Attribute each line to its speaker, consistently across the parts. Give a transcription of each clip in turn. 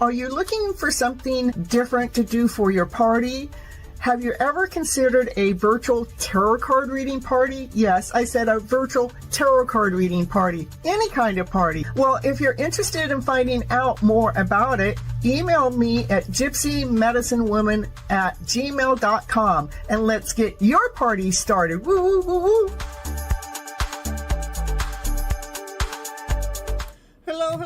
Speaker 1: Are you looking for something different to do for your party? Have you ever considered a virtual tarot card reading party? Yes, I said a virtual tarot card reading party. Any kind of party. Well, if you're interested in finding out more about it, email me at gypsymedicinewoman@gmail.com and let's get your party started. Woo, woo, woo, woo. Hello,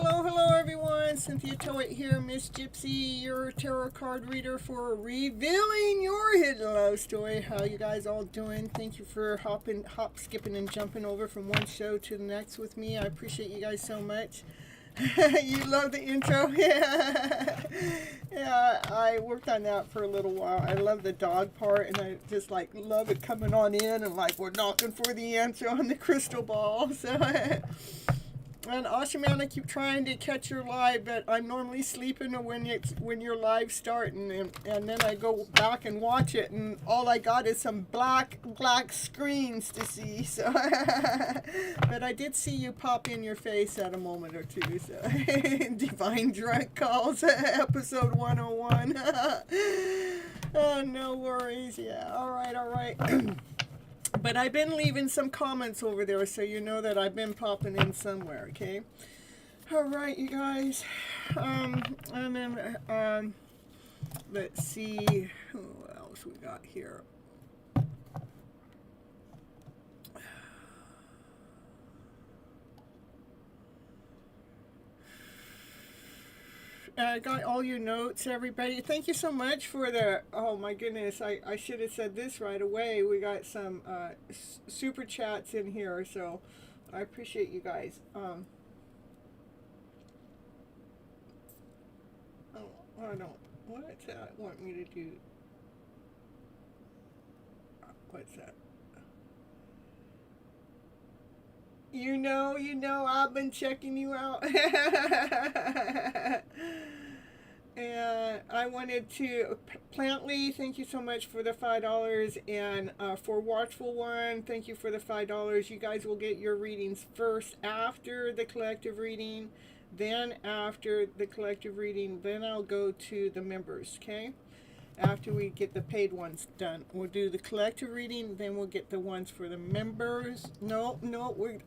Speaker 1: everyone. Cynthia Toit here, Miss Gypsy, your tarot card reader for revealing your hidden love story. How you guys all doing? Thank you for skipping, and jumping over from one show to the next with me. I appreciate you guys so much. You love the intro? Yeah, I worked on that for a little while. I love the dog part, and I just love it coming on in and we're knocking for the answer on the crystal ball. So. And Asha, man, I keep trying to catch your live, but I'm normally sleeping when your live starting, and then I go back and watch it, and all I got is some black screens to see. So, but I did see you pop in your face at a moment or two. So, Divine Drunk Calls, episode 101. Oh, no worries. Yeah. All right. But I've been leaving some comments over there, so you know that I've been popping in somewhere, okay? All right, you guys. And then, let's see who else we got here. I got all your notes, everybody. Thank you so much for the, oh my goodness, I should have said this right away. We got some super chats in here, so I appreciate you guys. Oh, I don't, what does that want me to do? What's that? You know, I've been checking you out. And I wanted to, Plantly, thank you so much for the $5. And for Watchful One, thank you for the $5. You guys will get your readings first after the collective reading. Then after the collective reading, then I'll go to the members, okay? After we get the paid ones done, we'll do the collective reading, then we'll get the ones for the members. No,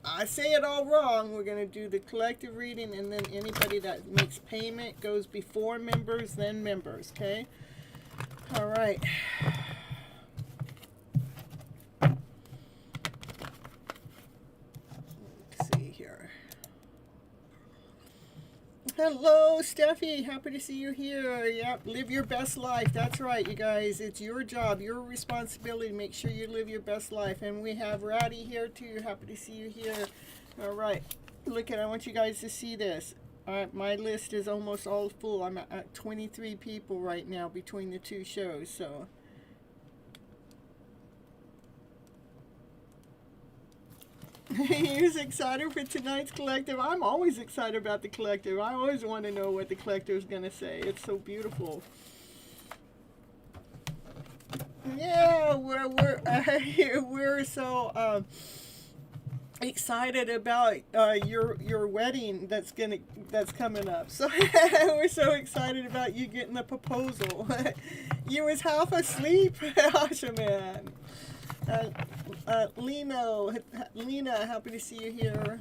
Speaker 1: I say it all wrong. We're going to do the collective reading, and then anybody that makes payment goes before members, then members, okay? All right. Let's see here. Hello, Steffi. Happy to see you here. Yep, live your best life. That's right, you guys. It's your job, your responsibility to make sure you live your best life. And we have Ratty here, too. Happy to see you here. All right. Look I want you guys to see this. All right, my list is almost all full. I'm at 23 people right now between the two shows, so... You're excited for tonight's collective? I'm always excited about the collective. I always want to know what the collective is going to say. It's so beautiful. Yeah, we're so excited about your wedding that's coming up. So we're so excited about you getting the proposal. You was half asleep, Asha, man. Lena, happy to see you here.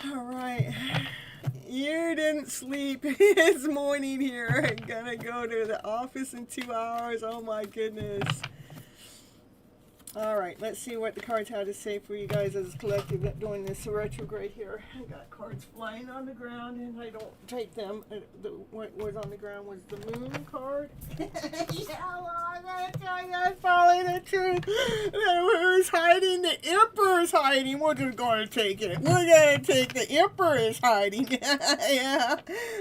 Speaker 1: All right. You didn't sleep. It's morning here. I'm gonna go to the office in 2 hours. Oh my goodness. All right, let's see what the cards had to say for you guys as a collective doing this retrograde here. I got cards flying on the ground, and I don't take them. What was on the ground was the moon card. Yeah, well, I'm gonna tell you, that's probably the truth. Who's hiding? The Emperor's hiding. We're just gonna take it. We're gonna take the Emperor is hiding. Yeah,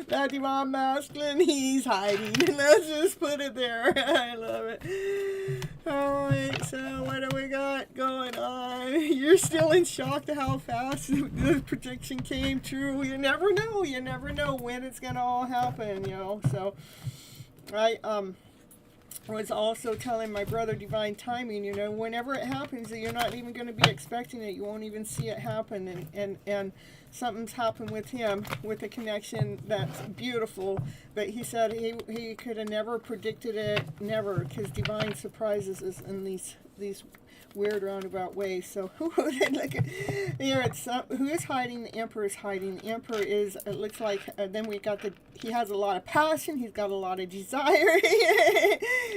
Speaker 1: that divine masculine, he's hiding. Let's just put it there. I love it. Alright, so what do we got going on? You're still in shock to how fast the prediction came true. You never know. You never know when it's going to all happen, you know. So, I was also telling my brother divine timing, you know, whenever it happens, you're not even going to be expecting it. You won't even see it happen. And something's happened with him, with a connection that's beautiful. But he said he could have never predicted it, never, because divine surprises us in these weird roundabout ways. So look at here. It's who is hiding? The Emperor is hiding. The Emperor is. It looks like. Then we got the. He has a lot of passion. He's got a lot of desire.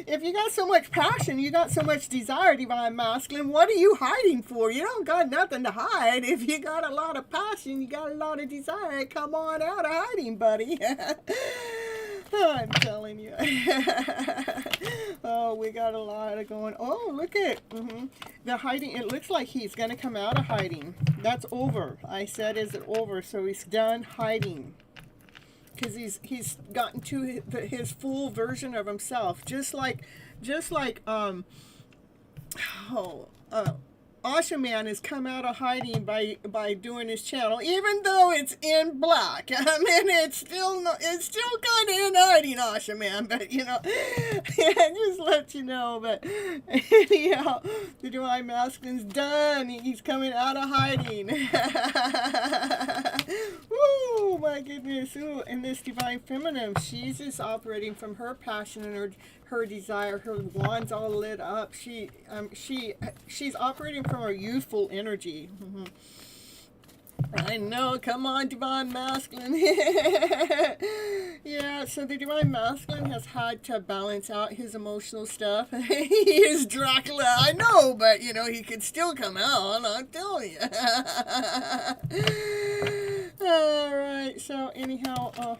Speaker 1: If you got so much passion, you got so much desire, divine masculine. What are you hiding for? You don't got nothing to hide. If you got a lot of passion, you got a lot of desire. Come on out of hiding, buddy. I'm telling you. Oh, we got a lot of going. Oh, look at the hiding. It looks like he's going to come out of hiding. That's over. I said, is it over? So he's done hiding. Because he's gotten to his full version of himself. Just like Asha Man has come out of hiding by doing his channel, even though it's in black. I mean, it's still kind of in hiding, Asha Man. But you know, yeah, just let you know. But anyhow, the divine masculine's done. He's coming out of hiding. Woo, my goodness. Ooh, and this divine feminine, she's just operating from her passion and her desire. Her wand's all lit up. She's operating from her youthful energy. I know. Come on, divine masculine. Yeah, so the divine masculine has had to balance out his emotional stuff. He is Dracula, I know, but you know, he could still come out, I'll tell you. Alright, so anyhow,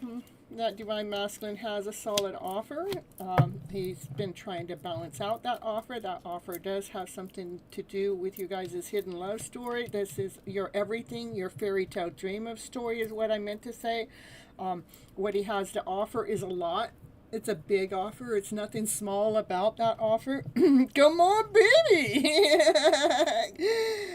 Speaker 1: that divine masculine has a solid offer. He's been trying to balance out that offer. That offer does have something to do with you guys' hidden love story. This is your everything, your fairy tale dream of story is what I meant to say. What he has to offer is a lot. It's a big offer. It's nothing small about that offer. Come on, baby!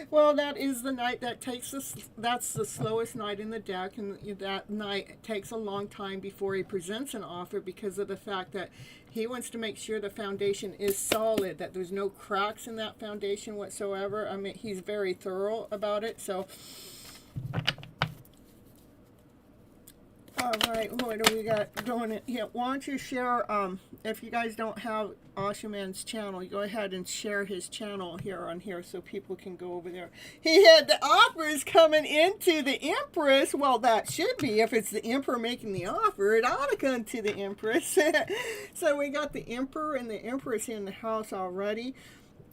Speaker 1: Well, that is the night that takes us. That's the slowest night in the deck, and that night takes a long time before he presents an offer because of the fact that he wants to make sure the foundation is solid, that there's no cracks in that foundation whatsoever. I mean, he's very thorough about it, so... All right, what do we got going here? Why don't you share, if you guys don't have Ashaman's channel, you go ahead and share his channel here on here so people can go over there. He had the offers coming into the Empress. Well, that should be. If it's the Emperor making the offer, it ought to come to the Empress. So we got the Emperor and the Empress in the house already.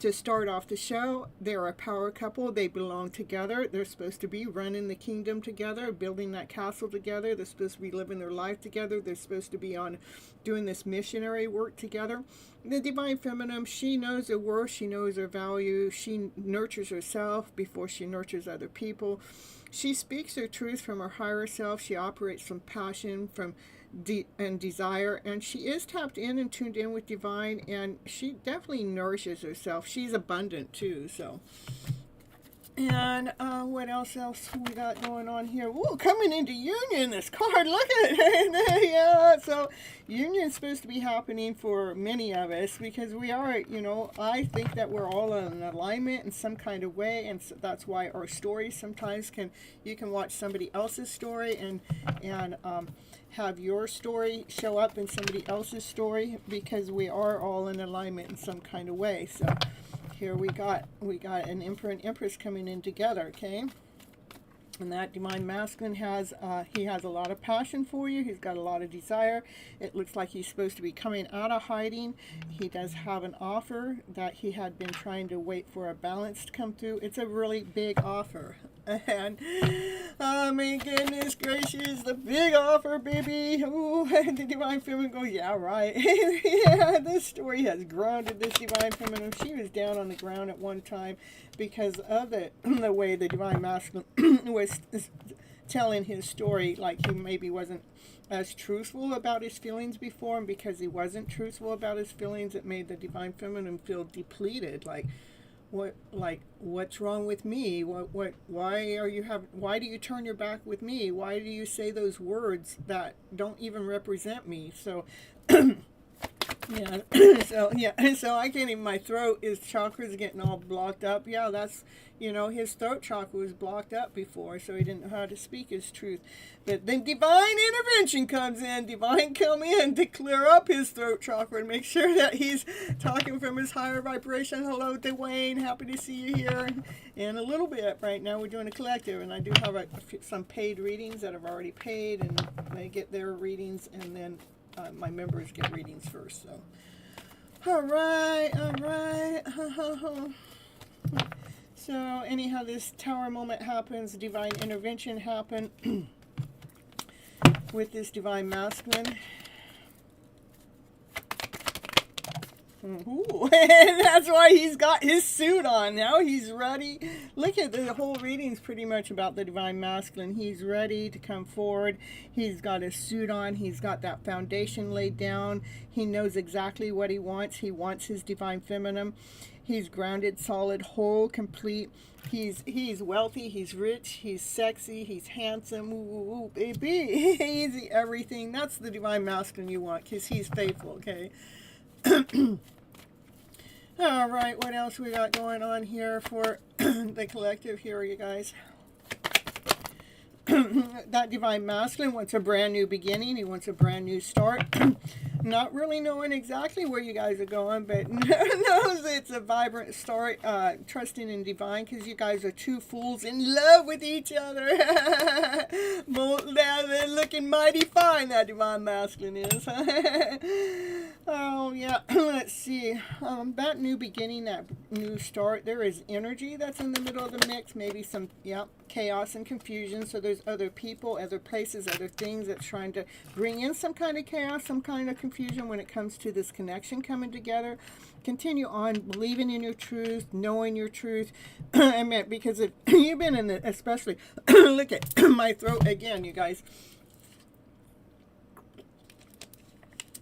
Speaker 1: To start off the show, they're a power couple. They belong together. They're supposed to be running the kingdom together, building that castle together. They're supposed to be living their life together. They're supposed to be on doing this missionary work together. The divine feminine, she knows her worth. She knows her value. She nurtures herself before she nurtures other people. She speaks her truth from her higher self. She operates from passion, from and desire, and she is tapped in and tuned in with divine, and she definitely nourishes herself. She's abundant too, so. And what else we got going on here? Ooh, coming into union, this card, look at it. Yeah, so union's supposed to be happening for many of us because we are, you know, I think that we're all in alignment in some kind of way, and so that's why our stories sometimes you can watch somebody else's story and have your story show up in somebody else's story because we are all in alignment in some kind of way. So here we got an Emperor and Empress coming in together, okay? And that divine masculine has, he has a lot of passion for you. He's got a lot of desire. It looks like he's supposed to be coming out of hiding. He does have an offer that he had been trying to wait for a balance to come through. It's a really big offer. And, oh my goodness gracious, the big offer, baby. Ooh, the divine feminine goes, yeah, right. Yeah, this story has grounded this divine feminine. She was down on the ground at one time because of the way the divine masculine was telling his story. Like, he maybe wasn't as truthful about his feelings before, and because he wasn't truthful about his feelings, it made the divine feminine feel depleted. Like, what's wrong with me? Why do you turn your back with me? Why do you say those words that don't even represent me? So yeah, so I can't even, my throat, his chakras getting all blocked up. Yeah, that's, his throat chakra was blocked up before, so he didn't know how to speak his truth. But then divine intervention comes in. Divine come in to clear up his throat chakra and make sure that he's talking from his higher vibration. Hello, Dwayne. Happy to see you here. In a little bit, right now we're doing a collective, and I do have some paid readings that have already paid, and they get their readings, and then my members get readings first. So, all right. So anyhow, this tower moment happens. Divine intervention happened with this divine masculine. Ooh, and that's why he's got his suit on. Now he's ready. Look at the whole reading's pretty much about the divine masculine. He's ready to come forward. He's got his suit on. He's got that foundation laid down. He knows exactly what he wants. He wants his divine feminine. He's grounded, solid, whole, complete. He's wealthy, he's rich, he's sexy, he's handsome. Ooh, baby. He's everything. That's the divine masculine you want, because he's faithful, okay? All right, what else we got going on here for the collective here, you guys? That divine masculine wants a brand new beginning. He wants a brand new start. Not really knowing exactly where you guys are going, but knows it's a vibrant start, trusting in divine, because you guys are two fools in love with each other. They're looking mighty fine, that divine masculine is. Oh, yeah. Let's see. That new beginning, that new start, there is energy that's in the middle of the mix. Maybe some, chaos and confusion. So there's other people, other places, other things that's trying to bring in some kind of chaos, some kind of confusion when it comes to this connection coming together. Continue on believing in your truth, knowing your truth. I mean, because if you've been in the, especially, look at my throat again, you guys.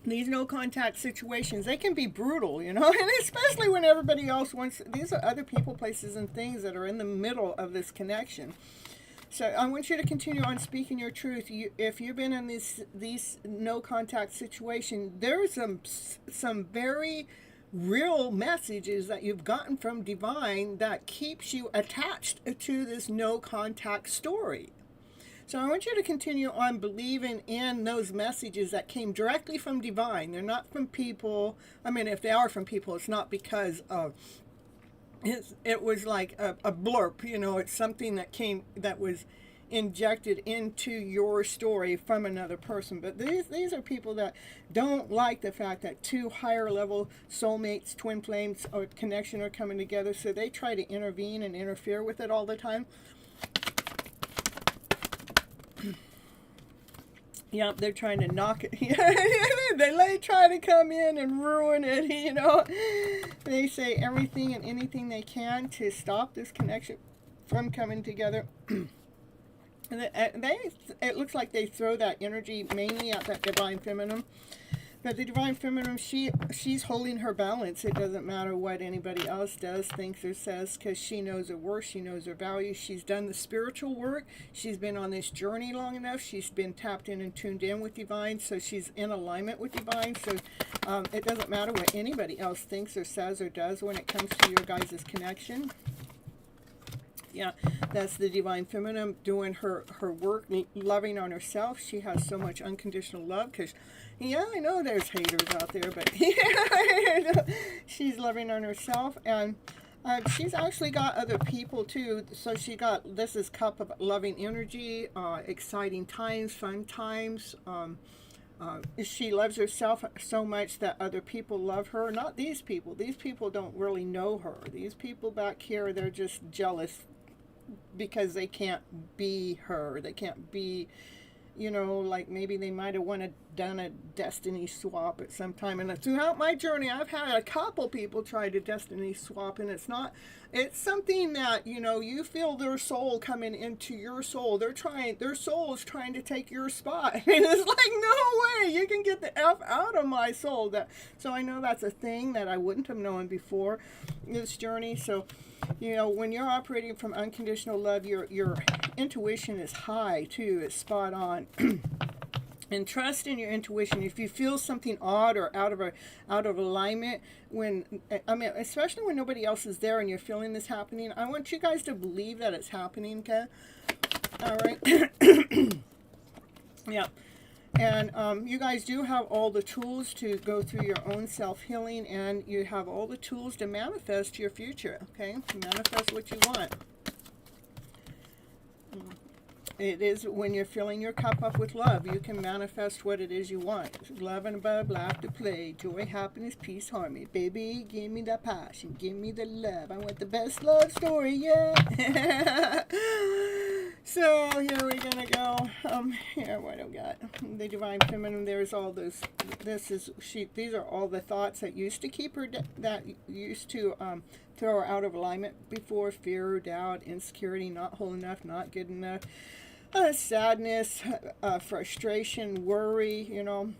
Speaker 1: These no contact situations, they can be brutal, and especially when everybody else wants, these are other people, places, and things that are in the middle of this connection. So I want you to continue on speaking your truth. If you've been in these no contact situation, there's some very real messages that you've gotten from divine that keeps you attached to this no contact story. So I want you to continue on believing in those messages that came directly from divine. They're not from people. I mean, if they are from people, it's not because of, it was like a blurb, it's something that was injected into your story from another person. But these are people that don't like the fact that two higher level soulmates, twin flames, or connection are coming together. So they try to intervene and interfere with it all the time. Yep, they're trying to knock it. They try to come in and ruin it, They say everything and anything they can to stop this connection from coming together. And it looks like they throw that energy mainly at that divine feminine. But the divine feminine, she's holding her balance. It doesn't matter what anybody else does, thinks, or says, because she knows her worth, she knows her value. She's done the spiritual work. She's been on this journey long enough. She's been tapped in and tuned in with divine, so she's in alignment with divine. So it doesn't matter what anybody else thinks or says or does when it comes to your guys' connection. Yeah, that's the divine feminine doing her work, loving on herself. She has so much unconditional love because, I know there's haters out there, but she's loving on herself. And She's actually got other people too. So she got, this is cup of loving energy, exciting times, fun times. She loves herself so much that other people love her. Not these people. These people don't really know her. These people back here, they're just jealous because they can't be her. They can't be, you know, like maybe they might have done a destiny swap at some time. And throughout my journey, I've had a couple people try to destiny swap, and it's something that, you know, you feel their soul coming into your soul. Their soul is trying to take your spot. And it's like, no way, you can get the F out of my soul. So I know that's a thing that I wouldn't have known before this journey. So, you know, when you're operating from unconditional love, your intuition is high too. It's spot on. And trust in your intuition. If you feel something odd or out of alignment, especially when nobody else is there and you're feeling this happening, I want you guys to believe that it's happening. Okay, all right. Yeah. And you guys do have all the tools to go through your own self-healing, and you have all the tools to manifest your future, okay? Manifest what you want. It is when you're filling your cup up with love, you can manifest what it is you want. Love and above, laughter, play, joy, happiness, peace, harmony. Baby, give me the passion, give me the love. I want the best love story, yeah. So here we're gonna go. Here, what do we got? The divine feminine. There's all those. These are all the thoughts that used to keep her. That used to throw her out of alignment before. Fear, doubt, insecurity, not whole enough, not good enough. Sadness, frustration, worry. You know,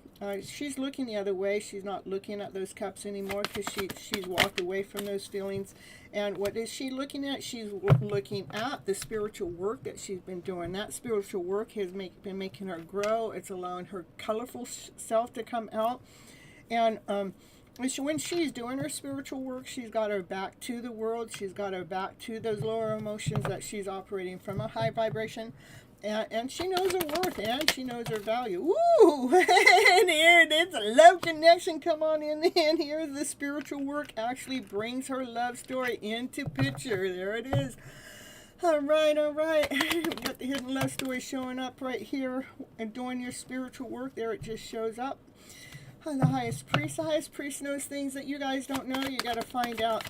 Speaker 1: she's looking the other way. She's not looking at those cups anymore because she's walked away from those feelings. And what is she looking at? She's looking at the spiritual work that she's been doing. That spiritual work has been making her grow. It's allowing her colorful self to come out. And when she's doing her spiritual work, she's got her back to the world. She's got her back to those lower emotions that she's operating from a high vibration. And she knows her worth, and she knows her value. Woo! And here, there's a love connection. Come on in. And here, the spiritual work actually brings her love story into picture. There it is. All right, all right. We've got the hidden love story showing up right here. And doing your spiritual work, there it just shows up. The highest priest knows things that you guys don't know. You got to find out.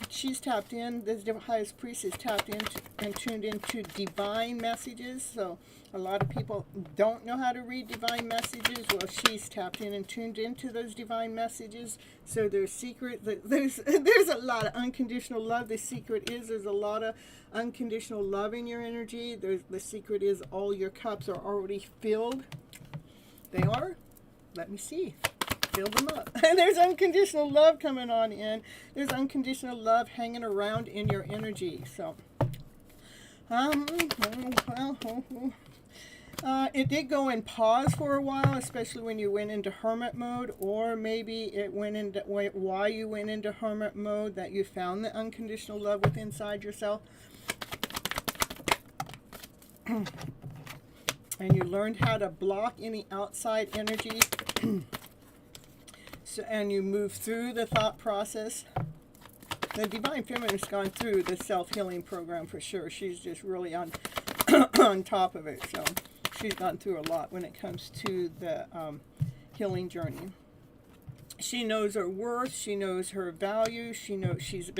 Speaker 1: She's tapped in. The highest priest is tapped into and tuned into divine messages. So a lot of people don't know how to read divine messages. Well, she's tapped in and tuned into those divine messages. So there's there's a lot of unconditional love. The secret is there's a lot of unconditional love in your energy. The secret is all your cups are already filled. They are. Let me see. Fill them up. And there's unconditional love coming on in. There's unconditional love hanging around in your energy. So, it did go in pause for a while, especially when you went into hermit mode, or maybe it went into while you went into hermit mode that you found the unconditional love within inside yourself. And you learned how to block any outside energy. So, and you move through the thought process. The Divine Feminine's gone through the self-healing program for sure. She's just really on on top of it. So she's gone through a lot when it comes to the healing journey. She knows her worth. She knows her value. She knows she's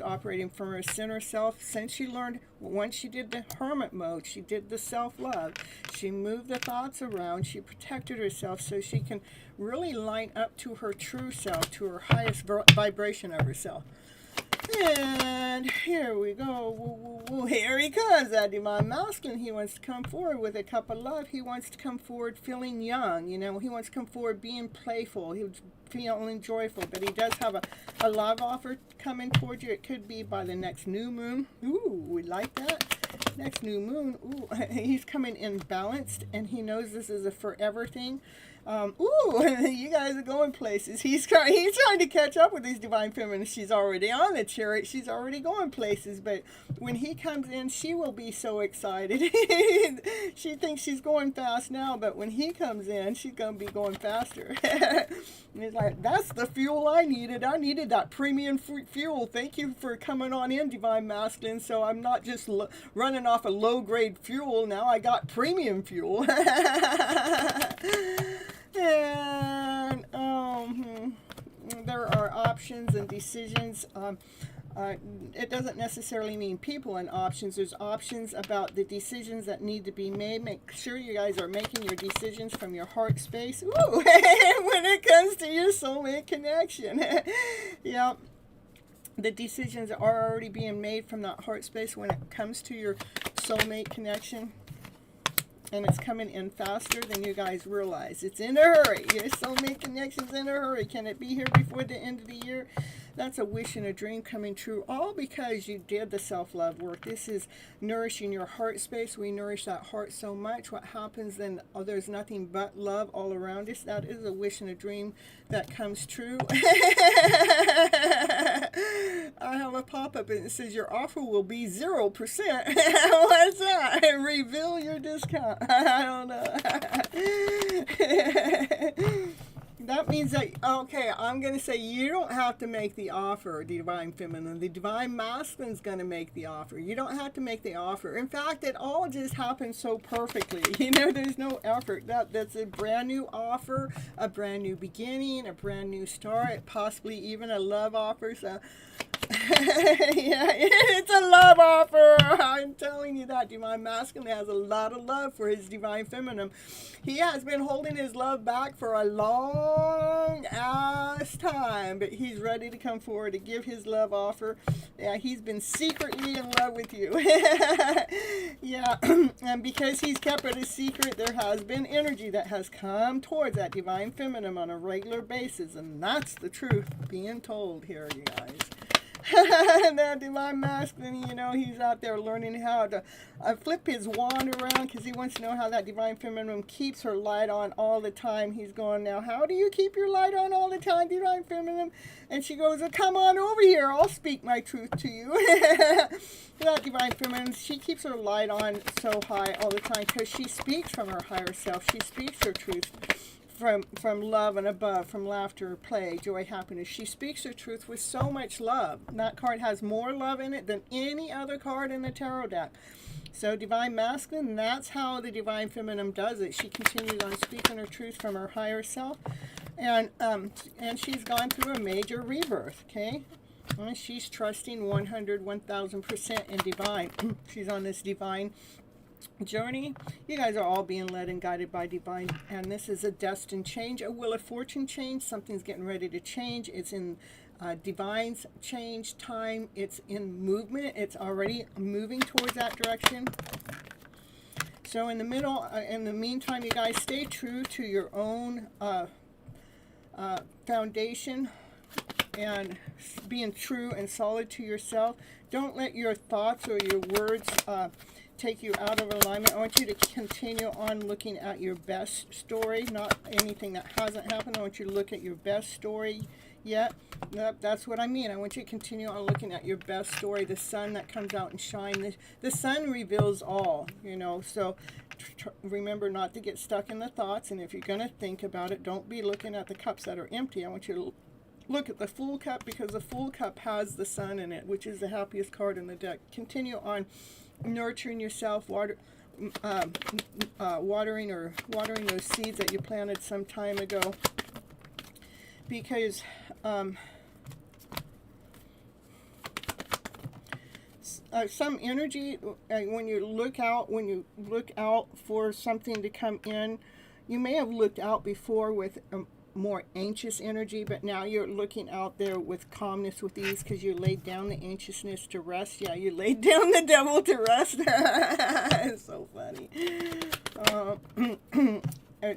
Speaker 1: operating from her center self since she learned. Once she did the hermit mode, she did the self-love. She moved the thoughts around. She protected herself so she can really line up to her true self, to her highest vibration of herself. And here we go. Here he comes, that divine masculine. He wants to come forward with a cup of love. He wants to come forward feeling young. You know, he wants to come forward being playful. He was feeling joyful. But he does have a love offer coming towards you. It could be by the next new moon. Ooh, we like that. Next new moon. Ooh, he's coming in balanced, and he knows this is a forever thing. Ooh, you guys are going places. He's trying to catch up with these divine feminine. She's already on the chariot. She's already going places. But when he comes in, she will be so excited. She thinks she's going fast now, but when he comes in, she's going to be going faster. He's like, that's the fuel I needed. I needed that premium fuel. Thank you for coming on in, Divine Masculine. So I'm not just running off a low-grade fuel. Now I got premium fuel. And there are options and decisions. It doesn't necessarily mean people and options. There's options about the decisions that need to be made. Make sure you guys are making your decisions from your heart space. Ooh, when it comes to your soulmate connection. Yeah, the decisions are already being made from that heart space when it comes to your soulmate connection. And it's coming in faster than you guys realize. It's in a hurry. Your soulmate connection's in a hurry. Can it be here before the end of the year? That's a wish and a dream coming true, all because you did the self-love work. This is nourishing your heart space. We nourish that heart so much. What happens then? Oh, there's nothing but love all around us. That is a wish and a dream that comes true. I have a pop-up and it says your offer will be 0%. What's that? Reveal your discount. I don't know. That means that, okay, I'm going to say you don't have to make the offer, Divine Feminine. The Divine Masculine's going to make the offer. You don't have to make the offer. In fact, it all just happens so perfectly. You know, there's no effort. That's a brand new offer, a brand new beginning, a brand new start, possibly even a love offer. So, yeah, it's a love offer. I'm telling you that. Divine Masculine has a lot of love for his Divine Feminine. He has been holding his love back for a long ass time, but he's ready to come forward to give his love offer. Yeah, he's been secretly in love with you. Yeah, and because he's kept it a secret, there has been energy that has come towards that Divine Feminine on a regular basis, and that's the truth being told here, you guys. That Divine Masculine, you know, he's out there learning how to flip his wand around because he wants to know how that Divine Feminine keeps her light on all the time. He's going, now, how do you keep your light on all the time, Divine Feminine? And she goes, oh, come on over here. I'll speak my truth to you. That Divine Feminine, she keeps her light on so high all the time because she speaks from her higher self. She speaks her truth. From love and above, from laughter, play, joy, happiness. She speaks her truth with so much love. That card has more love in it than any other card in the tarot deck. So Divine Masculine, that's how the Divine Feminine does it. She continues on speaking her truth from her higher self. And she's gone through a major rebirth, okay? And she's trusting 1000% in Divine. She's on this Divine journey. You guys are all being led and guided by Divine, and this is a destined change, a Wheel of Fortune change. Something's getting ready to change. It's in Divine's change time. It's in movement. It's already moving towards that direction. So in the middle, in the meantime, you guys stay true to your own foundation and being true and solid to yourself. Don't let your thoughts or your words take you out of alignment. I want you to continue on looking at your best story, not anything that hasn't happened. I want you to look at your best story yet. That's what I mean. I want you to continue on looking at your best story, the sun that comes out and shines. The sun reveals all, you know, so remember not to get stuck in the thoughts, and if you're going to think about it, don't be looking at the cups that are empty. I want you to look at the full cup, because the full cup has the sun in it, which is the happiest card in the deck. Continue on nurturing yourself, watering those seeds that you planted some time ago, because some energy, when you look out for something to come in, you may have looked out before with more anxious energy, but now you're looking out there with calmness, with ease, because you laid down the anxiousness to rest. Yeah, you laid down the devil to rest. It's so funny.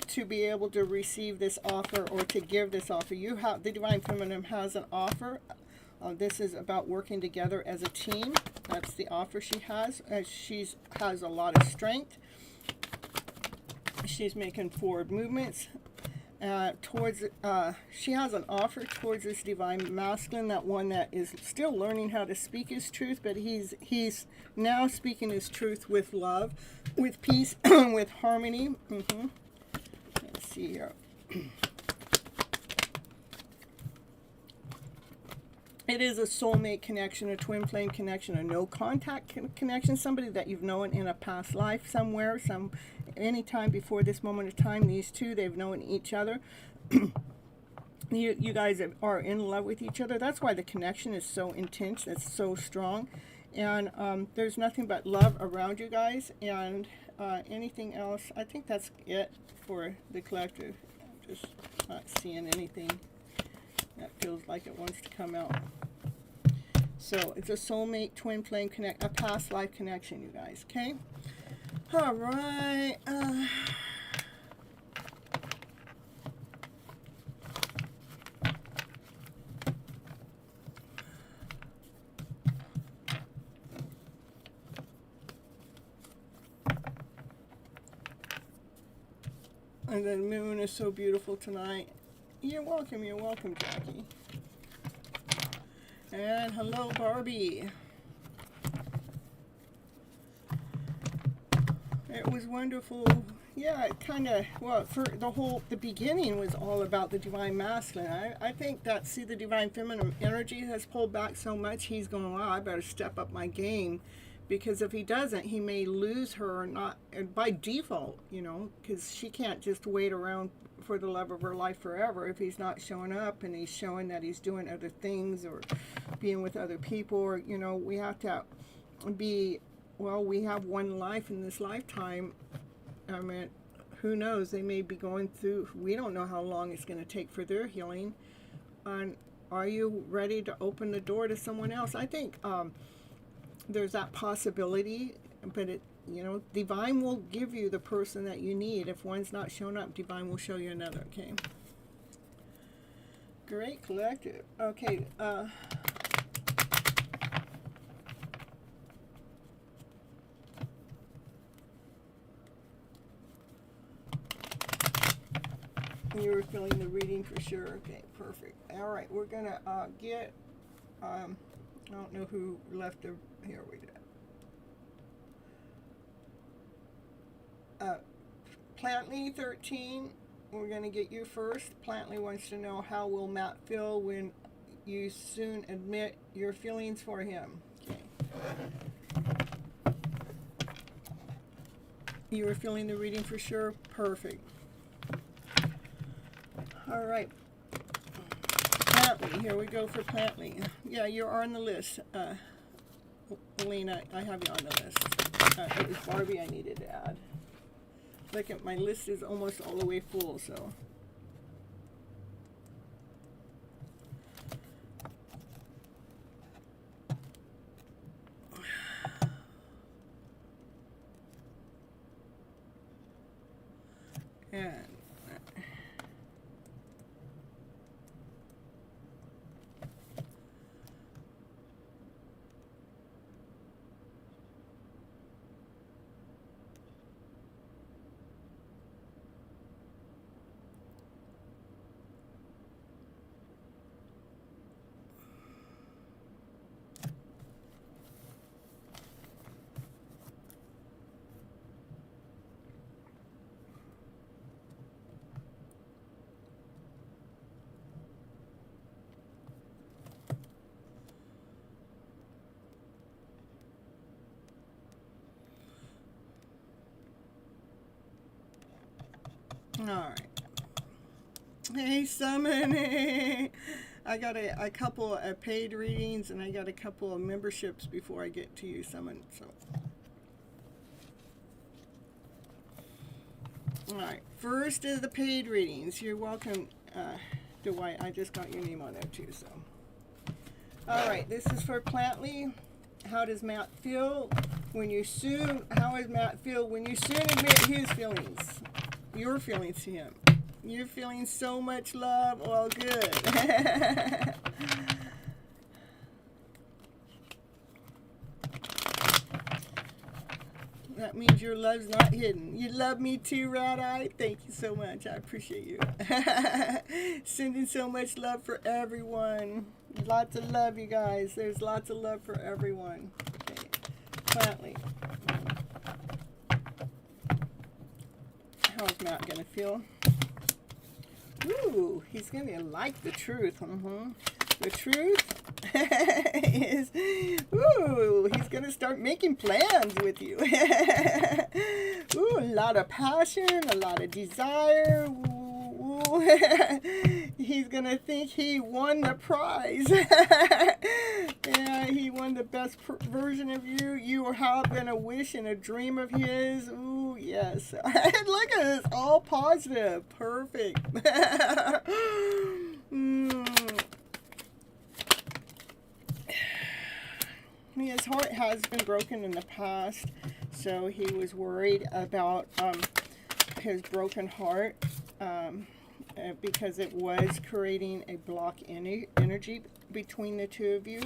Speaker 1: To be able to receive this offer, or to give this offer, you have, the Divine Feminine has an offer. This is about working together as a team. That's the offer she has. She has a lot of strength. She's making forward movements. towards, she has an offer towards this divine masculine, that one that is still learning how to speak his truth, but he's now speaking his truth with love, with peace, with harmony. Let's see here. It is a soulmate connection, a twin flame connection, a no contact connection, somebody that you've known in a past life somewhere, any time before this moment of time. These two, they've known each other. You guys are in love with each other. That's why the connection is so intense, it's so strong. And there's nothing but love around you guys. And anything else, I think that's it for the collective. I'm just not seeing anything that feels like it wants to come out. So it's a soulmate, twin flame connect, a past life connection, you guys. Okay. All right. And the moon is so beautiful tonight. You're welcome, Jackie. And hello, Barbie. It was wonderful. Yeah, it kind of, well, for the beginning was all about the divine masculine. I think that, see, the divine feminine energy has pulled back so much, he's going, wow, I better step up my game. Because if he doesn't, he may lose her, or not, by default, you know, because she can't just wait around for the love of her life forever if he's not showing up and he's showing that he's doing other things or being with other people. Or, you know, we have to be, well, we have one life in this lifetime. I mean, who knows, they may be going through, we don't know how long it's going to take for their healing. And are you ready to open the door to someone else? I think there's that possibility, but it, you know, divine will give you the person that you need. If one's not shown up, divine will show you another. Okay. Great collective. Okay. You were feeling the reading for sure. Okay, perfect. All right, we're gonna get. I don't know who left the. Here we go. Plantley 13, we're going to get you first. Plantley wants to know, how will Matt feel when you soon admit your feelings for him? Okay. You were feeling the reading for sure? Perfect. All right. Plantley, here we go for Plantley. Yeah, you're on the list. Elena, I have you on the list. It was Barbie I needed to add. Look at my list is almost all the way full, so. And all right. Hey, Summon. I got a couple of paid readings, and I got a couple of memberships before I get to you, Summon. So, all right. First is the paid readings. You're welcome, Dwight. I just got your name on there too. So, all right. This is for Plantley. How does Matt feel when you soon? How does Matt feel when you soon admit his feelings? Your feelings to him. You're feeling so much love. All good. That means your love's not hidden. You love me too, Rat Eye? Thank you so much. I appreciate you. Sending so much love for everyone. Lots of love, you guys. There's lots of love for everyone. Okay. Plantley. How's Matt going to feel? Ooh, he's going to like the truth. The truth is, ooh, he's going to start making plans with you. Ooh, a lot of passion, a lot of desire. Ooh. He's going to think he won the prize. Yeah, he won the best version of you. You have been a wish and a dream of his. Ooh, yes. Look at this, all positive. Perfect. His heart has been broken in the past, so he was worried about his broken heart because it was creating a block energy between the two of you,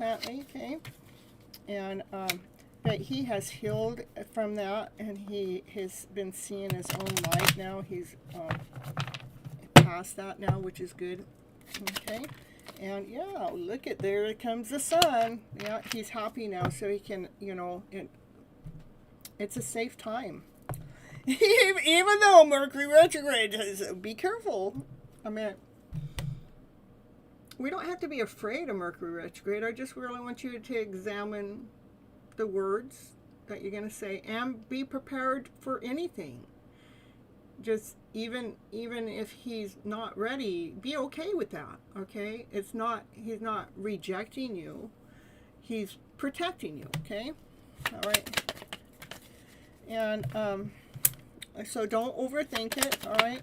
Speaker 1: Plantley, okay? And but he has healed from that, and he has been seeing his own light now. He's past that now, which is good, okay? And yeah, look at, there it comes the sun. Yeah, he's happy now, so he can, you know, it's a safe time. Even though Mercury Retrograde is, be careful. I mean, we don't have to be afraid of Mercury Retrograde. I just really want you to examine the words that you're going to say and be prepared for anything. Just even if he's not ready, be okay with that, okay? It's not, he's not rejecting you. He's protecting you, okay? All right. And so don't overthink it, all right?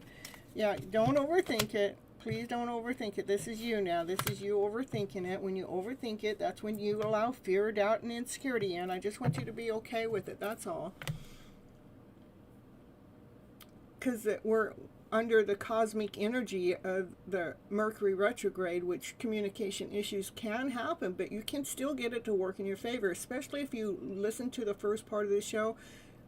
Speaker 1: Yeah, don't overthink it. Please don't overthink it. This is you now. This is you overthinking it. When you overthink it, that's when you allow fear, doubt, and insecurity in. I just want you to be okay with it. That's all. Because we're under the cosmic energy of the Mercury retrograde, which communication issues can happen, but you can still get it to work in your favor, especially if you listen to the first part of the show.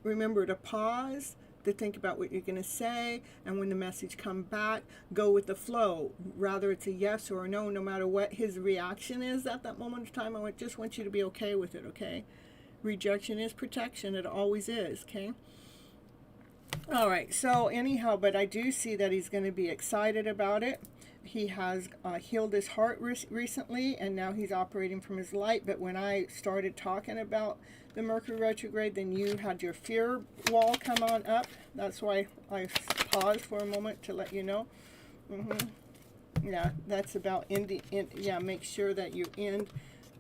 Speaker 1: Remember to pause, to think about what you're going to say, and when the message comes back, go with the flow. Rather it's a yes or a no, no matter what his reaction is at that moment of time. I just want you to be okay with it, okay? Rejection is protection. It always is, okay? All right, so anyhow, but I do see that he's going to be excited about it. He has healed his heart recently, and now he's operating from his light. But when I started talking about the Mercury retrograde, then you had your fear wall come on up. That's why I paused for a moment to let you know. Yeah, that's about ending. Yeah, make sure that you end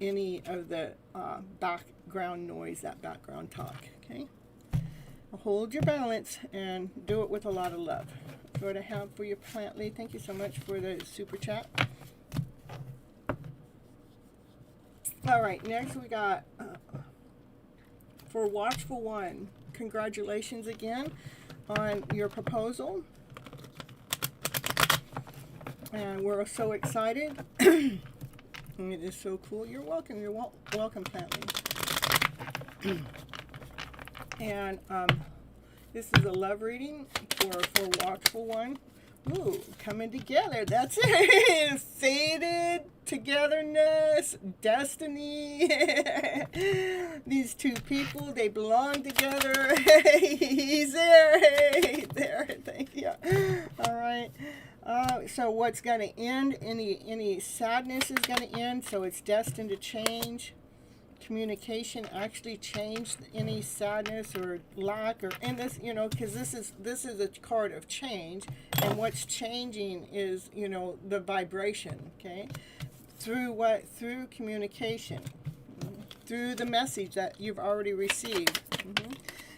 Speaker 1: any of the background noise, that background talk, okay? Hold your balance and do it with a lot of love. What I have for you, Plantley. Thank you so much for the super chat. All right, next we got for Watchful One. Congratulations again on your proposal, and we're so excited. It is so cool. You're welcome. You're welcome, Plantley. And this is a love reading for Watchful One. Ooh, coming together. That's it. Fated togetherness, destiny. These two people, they belong together. He's there. Hey, there. Thank you. All right. So what's going to end? Any sadness is going to end. So it's destined to change. Communication actually changed any sadness or lack, or in this, you know, because this is a card of change, and what's changing is, you know, the vibration, okay, through communication, through the message that you've already received.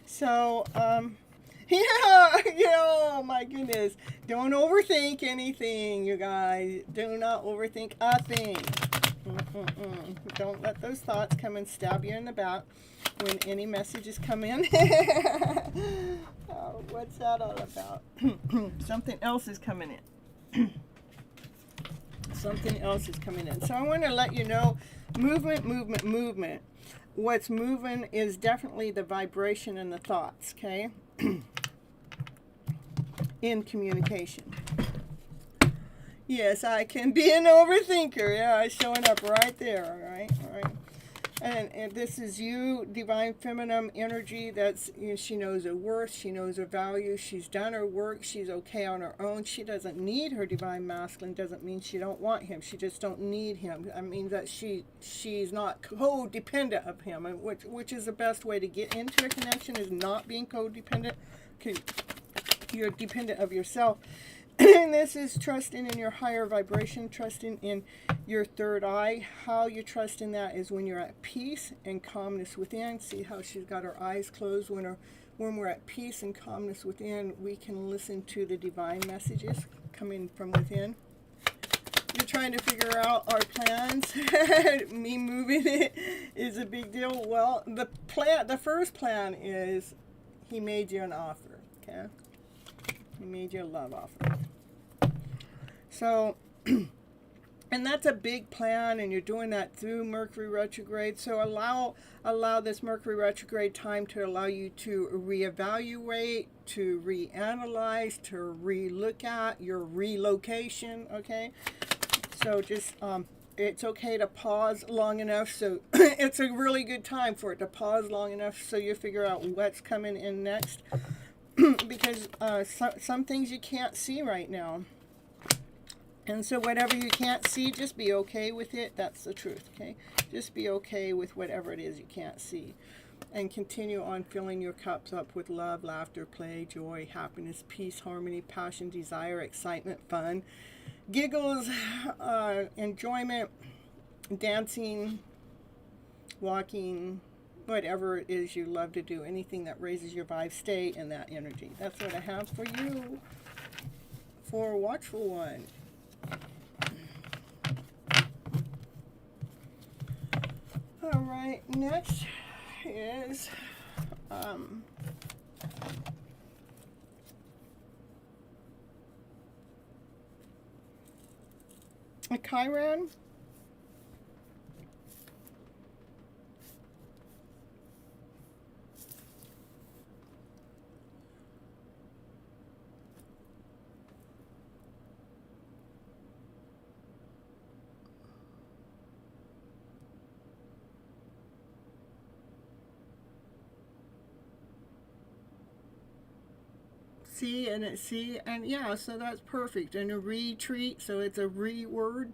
Speaker 1: So yeah, you know, oh my goodness, don't overthink anything, you guys. Do not overthink a thing. Don't let those thoughts come and stab you in the back when any messages come in. Oh, what's that all about? Something else is coming in. Something else is coming in. So I want to let you know, movement. what's moving is definitely the vibration and the thoughts, okay? In communication. Yes, I can be an overthinker. Yeah, it's showing up right there. All right, all right. And this is you, divine feminine energy. That's, you know, she knows her worth. She knows her value. She's done her work. She's okay on her own. She doesn't need her divine masculine. Doesn't mean she don't want him. She just don't need him. I mean that she's not codependent of him, and which is the best way to get into a connection, is not being codependent. Okay, you're dependent of yourself. And this is trusting in your higher vibration, trusting in your third eye. How you trust in that is when you're at peace and calmness within. See how she's got her eyes closed. When we're at peace and calmness within, we can listen to the divine messages coming from within. You're trying to figure out our plans. Me moving it is a big deal. Well, the first plan is he made you an offer, okay? He made you a love offer. So, and that's a big plan, and you're doing that through Mercury Retrograde. So allow this Mercury Retrograde time to allow you to reevaluate, to reanalyze, to relook at your relocation, okay? So just, it's okay to pause long enough. So it's a really good time for it to pause long enough so you figure out what's coming in next. Because some things you can't see right now. And so whatever you can't see, just be okay with it. That's the truth, okay? Just be okay with whatever it is you can't see. And continue on filling your cups up with love, laughter, play, joy, happiness, peace, harmony, passion, desire, excitement, fun, giggles, enjoyment, dancing, walking, whatever it is you love to do. Anything that raises your vibe, stay in that energy. That's what I have for you, for Watchful One. All right, next is a Chiron. And yeah, so that's perfect. And a retreat, so it's a re-word.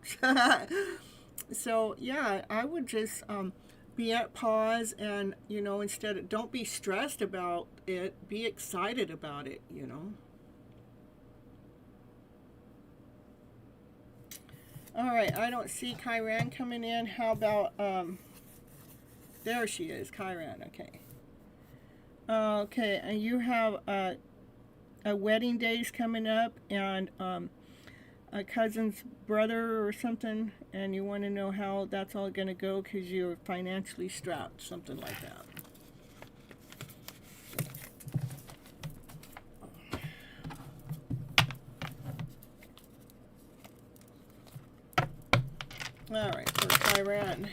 Speaker 1: So yeah, I would just be at pause, and you know, instead of, don't be stressed about it, be excited about it, you know. All right, I don't see Chiron coming in. How about there she is, Chiron. Okay. Okay, and you have a wedding day's coming up, and a cousin's brother or something, and you want to know how that's all going to go because you're financially strapped, something like that. All right, for Chiron.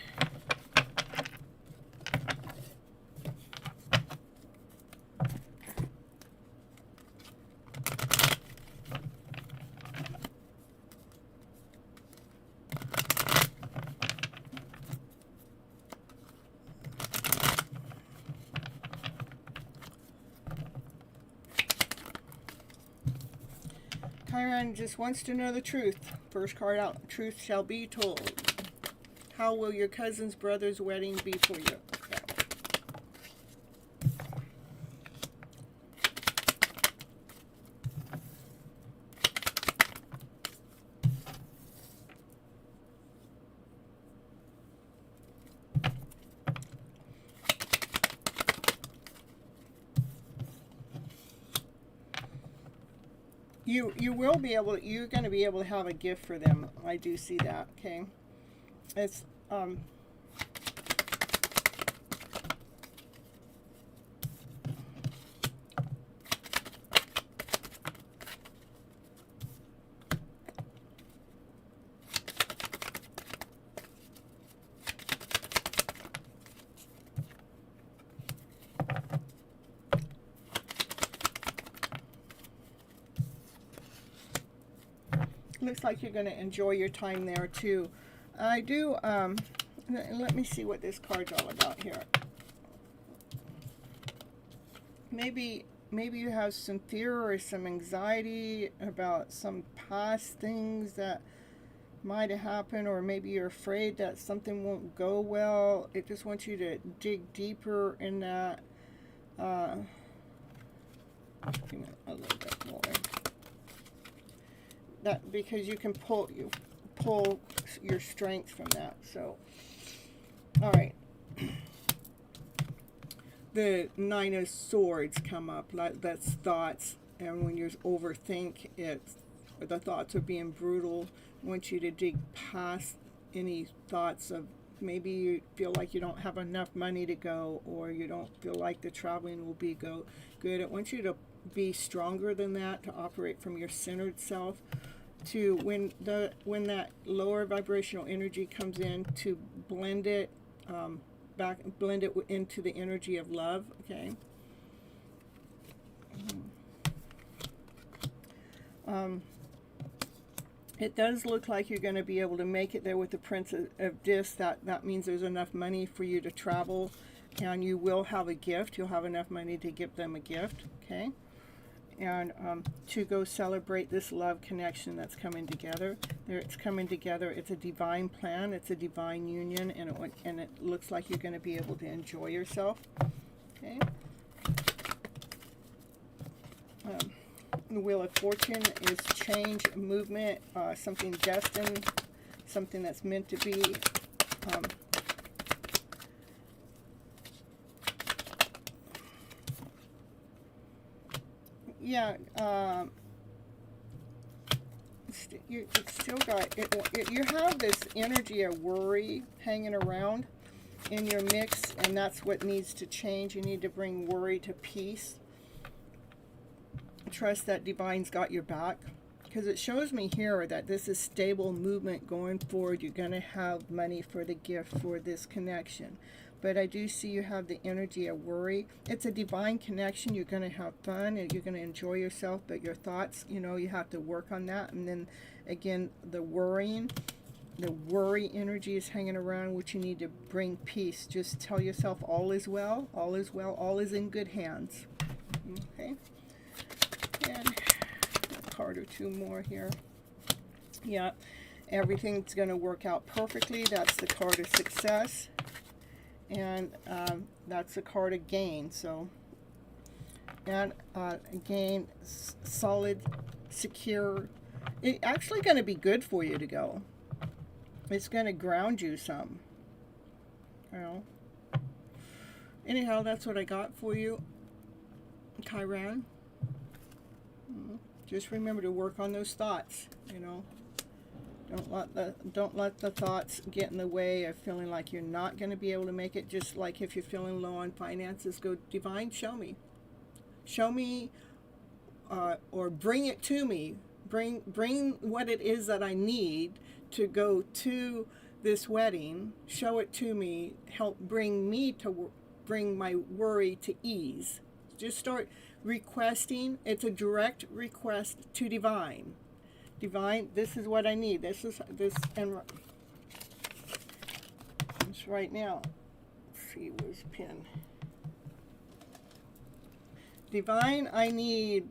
Speaker 1: Chiron just wants to know the truth. First card out. Truth shall be told. How will your cousin's brother's wedding be for you? You will be able, you're going to be able to have a gift for them. I do see that, okay? It's Looks like you're going to enjoy your time there too. I do, let me see what this card's all about here. Maybe you have some fear or some anxiety about some past things that might have happened, or maybe you're afraid that something won't go well. It just wants you to dig deeper in that. Give me a little bit more. That because you can pull your strength from that. So, all right. The Nine of Swords come up. That's thoughts, and when you overthink it, the thoughts are being brutal. I want you to dig past any thoughts of maybe you feel like you don't have enough money to go, or you don't feel like the traveling will be good. I want you to be stronger than that, to operate from your centered self, to when that lower vibrational energy comes in, to blend it blend it into the energy of love. Okay. It does look like you're going to be able to make it there with the Prince of Discs. That means there's enough money for you to travel, and you will have a gift. You'll have enough money to give them a gift. Okay. And to go celebrate this love connection that's coming together. It's coming together. It's a divine plan. It's a divine union, and it looks like you're going to be able to enjoy yourself. Okay. The Wheel of Fortune is change, movement, something destined, something that's meant to be. Yeah, it's still got it. You have this energy of worry hanging around in your mix, and that's what needs to change. You need to bring worry to peace. Trust that Divine's got your back, because it shows me here that this is stable movement going forward. You're going to have money for the gift for this connection. But I do see you have the energy of worry. It's a divine connection. You're going to have fun and you're going to enjoy yourself, but your thoughts, you have to work on that. And then again, the worry energy is hanging around, which you need to bring peace. Just tell yourself all is well, all is well, all is in good hands. Okay. And a card or two more here. Yeah, everything's going to work out perfectly. That's the card of success. And that's a card of gain. So, and gain, solid, secure. It's actually going to be good for you to go. It's going to ground you some. Anyhow, that's what I got for you, Chiron. Just remember to work on those thoughts. Don't let the thoughts get in the way of feeling like you're not going to be able to make it. Just like if you're feeling low on finances, go, Divine, show me, or bring it to me. Bring what it is that I need to go to this wedding. Show it to me. Help bring my worry to ease. Just start requesting. It's a direct request to Divine. Divine, this is what I need. This, and it's right now. Let's see, where's the pen? Divine, I need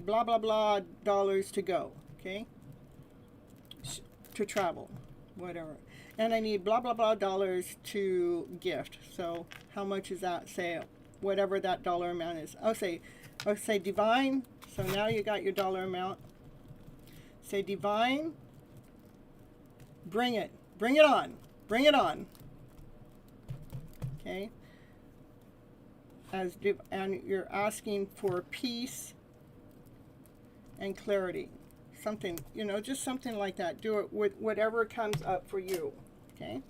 Speaker 1: blah blah blah dollars to go. Okay, to travel, whatever. And I need blah blah blah dollars to gift. So how much is that? Say whatever that dollar amount is. I'll say Divine. So now you got your dollar amount. Say, Divine, bring it on. Okay. And you're asking for peace and clarity. Something, just something like that. Do it with whatever comes up for you. Okay.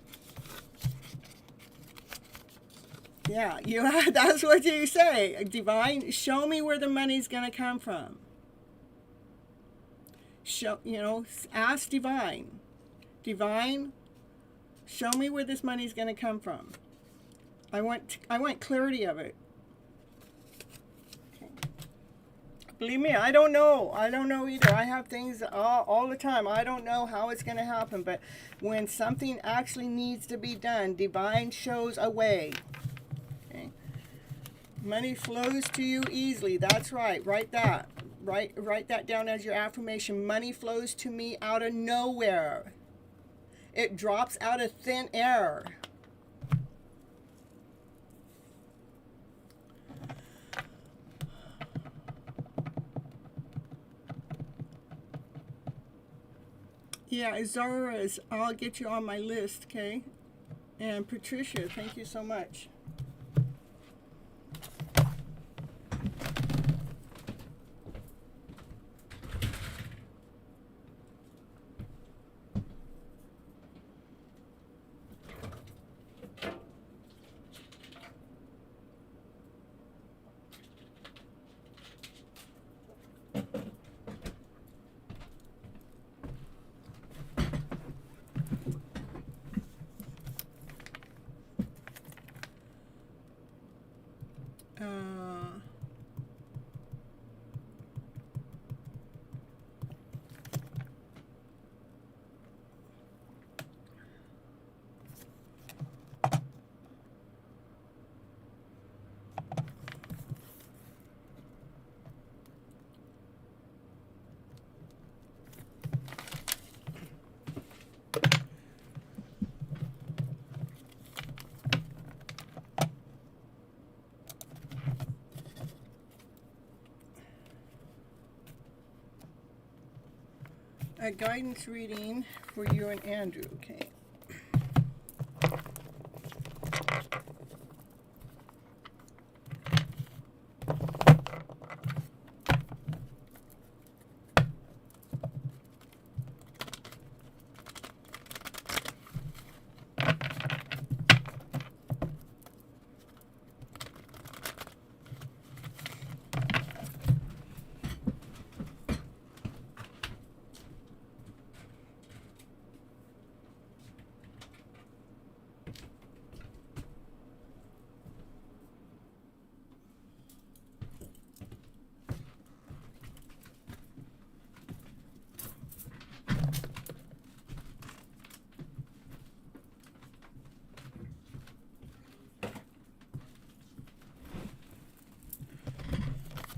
Speaker 1: Yeah, that's what you say. Divine, show me where the money's going to come from. Ask Divine. Divine, show me where this money's going to come from. I want clarity of it. Okay. Believe me, I don't know. I don't know either. I have things all the time. I don't know how it's going to happen. But when something actually needs to be done, divine shows a way. Okay? Money flows to you easily. That's right. Write that. Write that down as your affirmation. Money flows to me out of nowhere. It drops out of thin air. Yeah, Zara's, I'll get you on my list, okay? And Patricia, thank you so much. A guidance reading for you and Andrew, okay?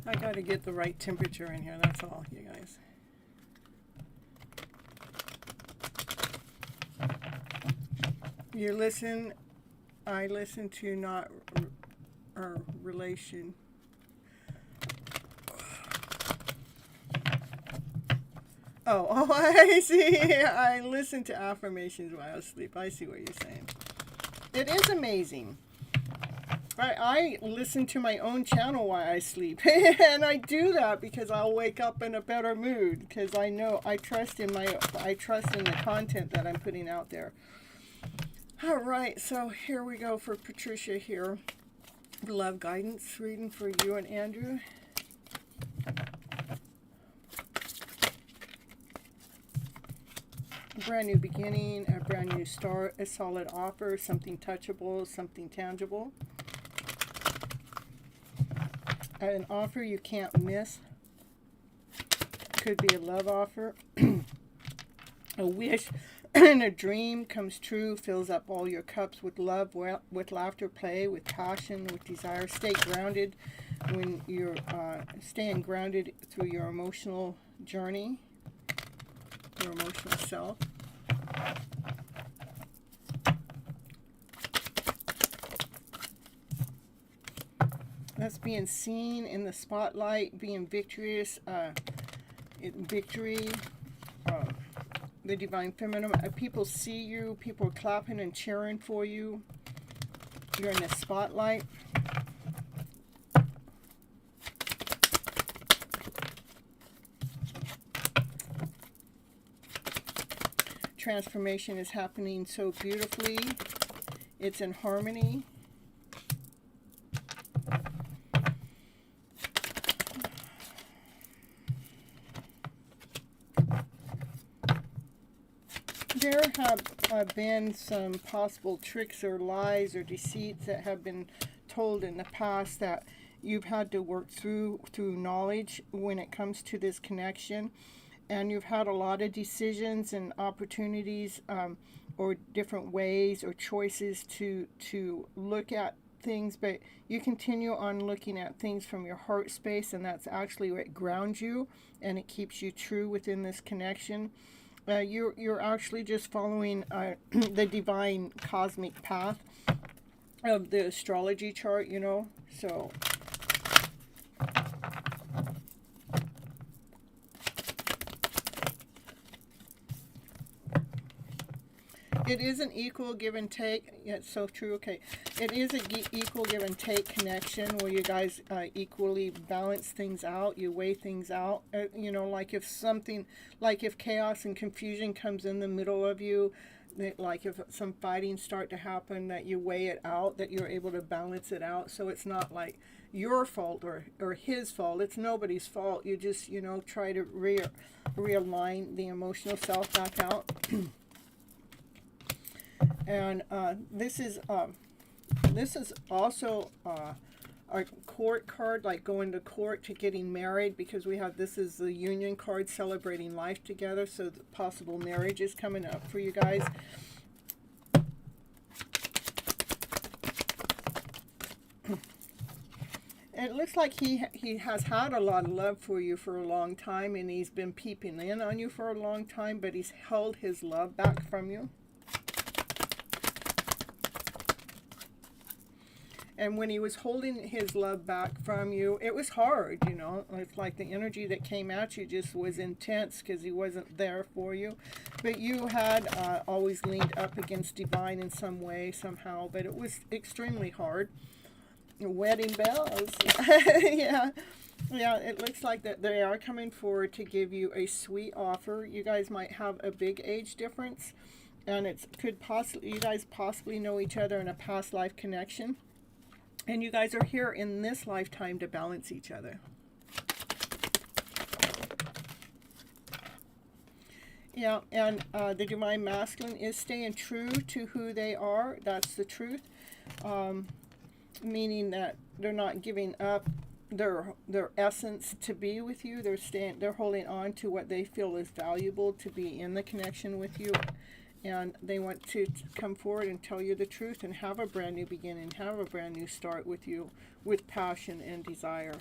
Speaker 1: I gotta get the right temperature in here, that's all, you guys. You listen, I listen to not relation. Oh, I see. I listen to affirmations while I sleep. I see what you're saying. It is amazing. I listen to my own channel while I sleep. And I do that because I'll wake up in a better mood. Because I know, I trust in the content that I'm putting out there. All right, so here we go for Patricia here. Love guidance reading for you and Andrew. A brand new beginning, a brand new start, a solid offer, something touchable, something tangible. An offer you can't miss. Could be a love offer. A wish and a dream comes true, fills up all your cups with love, with laughter, play, with passion, with desire. Stay grounded when you're staying grounded through your emotional journey, your emotional self. That's being seen in the spotlight, being victorious, victory, the divine feminine. People see you, people are clapping and cheering for you. You're in the spotlight. Transformation is happening so beautifully. It's in harmony. There have been some possible tricks or lies or deceits that have been told in the past that you've had to work through knowledge when it comes to this connection, and you've had a lot of decisions and opportunities, or different ways or choices to look at things, but you continue on looking at things from your heart space, and that's actually what grounds you, and it keeps you true within this connection. You're actually just following the divine cosmic path of the astrology chart, you know. So it is an equal give and take. Yeah, it's so true. Okay, it is an equal give and take connection where you guys equally balance things out. You weigh things out. You know, like if something, like if chaos and confusion comes in the middle of you, like if some fighting start to happen, that you weigh it out, that you're able to balance it out. So it's not like your fault or his fault. It's nobody's fault. You just, you know, try to realign the emotional self back out. And this is also a court card, like going to court to getting married, because we have, this is the union card celebrating life together, so the possible marriage is coming up for you guys. It looks like he has had a lot of love for you for a long time, and he's been peeping in on you for a long time, but he's held his love back from you. And when he was holding his love back from you, it was hard, you know. It's like the energy that came at you just was intense because he wasn't there for you. But you had always leaned up against divine in some way, somehow. But it was extremely hard. Wedding bells. Yeah. Yeah, it looks like that they are coming forward to give you a sweet offer. You guys might have a big age difference. And it could possibly, you guys possibly know each other in a past life connection. And you guys are here in this lifetime to balance each other. Yeah, and the Divine Masculine is staying true to who they are. That's the truth. Meaning that they're not giving up their essence to be with you. They're holding on to what they feel is valuable to be in the connection with you. And they want to come forward and tell you the truth and have a brand new beginning, have a brand new start with you, with passion and desire.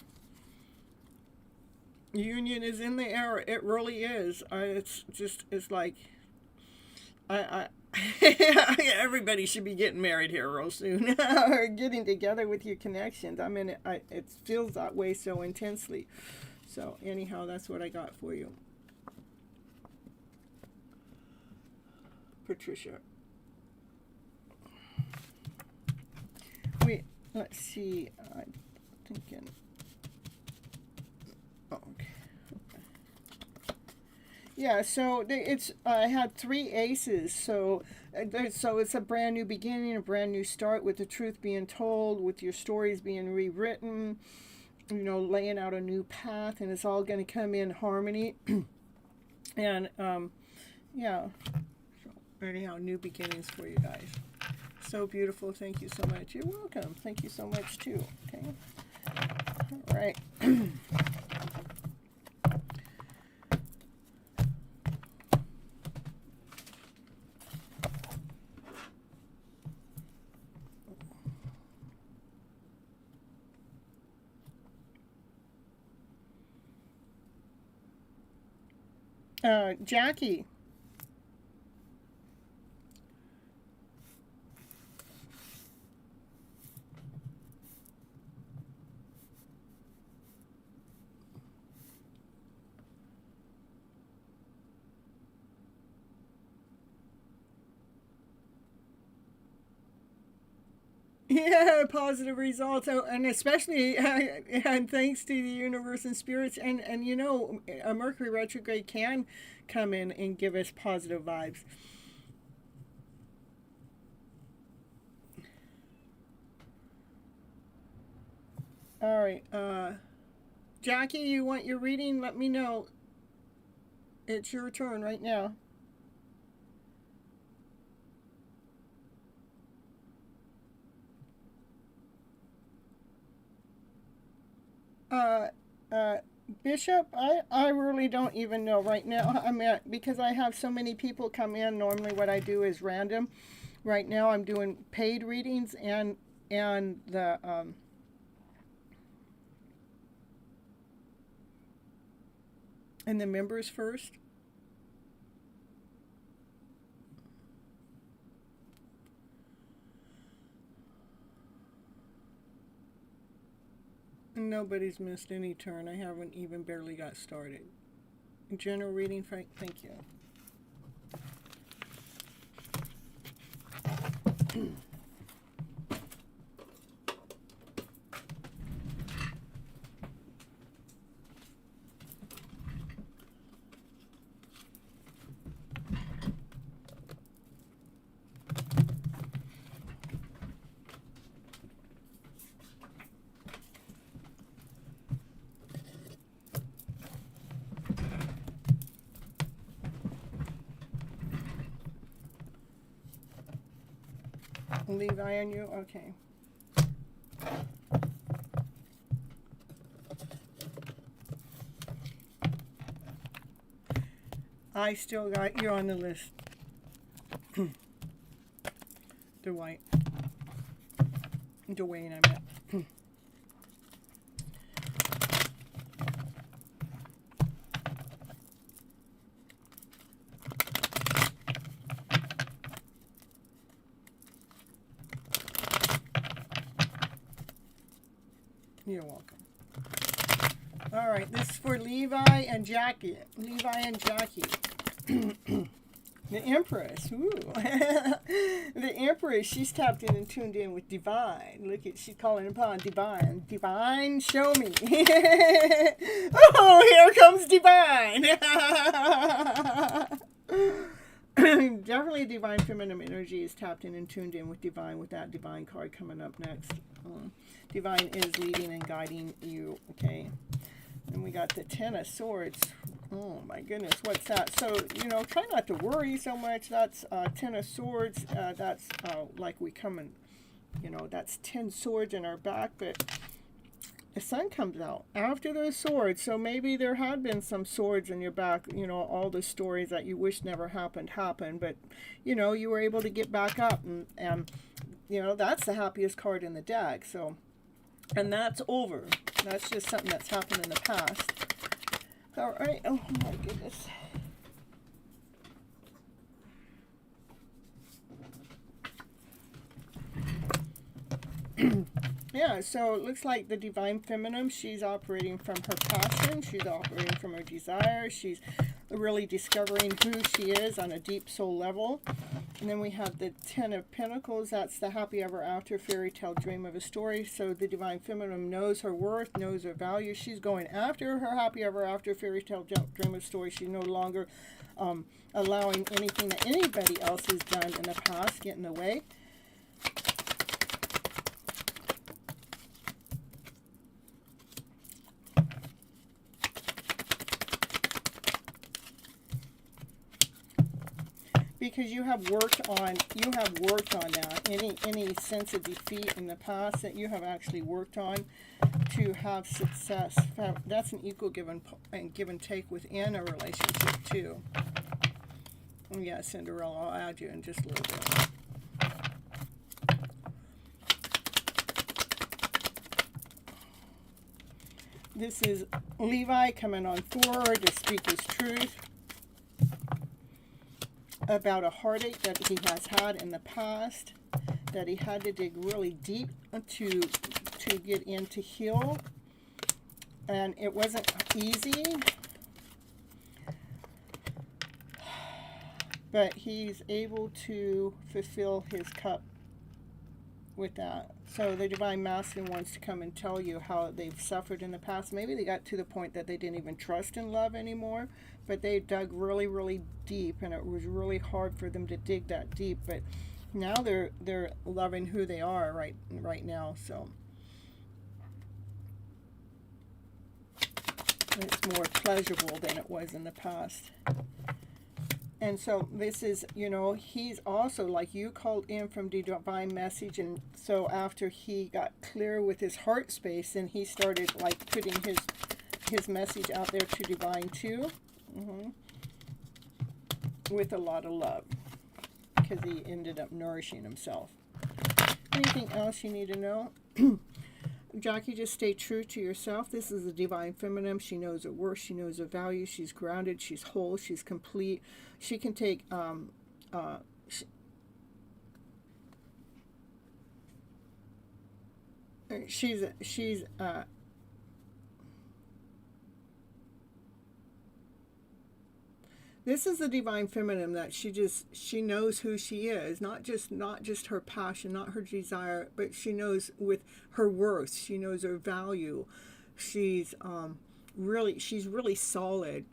Speaker 1: Union is in the air. It really is. It's like, everybody should be getting married here real soon, or getting together with your connections. I mean, it feels that way so intensely. So anyhow, that's what I got for you. Patricia. Wait, let's see. I'm thinking. Oh, okay. Yeah, so it's I had 3 aces. So it's a brand new beginning, a brand new start, with the truth being told, with your stories being rewritten. You know, laying out a new path, and it's all going to come in harmony. And yeah. Anyhow, new beginnings for you guys. So beautiful. Thank you so much. You're welcome. Thank you so much too. Okay. All right. Jackie. Yeah, positive results. Oh, and especially, and thanks to the universe and spirits. And you know, a Mercury retrograde can come in and give us positive vibes. All right. Jackie, you want your reading? Let me know. It's your turn right now. Bishop, I really don't even know right now. I mean, because I have so many people come in. Normally, what I do is random. Right now, I'm doing paid readings and the and the members first. Nobody's missed any turn. I haven't even barely got started. General reading, Frank. Thank you. Levi on you? Okay. I still got you on the list. Dwayne, I meant. You're welcome. All right, this is for Levi and Jackie. Levi and Jackie. The Empress. Ooh. The Empress, she's tapped in and tuned in with Divine. Look at, she's calling upon Divine. Divine, show me. Oh, here comes Divine. Definitely Divine Feminine energy is tapped in and tuned in with Divine, with that Divine card coming up next. Divine is leading and guiding you, okay? And we got the Ten of Swords. Oh my goodness, what's that? So, you know, try not to worry so much. That's Ten of Swords. That's like we come in, you know, that's 10 swords in our back, but the sun comes out after those swords. So maybe there had been some swords in your back, you know, all the stories that you wish never happened, but, you know, you were able to get back up, and you know, that's the happiest card in the deck. So, and that's over. That's just something that's happened in the past. All right. Oh my goodness. Yeah, so it looks like the Divine Feminine, she's operating from her passion. She's operating from her desire. She's really discovering who she is on a deep soul level. And then we have the Ten of Pentacles. That's the happy ever after fairy tale dream of a story. So the Divine Feminine knows her worth, knows her value. She's going after her happy ever after fairy tale dream of a story. She's no longer allowing anything that anybody else has done in the past get in the way. Because you have worked on that. Any sense of defeat in the past that you have actually worked on to have success. That's an equal give and take within a relationship too. Oh yeah, Cinderella, I'll add you in just a little bit. This is Levi coming on forward to speak his truth about a heartache that he has had in the past, that he had to dig really deep to get in to heal. And it wasn't easy, but he's able to fulfill his cup with that. So the Divine Masculine wants to come and tell you how they've suffered in the past. Maybe they got to the point that they didn't even trust in love anymore, but they dug really, really deep, and it was really hard for them to dig that deep. But now they're loving who they are right now. So it's more pleasurable than it was in the past. And so this is, you know, he's also, like you called in from the divine message, and so after he got clear with his heart space, and he started like putting his message out there to Divine too. With a lot of love, because he ended up nourishing himself. Anything else you need to know? Jackie, just stay true to yourself. This is the Divine Feminine. She knows her worth. She knows her value. She's grounded. She's whole. She's complete. She can take this is the Divine Feminine, that she knows who she is, not just her passion, not her desire, but she knows with her worth. She knows her value. She's really solid.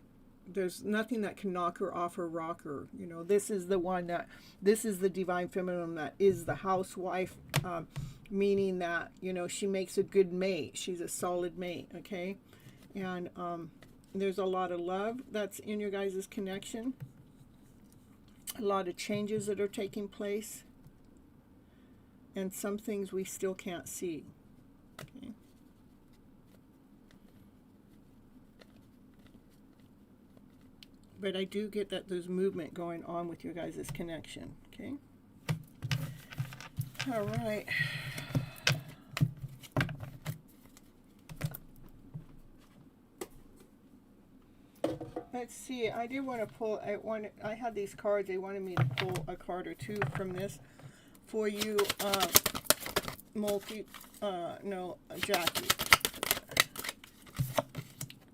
Speaker 1: There's nothing that can knock her off her rocker. You know, this is the Divine Feminine that is the housewife, meaning that, you know, she makes a good mate. She's a solid mate, okay? And there's a lot of love that's in your guys' connection. A lot of changes that are taking place. And some things we still can't see. Okay. But I do get that there's movement going on with your guys' connection. Okay. All right. Let's see. I did want to pull. I had these cards. They wanted me to pull a card or two from this for you, Jackie.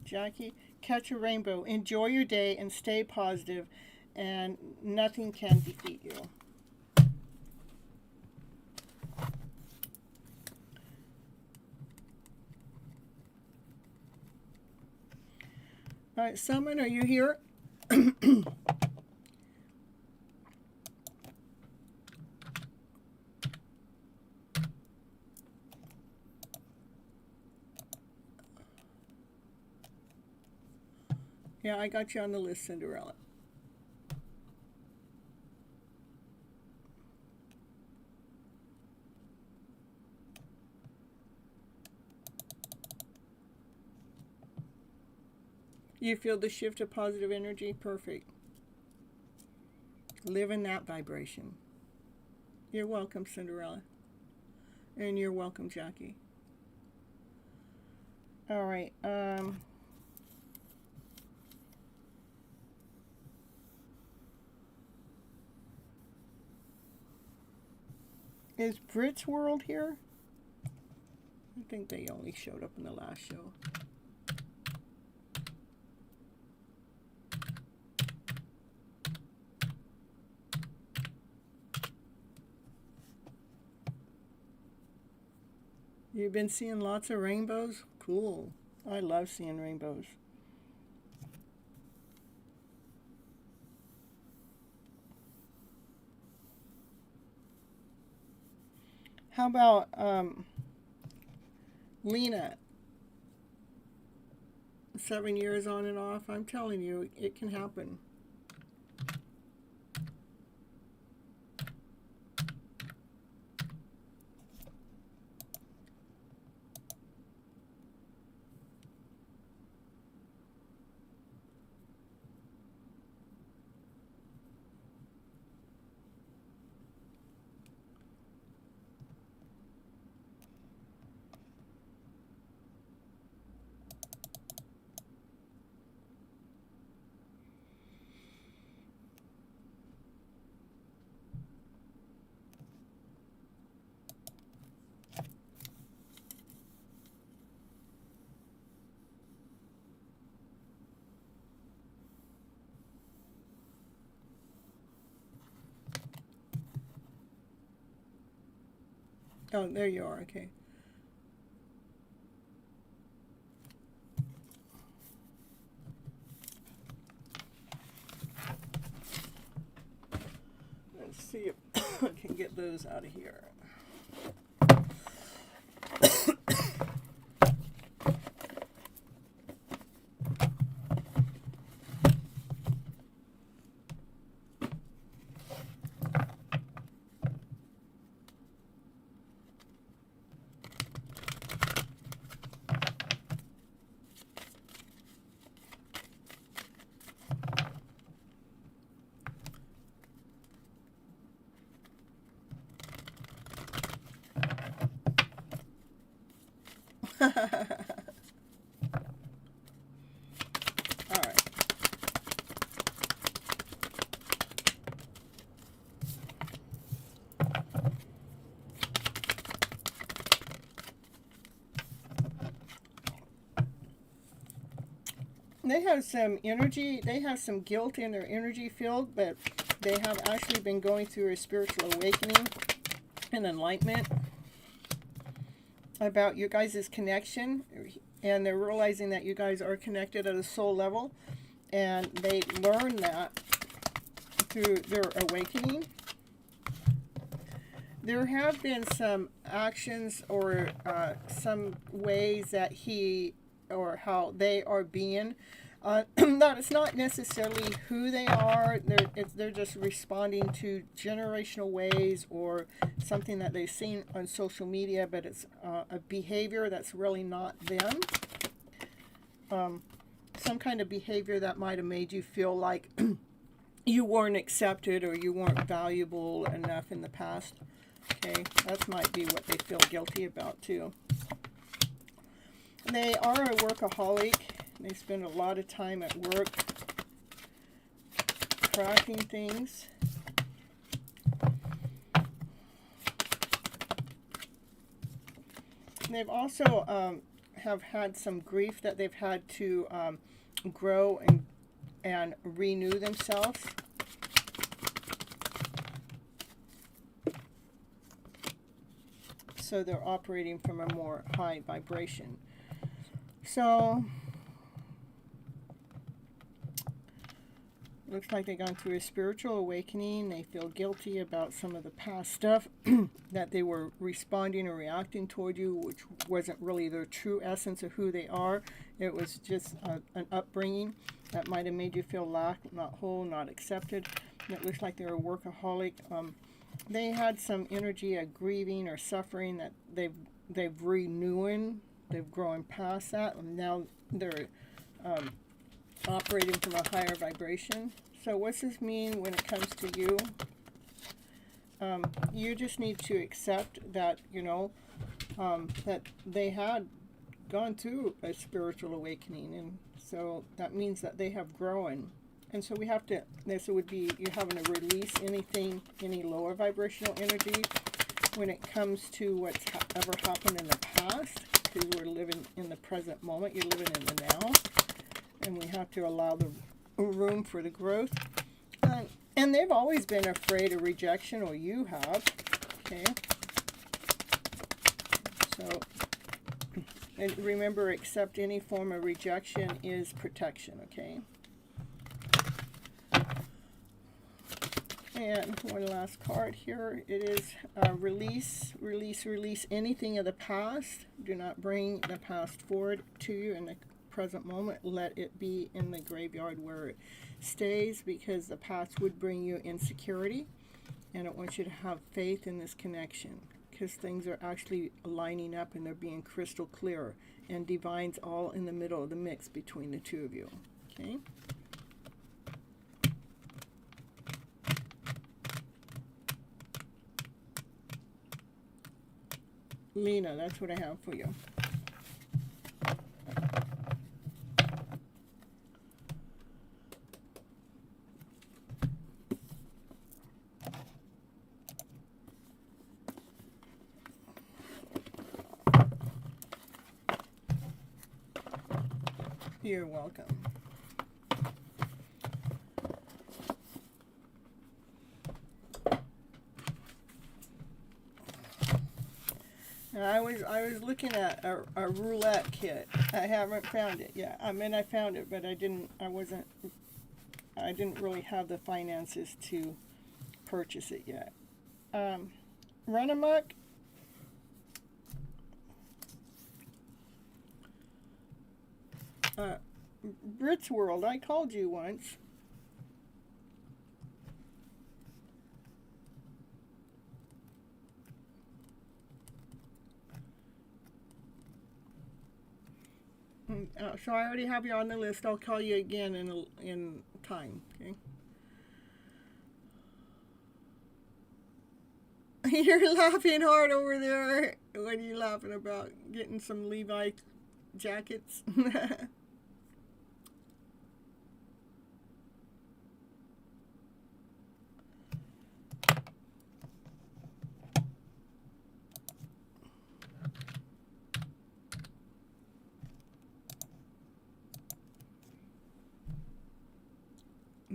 Speaker 1: Jackie, catch a rainbow. Enjoy your day and stay positive, and nothing can defeat you. All right, Summon, are you here? Yeah, I got you on the list, Cinderella. You feel the shift of positive energy? Perfect. Live in that vibration. You're welcome, Cinderella. And you're welcome, Jackie. All right. Is Brit's World here? I think they only showed up in the last show. You've been seeing lots of rainbows? Cool. I love seeing rainbows. How about Lena? 7 years on and off. I'm telling you, it can happen. Oh, there you are. Okay. Let's see if I can get those out of here. they have some energy, they have some guilt in their energy field, but they have actually been going through a spiritual awakening and enlightenment about you guys' connection, and they're realizing that you guys are connected at a soul level, and they learn that through their awakening. There have been some actions or some ways that he or how they are being. That it's not necessarily who they are. They're just responding to generational ways or something that they've seen on social media, but it's a behavior that's really not them. Some kind of behavior that might have made you feel like you weren't accepted or you weren't valuable enough in the past. Okay, that might be what they feel guilty about too. They are a workaholic. They spend a lot of time at work crafting things. They've also have had some grief that they've had to grow and renew themselves. So they're operating from a more high vibration. So looks like they've gone through a spiritual awakening. They feel guilty about some of the past stuff that they were responding or reacting toward you, which wasn't really their true essence of who they are. It was just an upbringing that might have made you feel lacked, not whole, not accepted. And it looks like they're a workaholic. They had some energy of grieving or suffering that they've renewing. They've grown past that, and now they're operating from a higher vibration. So what's this mean when it comes to you? You just need to accept that, that they had gone through a spiritual awakening, and so that means that they have grown. And so we have to, this would be you having to release any lower vibrational energy when it comes to what's ever happened in the past, because we're living in the present moment. You're living in the now. And we have to allow the room for the growth. And they've always been afraid of rejection, or you have. Okay. So, and remember, accept any form of rejection is protection, okay? And one last card here. It is release, release, release anything of the past. Do not bring the past forward to you in the present moment. Let it be in the graveyard where it stays, because the past would bring you insecurity, and I want you to have faith in this connection, because things are actually lining up and they're being crystal clear, and divine's all in the middle of the mix between the two of you. Okay. Lena, that's what I have for you. You're welcome. Now, I was looking at a roulette kit. I haven't found it yet. I mean, I found it, but I didn't really have the finances to purchase it yet. Run amok. Brit's World, I called you once. So I already have you on the list. I'll call you again in time, okay? You're laughing hard over there. What are you laughing about? Getting some Levi jackets?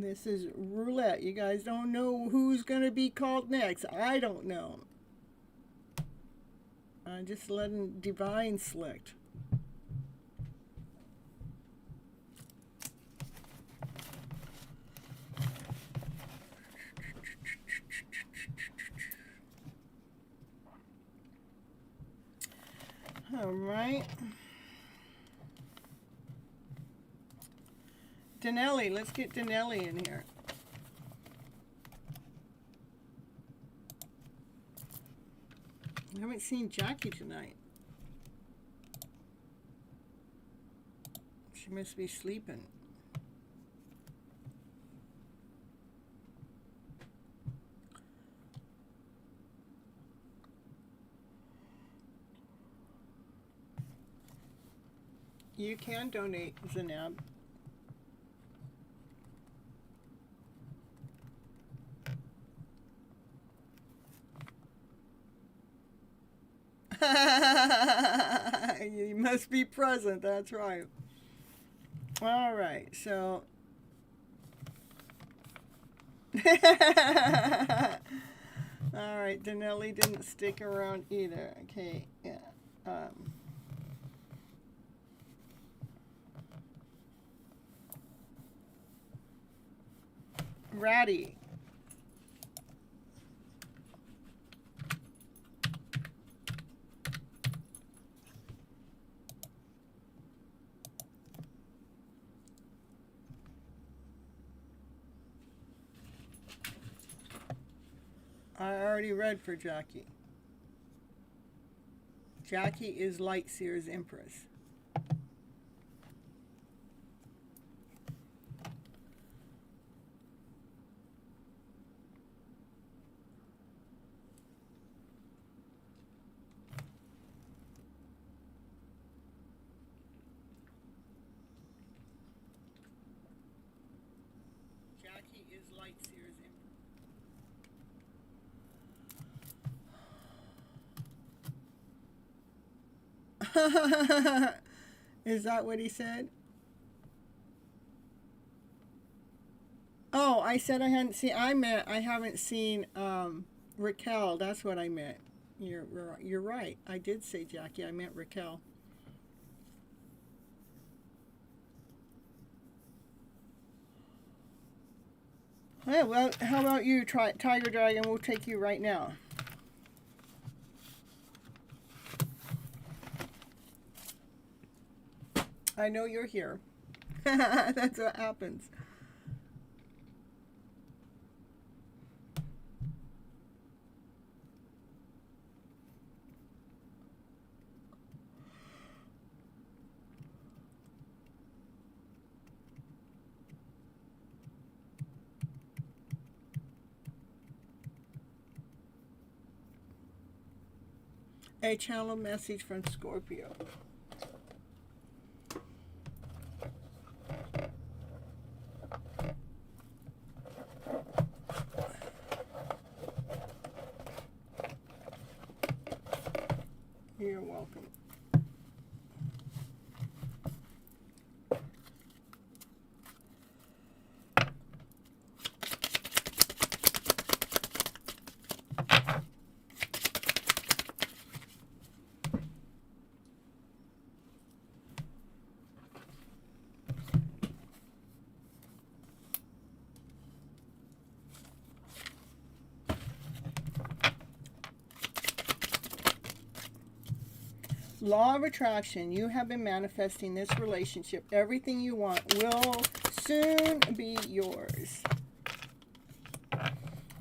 Speaker 1: This is roulette. You guys don't know who's going to be called next. I don't know. I'm just letting divine select. All right. Danelli, let's get Danelli in here. I haven't seen Jackie tonight. She must be sleeping. You can donate, Zainab. You must be present, that's right. All right, so. All right, Danelli didn't stick around either. Okay, yeah. Ratty. I already read for Jackie. Jackie is Lightseer's Empress. Jackie is Lightseer's Empress. Is that what he said? Oh, I said I hadn't seen. I meant I haven't seen Raquel. That's what I meant. You're right. I did say Jackie. I meant Raquel. Yeah, well, how about you, Tiger Dragon? We'll take you right now. I know you're here. That's what happens. A channel message from Scorpio. You're welcome. Law of attraction. You have been manifesting this relationship. Everything you want will soon be yours.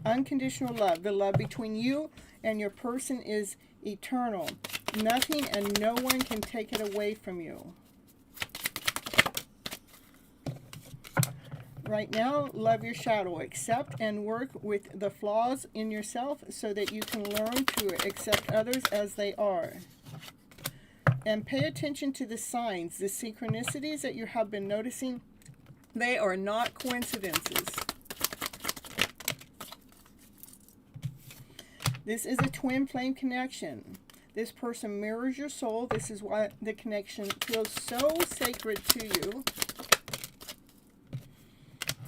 Speaker 1: Unconditional love. The love between you and your person is eternal. Nothing and no one can take it away from you. Right now, love your shadow. Accept and work with the flaws in yourself so that you can learn to accept others as they are. And pay attention to the signs, the synchronicities that you have been noticing. They are not coincidences. This is a twin flame connection. This person mirrors your soul. This is why the connection feels so sacred to you.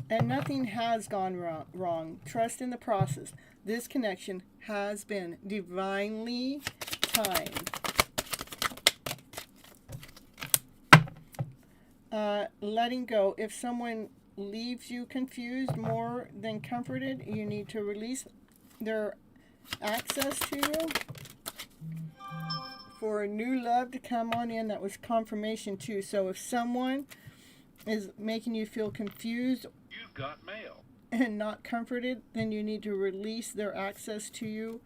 Speaker 1: And nothing has gone wrong. Trust in the process. This connection has been divinely timed. Letting go. If someone leaves you confused more than comforted, you need to release their access to you for a new love to come on in. That was confirmation too. So if someone is making you feel confused,
Speaker 2: you've got mail,
Speaker 1: and not comforted, then you need to release their access to you.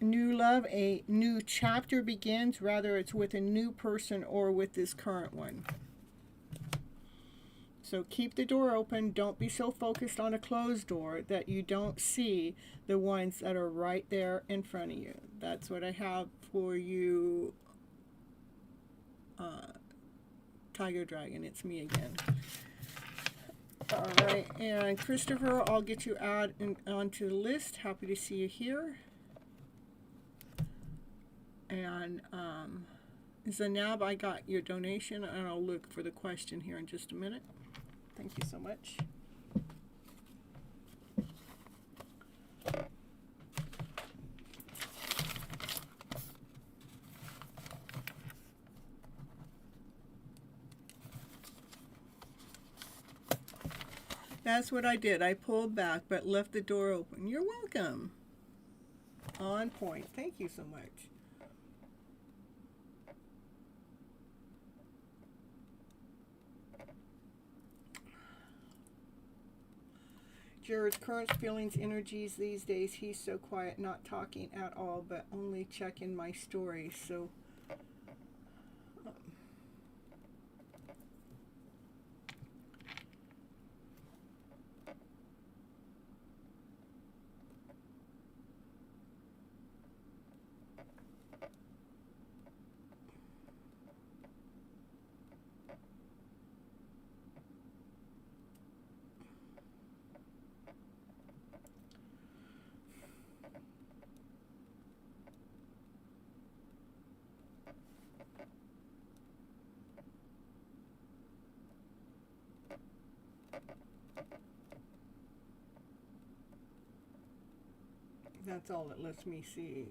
Speaker 1: New love, a new chapter begins, whether it's with a new person or with this current one. So keep the door open. Don't be so focused on a closed door that you don't see the ones that are right there in front of you. That's what I have for you, Tiger Dragon. It's me again. All right, and Christopher, I'll get you onto the list. Happy to see you here. And Zanab, I got your donation, and I'll look for the question here in just a minute. Thank you so much. That's what I did. I pulled back but left the door open. You're welcome. On point. Thank you so much. Jared's current feelings, energies these days. He's so quiet, not talking at all, but only checking my stories. So that's all it lets me see.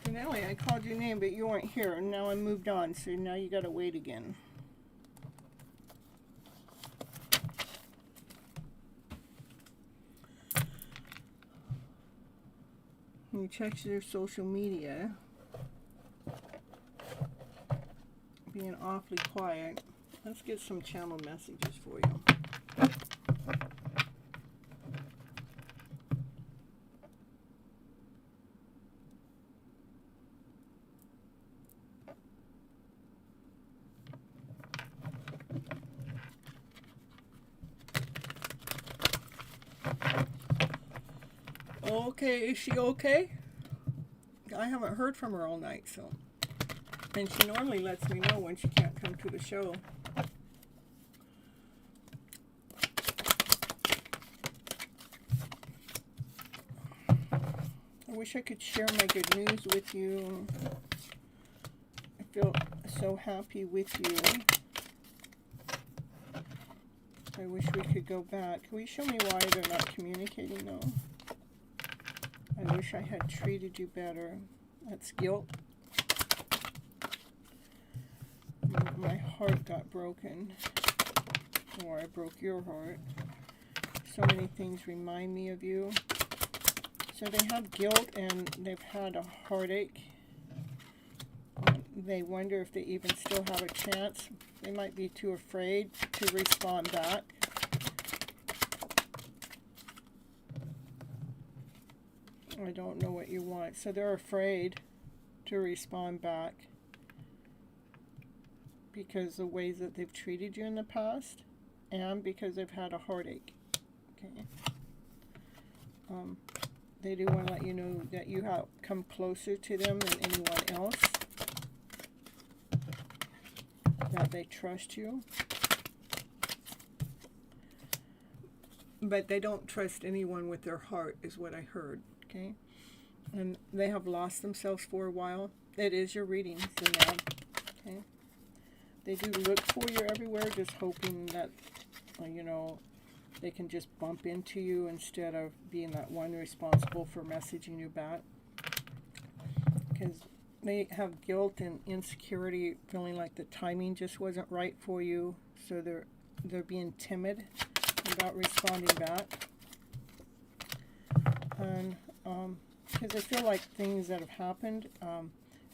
Speaker 1: Janelle, I called your name, but you weren't here, and now I moved on, so now you gotta wait again. You check your social media. Being awfully quiet. Let's get some channel messages for you. Okay, is she okay? I haven't heard from her all night, so. And she normally lets me know when she can't come to the show. I wish I could share my good news with you. I feel so happy with you. I wish we could go back. Can you show me why they're not communicating though? I wish I had treated you better. That's guilt. My heart got broken. Or I broke your heart. So many things remind me of you. So they have guilt and they've had a heartache. They wonder if they even still have a chance. They might be too afraid to respond back. I don't know what you want. So they're afraid to respond back because the ways that they've treated you in the past and because they've had a heartache. Okay. They do want to let you know that you have come closer to them than anyone else. that they trust you. But they don't trust anyone with their heart, is what I heard, okay? And they have lost themselves for a while. It is your reading, Zanab, okay? They do look for you everywhere, just hoping that, you know, they can just bump into you instead of being that one responsible for messaging you back. Because they have guilt and insecurity, feeling like the timing just wasn't right for you, so they're being timid about responding back. And because I feel like things that have happened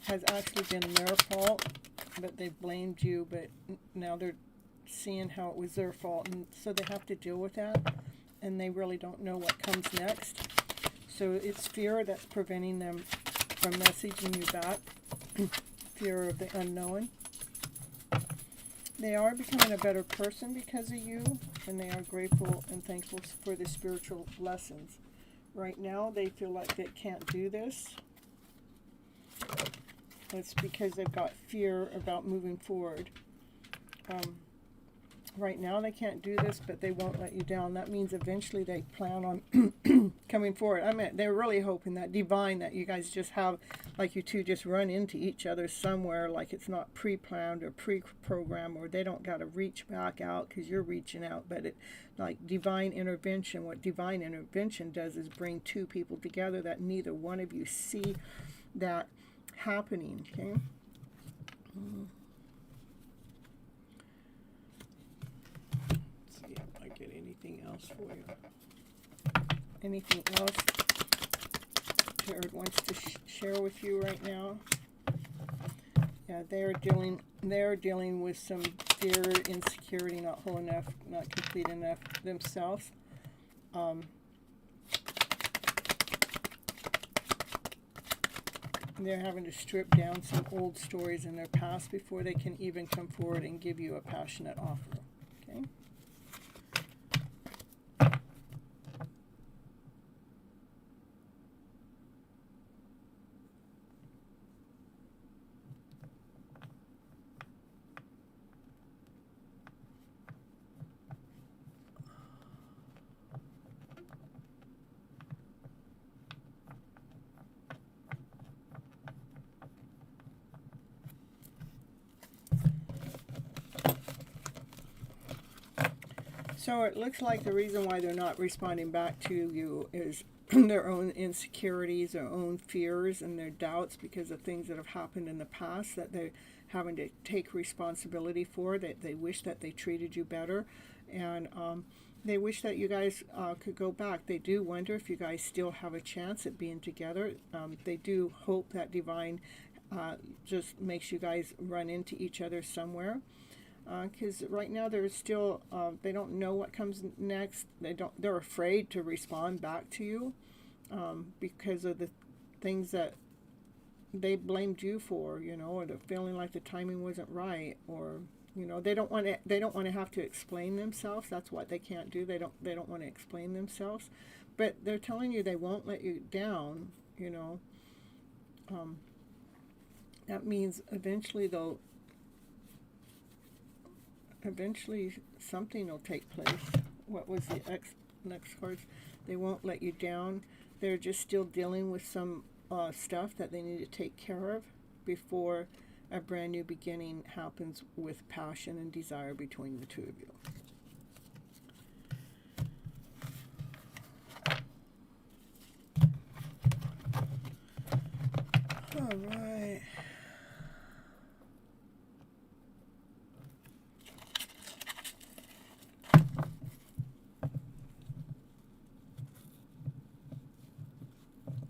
Speaker 1: has actually been their fault, but they blamed you, but now they're seeing how it was their fault, and so they have to deal with that, and they really don't know what comes next. So it's fear that's preventing them from messaging you back. Fear of the unknown. They are becoming a better person because of you, and they are grateful and thankful for the spiritual lessons. Right now, they feel like they can't do this. It's because they've got fear about moving forward. Right now, they can't do this, but they won't let you down. That means eventually they plan on coming forward. I mean, they're really hoping that divine, that you guys just have, like you two just run into each other somewhere, like it's not pre-planned or pre-programmed, or they don't got to reach back out because you're reaching out. But it, like divine intervention, what divine intervention does is bring two people together that neither one of you see that happening, okay? Anything else for you? Anything else Jared wants to share with you right now? Yeah, they're dealing with some fear, insecurity, not whole enough, not complete enough themselves. They're having to strip down some old stories in their past before they can even come forward and give you a passionate offer. Okay? So it looks like the reason why they're not responding back to you is their own insecurities, their own fears, and their doubts because of things that have happened in the past that they're having to take responsibility for, that they wish that they treated you better. And they wish that you guys could go back. They do wonder if you guys still have a chance at being together. They do hope that divine just makes you guys run into each other somewhere. Because right now they're still, they don't know what comes next. They're afraid to respond back to you because of the things that they blamed you for, you know, or they're feeling like the timing wasn't right, or you know, they don't want to have to explain themselves. That's what they can't do. They don't want to explain themselves, but they're telling you they won't let you down. You know, that means eventually something will take place. What was the next card? They won't let you down. They're just still dealing with some stuff that they need to take care of before a brand new beginning happens with passion and desire between the two of you. All right.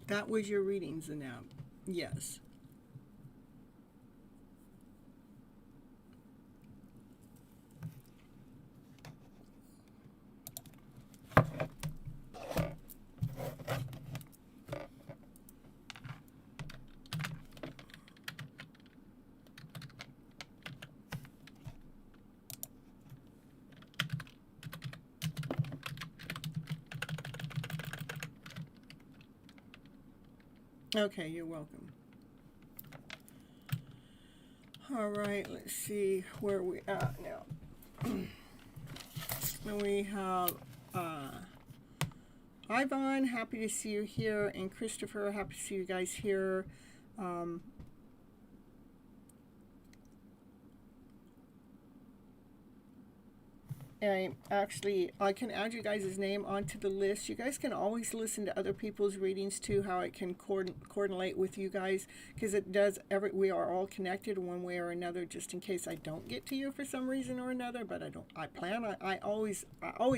Speaker 1: That was your readings, Zanab. Yes. Okay, you're welcome. All right, let's see where we at now. And we have Ivan, happy to see you here, and Christopher, happy to see you guys here. And I can add you guys' name onto the list. You guys can always listen to other people's readings too, how it can coordinate with you guys, because it does. We are all connected one way or another. Just in case I don't get to you for some reason or another, but I always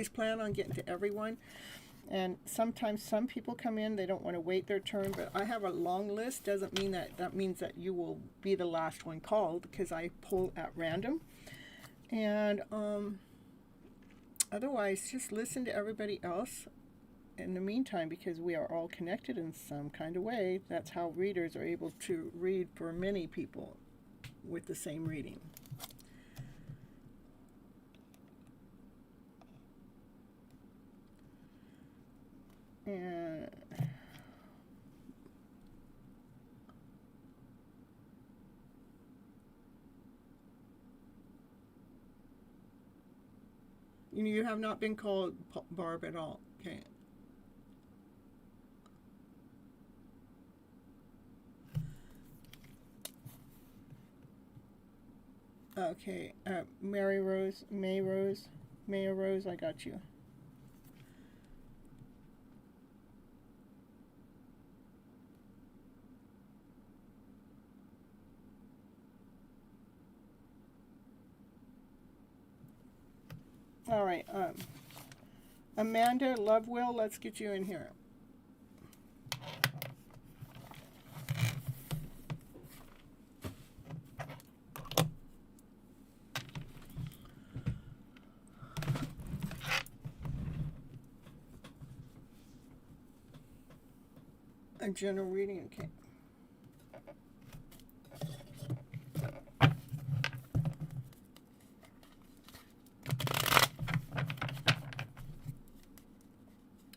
Speaker 1: plan on getting to everyone. And sometimes some people come in, they don't want to wait their turn, but I have a long list. Doesn't mean that means that you will be the last one called, because I pull at random. And otherwise, just listen to everybody else in the meantime, because we are all connected in some kind of way. That's how readers are able to read for many people with the same reading. And you have not been called Barb at all. Okay. Okay. May Rose, I got you. All right, Amanda Lovewill, let's get you in here. A general reading, okay.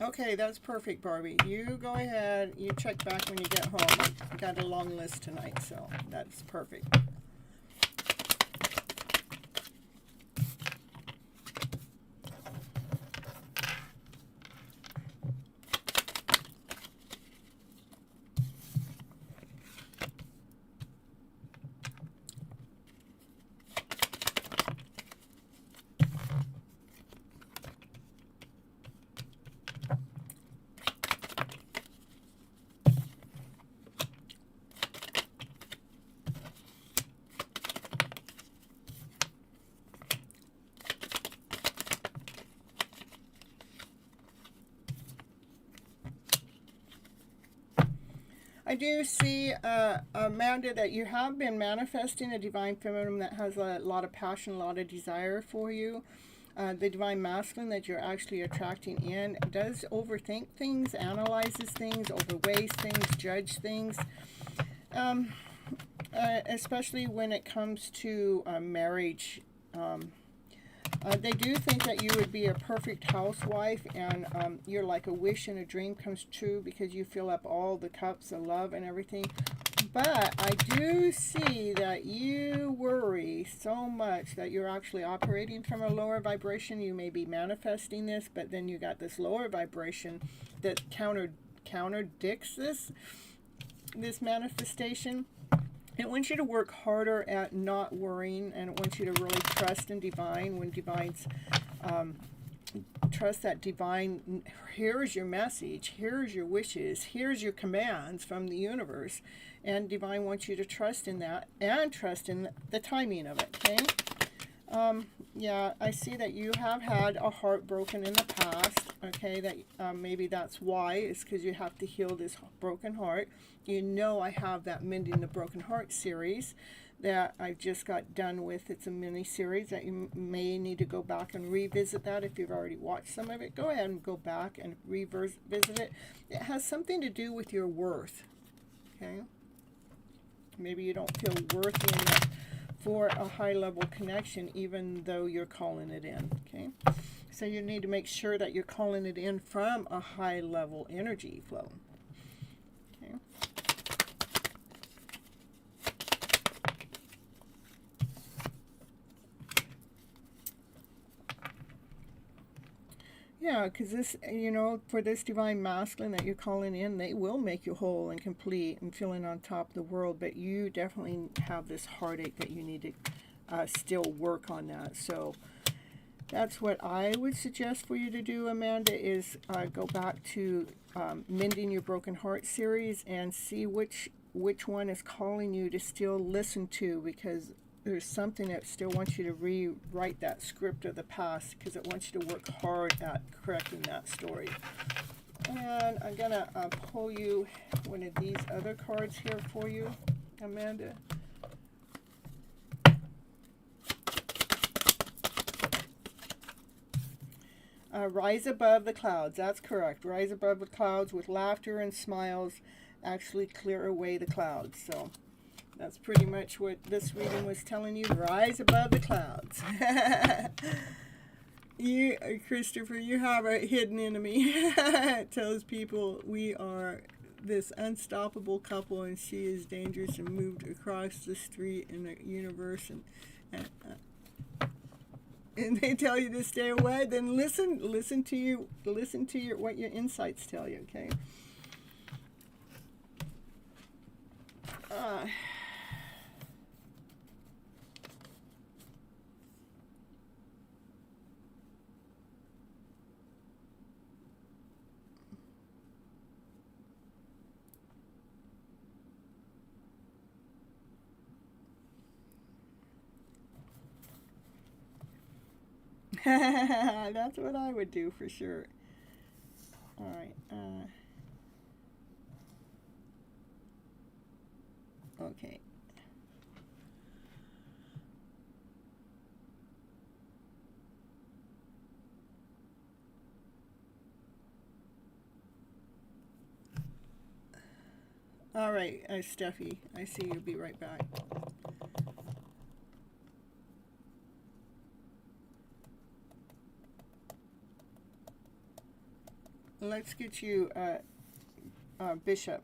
Speaker 1: Okay, that's perfect, Barbie. You go ahead, you check back when you get home. I got a long list tonight, so that's perfect. I do see, Amanda, that you have been manifesting a divine feminine that has a lot of passion, a lot of desire for you. The divine masculine that you're actually attracting in does overthink things, analyzes things, overweighs things, judge things. Especially when it comes to marriage. They do think that you would be a perfect housewife, and you're like a wish and a dream comes true because you fill up all the cups of love and everything. But I do see that you worry so much that you're actually operating from a lower vibration. You may be manifesting this, but then you got this lower vibration that counterdicts this manifestation. It wants you to work harder at not worrying, and it wants you to really trust in divine. When divine's trust that divine, here's your message, here's your wishes, here's your commands from the universe, and divine wants you to trust in that and trust in the timing of it. Okay. Yeah, I see that you have had a heart broken in the past. Okay, that maybe that's why. It's because you have to heal this broken heart. You know, I have that Mending the Broken Heart series that I've just got done with. It's a mini series that you may need to go back and revisit that. If you've already watched some of it, go ahead and go back and revisit it. It has something to do with your worth. Okay, maybe you don't feel worthy enough for a high level connection, even though you're calling it in. Okay, so you need to make sure that you're calling it in from a high level energy flow. Okay. Yeah, because this, for this divine masculine that you're calling in, they will make you whole and complete and feeling on top of the world. But you definitely have this heartache that you need to still work on that. So that's what I would suggest for you to do, Amanda, is go back to Mending Your Broken Heart series and see which one is calling you to still listen to, because there's something that still wants you to rewrite that script of the past, because it wants you to work hard at correcting that story. And I'm going to pull you one of these other cards here for you, Amanda. Rise above the clouds. That's correct. Rise above the clouds with laughter and smiles. Actually clear away the clouds. So that's pretty much what this reading was telling you. Rise above the clouds. You, Christopher, you have a hidden enemy. It tells people we are this unstoppable couple, and she is dangerous and moved across the street in the universe, and they tell you to stay away. Then listen to your what your insights tell you. Okay. That's what I would do for sure. All right. Okay. All right, Steffi, I see you'll be right back. Let's get you Bishop.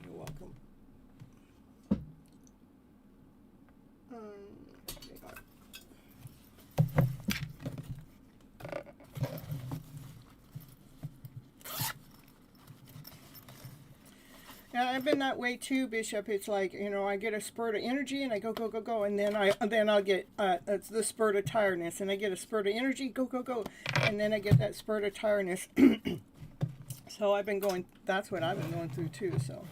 Speaker 1: You're welcome. Yeah, I've been that way too, Bishop. It's like, I get a spurt of energy and I go, and then I'll get the spurt of tiredness, and I get a spurt of energy, go, and then I get that spurt of tiredness. So that's what I've been going through too, so.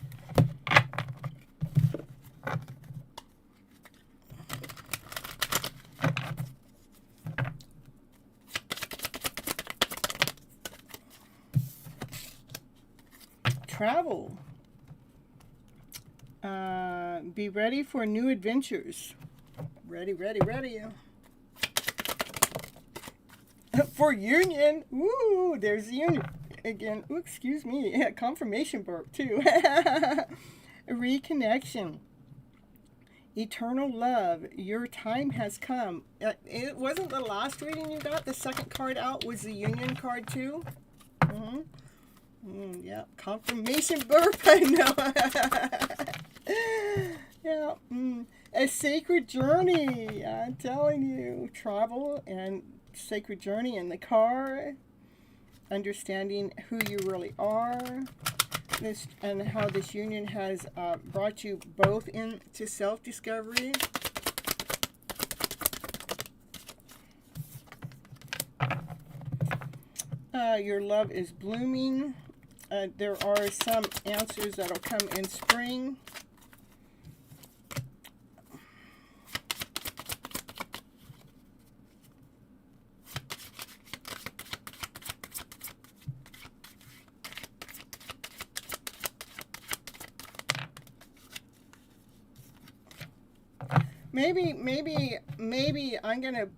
Speaker 1: Travel. Be ready for new adventures. Ready. For union. Ooh, there's the union again. Ooh, excuse me. Yeah, confirmation burp too. Reconnection. Eternal love. Your time has come. It wasn't the last reading you got. The second card out was the union card too. Yeah, confirmation burp. I know. Yeah, a sacred journey. I'm telling you, travel and sacred journey in the car, understanding who you really are, this and how this union has brought you both into self-discovery. Your love is blooming. There are some answers that'll come in spring. Maybe I'm gonna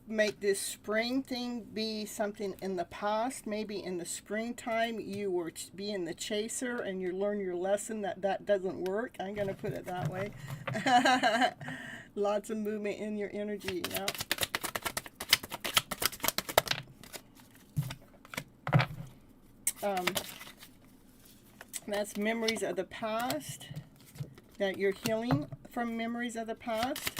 Speaker 1: make this spring thing be something in the past. Maybe in the springtime you were being the chaser and you learn your lesson that that doesn't work. I'm going to put it that way. Lots of movement in your energy. Yeah. That's memories of the past, that you're healing from memories of the past.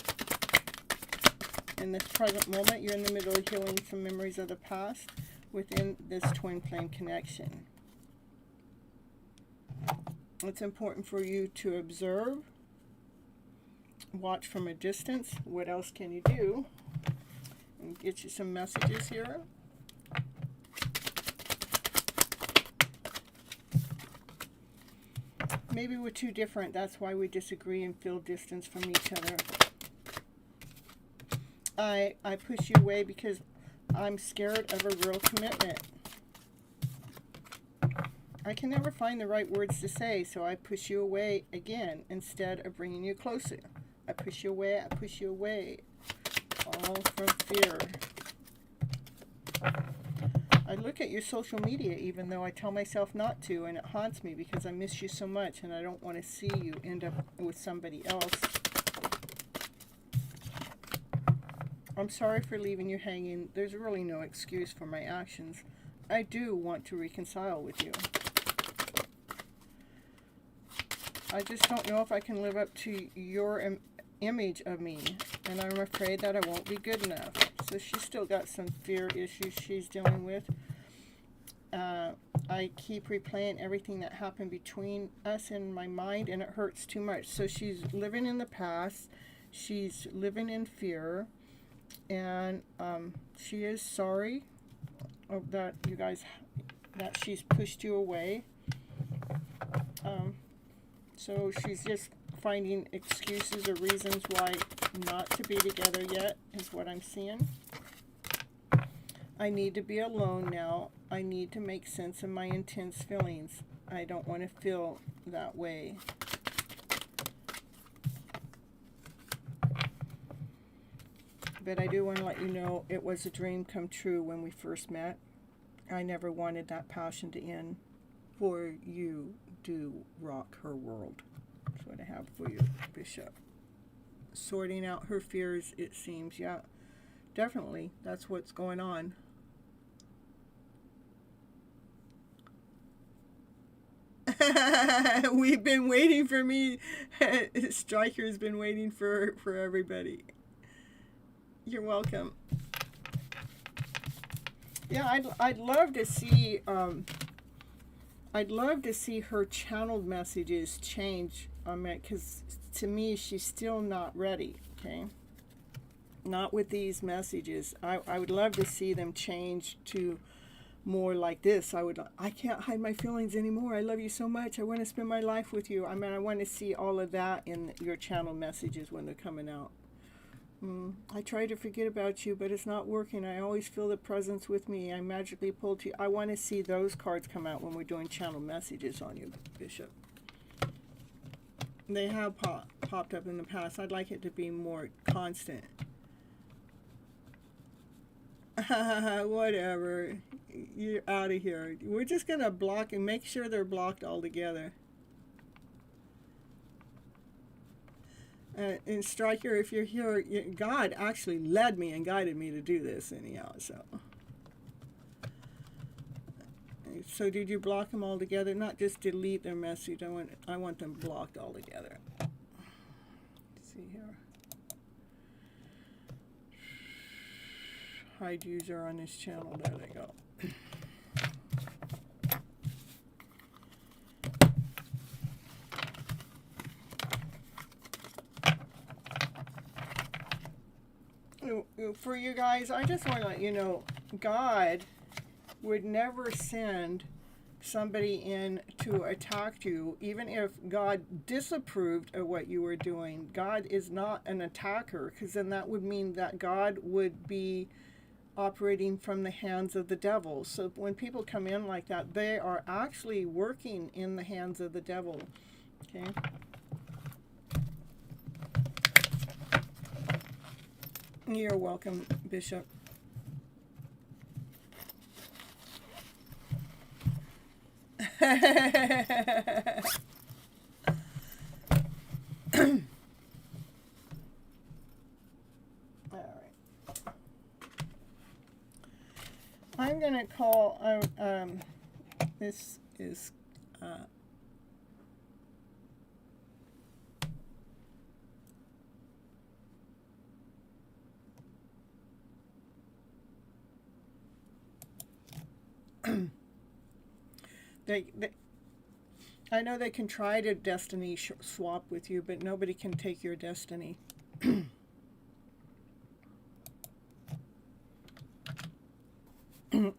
Speaker 1: In this present moment, you're in the middle of healing some memories of the past within this twin flame connection. It's important for you to observe, watch from a distance. What else can you do? And get you some messages here. Maybe we're too different. That's why we disagree and feel distance from each other. I push you away because I'm scared of a real commitment. I can never find the right words to say, so I push you away again instead of bringing you closer. I push you away, I push you away. All from fear. I look at your social media even though I tell myself not to, and it haunts me because I miss you so much and I don't want to see you end up with somebody else. I'm sorry for leaving you hanging. There's really no excuse for my actions. I do want to reconcile with you. I just don't know if I can live up to your image of me, and I'm afraid that I won't be good enough. So she's still got some fear issues she's dealing with. I keep replaying everything that happened between us in my mind, and it hurts too much. So she's living in the past. She's living in fear. And she is sorry that you guys, that she's pushed you away. So she's just finding excuses or reasons why not to be together yet, is what I'm seeing. I need to be alone now. I need to make sense of my intense feelings. I don't want to feel that way. But I do want to let you know it was a dream come true when we first met. I never wanted that passion to end. For you do rock her world. That's what I have for you, Bishop. Sorting out her fears, it seems. Yeah, definitely. That's what's going on. We've been waiting for me. Striker's been waiting for everybody. You're welcome. Yeah, I'd love to see her channeled messages change on that, because to me she's still not ready. Okay, not with these messages. I would love to see them change to more like this. I can't hide my feelings anymore. I love you so much. I want to spend my life with you. I mean, I want to see all of that in your channel messages when they're coming out. I try to forget about you, but it's not working. I always feel the presence with me. I magically pulled to you. I want to see those cards come out when we're doing channel messages on you, Bishop. They have popped up in the past. I'd like it to be more constant. Whatever. You're out of here. We're just going to block and make sure they're blocked altogether. And Striker, if you're here, God actually led me and guided me to do this anyhow. So did you block them all together? Not just delete their message. I want them blocked all together. Let's see here. Hide user on this channel. There they go. For you guys, I just want to let you know, God would never send somebody in to attack you, even if God disapproved of what you were doing. God is not an attacker, because then that would mean that God would be operating from the hands of the devil. So when people come in like that, they are actually working in the hands of the devil. Okay? You're welcome, Bishop. All right. I'm going to call, this is, I know they can try to destiny swap with you, but nobody can take your destiny.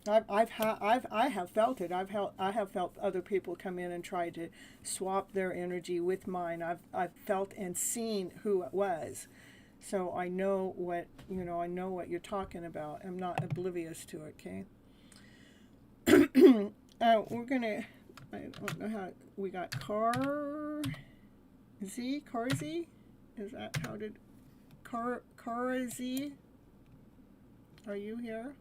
Speaker 1: I have felt it. I have felt other people come in and try to swap their energy with mine. I've felt and seen who it was, so I know what I know what you're talking about. I'm not oblivious to it. Okay. We're gonna. I don't know how we got Carzy. Is that how did Carzy? Are you here?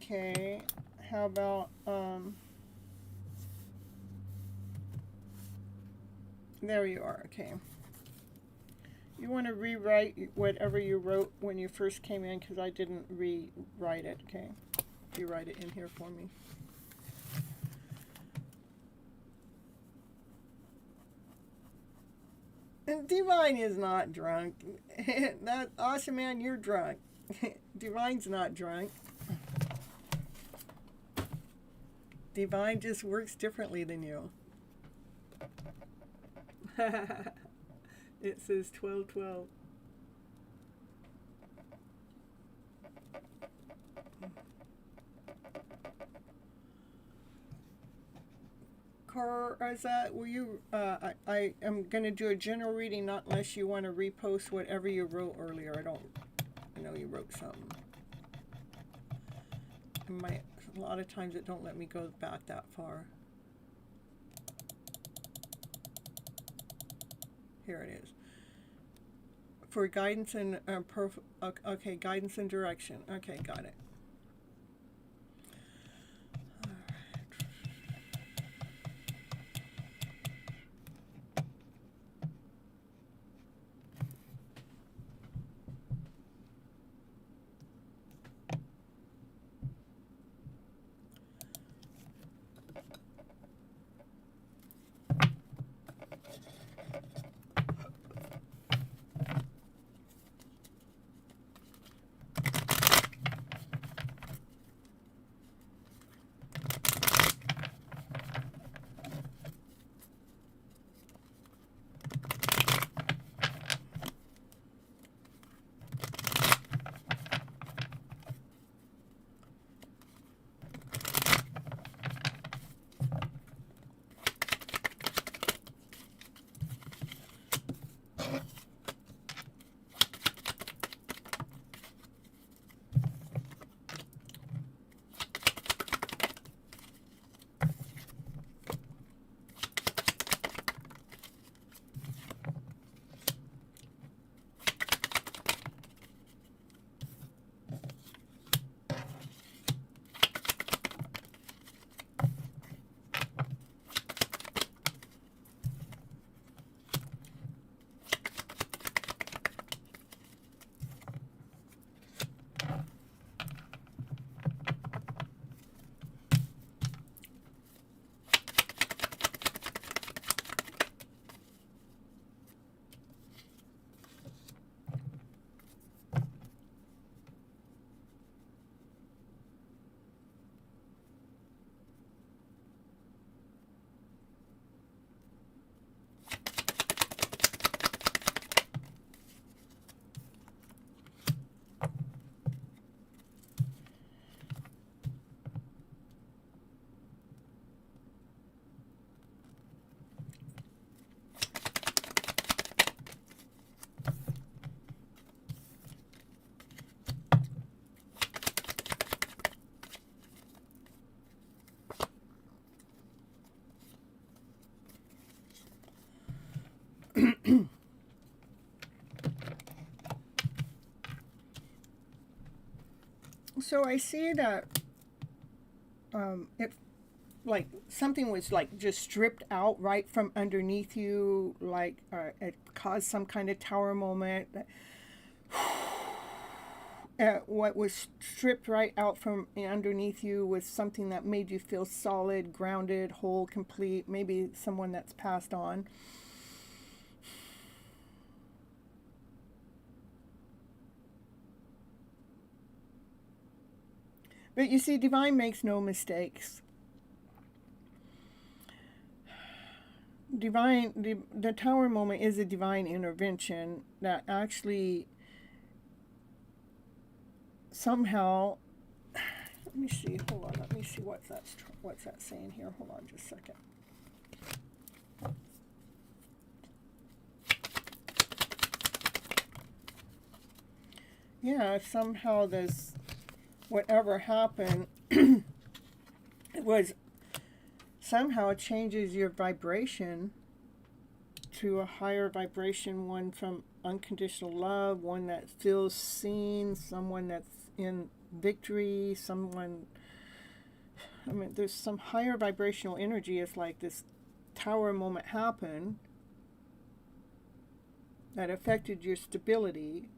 Speaker 1: Okay, how about, there you are, okay. You want to rewrite whatever you wrote when you first came in, because I didn't rewrite it, okay? You write it in here for me. Divine is not drunk. That awesome man, you're drunk. Divine's not drunk. Divine just works differently than you. It says 12:12. Carzy, will you? I am going to do a general reading, not unless you want to repost whatever you wrote earlier. I know you wrote something. A lot of times it don't let me go back that far. Here it is. For guidance and okay, guidance and direction. Okay, got it. So I see that it, like something was like just stripped out right from underneath you, like it caused some kind of tower moment. What was stripped right out from underneath you was something that made you feel solid, grounded, whole, complete. Maybe someone that's passed on. But you see, divine makes no mistakes. The tower moment is a divine intervention that actually somehow, let me see, hold on, let me see what's that saying here. Hold on just a second. Yeah, somehow this, whatever happened, it was somehow changes your vibration to a higher vibration, one from unconditional love, one that feels seen, someone that's in victory, someone, I mean, there's some higher vibrational energy. It's like this tower moment happened that affected your stability,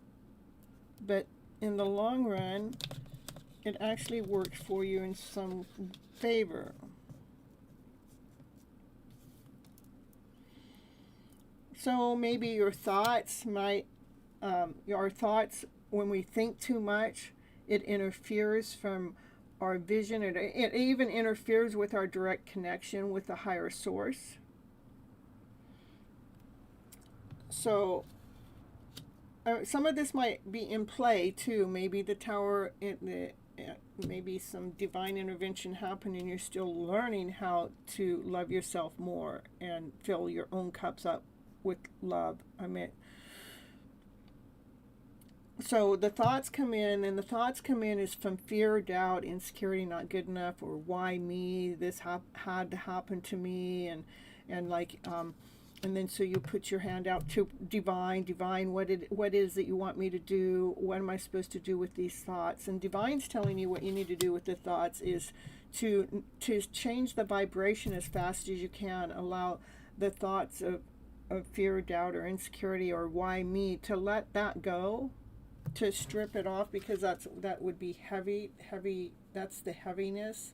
Speaker 1: but in the long run, it actually worked for you in some favor. So maybe your thoughts might, our thoughts, when we think too much, it interferes from our vision. It even interferes with our direct connection with the higher source. So some of this might be in play too. Maybe the tower, maybe some divine intervention happened and you're still learning how to love yourself more and fill your own cups up with love. I mean, so the thoughts come in, and the thoughts come in is from fear, doubt, insecurity, not good enough, or why me, this had to happen to me, and like and then so you put your hand out to divine, what is it you want me to do? What am I supposed to do with these thoughts? And divine's telling you what you need to do with the thoughts is to change the vibration as fast as you can. Allow the thoughts of fear, doubt, or insecurity, or why me, to let that go, to strip it off, because that would be heavy. That's the heaviness.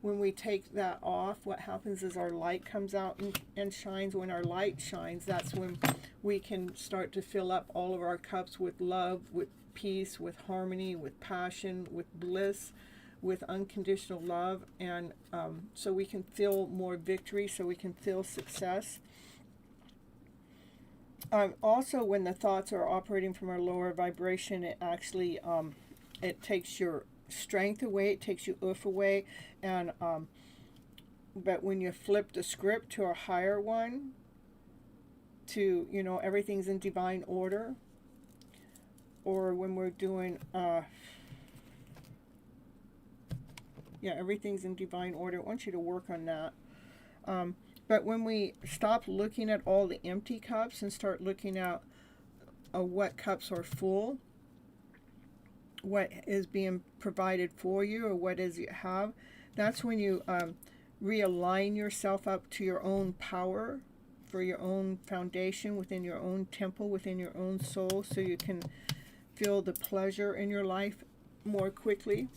Speaker 1: When we take that off, what happens is our light comes out and shines. When our light shines, that's when we can start to fill up all of our cups with love, with peace, with harmony, with passion, with bliss, with unconditional love, and so we can feel more victory, so we can feel success. Also, when the thoughts are operating from our lower vibration, it actually it takes your strength away, it takes your oof away, and but when you flip the script to a higher one, to, you know, everything's in divine order, or when we're doing everything's in divine order. I want you to work on that. But when we stop looking at all the empty cups and start looking at what cups are full, what is being provided for you, or what is you have, that's when you realign yourself up to your own power, for your own foundation, within your own temple, within your own soul, so you can feel the pleasure in your life more quickly.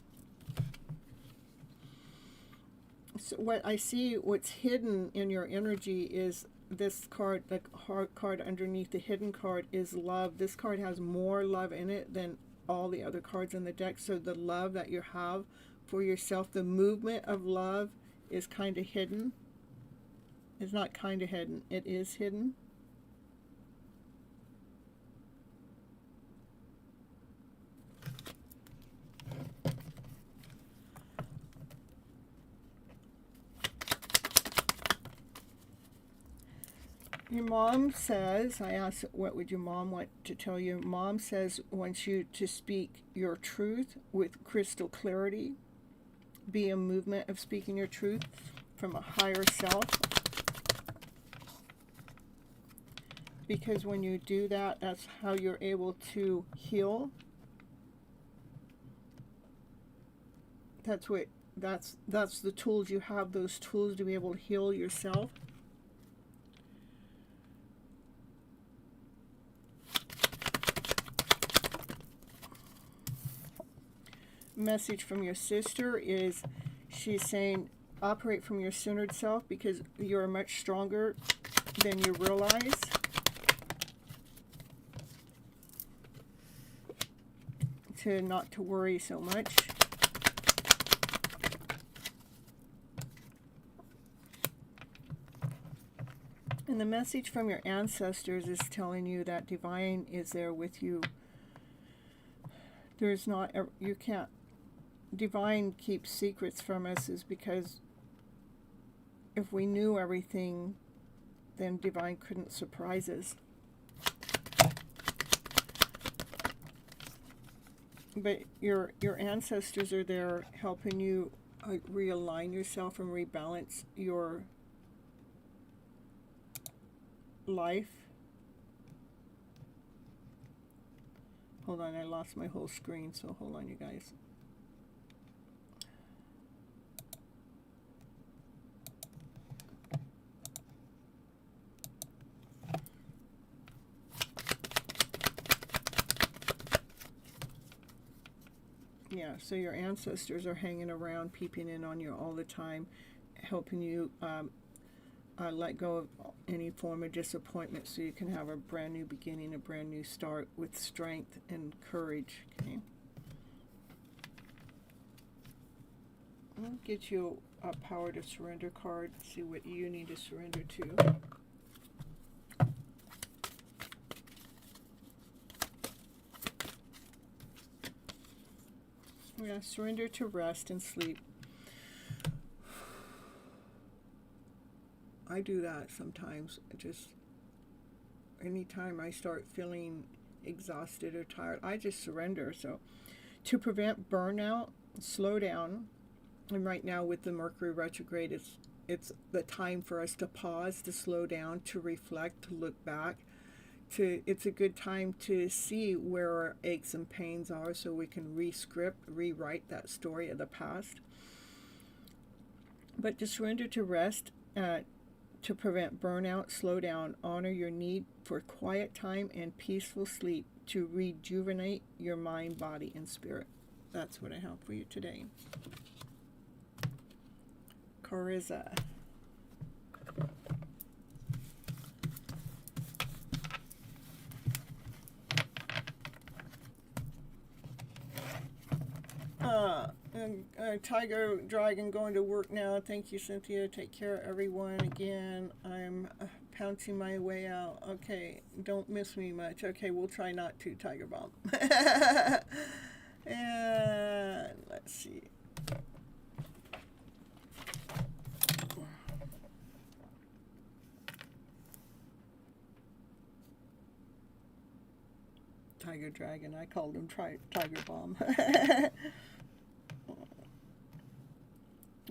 Speaker 1: So what I see, what's hidden in your energy is this card, the heart card underneath the hidden card is love. This card has more love in it than all the other cards in the deck. So the love that you have for yourself, the movement of love, is kind of hidden. It's not kind of hidden, it is hidden. Your mom says, I asked, what would your mom want to tell you? Mom says, wants you to speak your truth with crystal clarity. Be a movement of speaking your truth from a higher self. Because when you do that, that's how you're able to heal. that's the tools. You have those tools to be able to heal yourself. Message from your sister is, she's saying, operate from your centered self because you're much stronger than you realize. Not to worry so much. And the message from your ancestors is telling you that divine is there with you. There's not, you can't, divine keeps secrets from us is because if we knew everything, then divine couldn't surprise us. But your ancestors are there helping you realign yourself and rebalance your life. Hold on, I lost my whole screen, so hold on, you guys. Yeah, so your ancestors are hanging around, peeping in on you all the time, helping you let go of any form of disappointment so you can have a brand new beginning, a brand new start with strength and courage. Okay. I'll get you a power to surrender card, see what you need to surrender to. Yeah, surrender to rest and sleep. I do that sometimes. Just anytime I start feeling exhausted or tired, I just surrender. So to prevent burnout, slow down. And right now with the Mercury Retrograde, it's the time for us to pause, to slow down, to reflect, to look back. It's a good time to see where our aches and pains are so we can rewrite that story of the past. But to surrender to rest, to prevent burnout, slow down, honor your need for quiet time and peaceful sleep to rejuvenate your mind, body, and spirit. That's what I have for you today. Carissa. Tiger Dragon going to work now. Thank you, Cynthia. Take care, everyone. Again, I'm pouncing my way out. Okay, don't miss me much. Okay, we'll try not to, Tiger Bomb. And let's see. Tiger Dragon. I called him Tiger Bomb.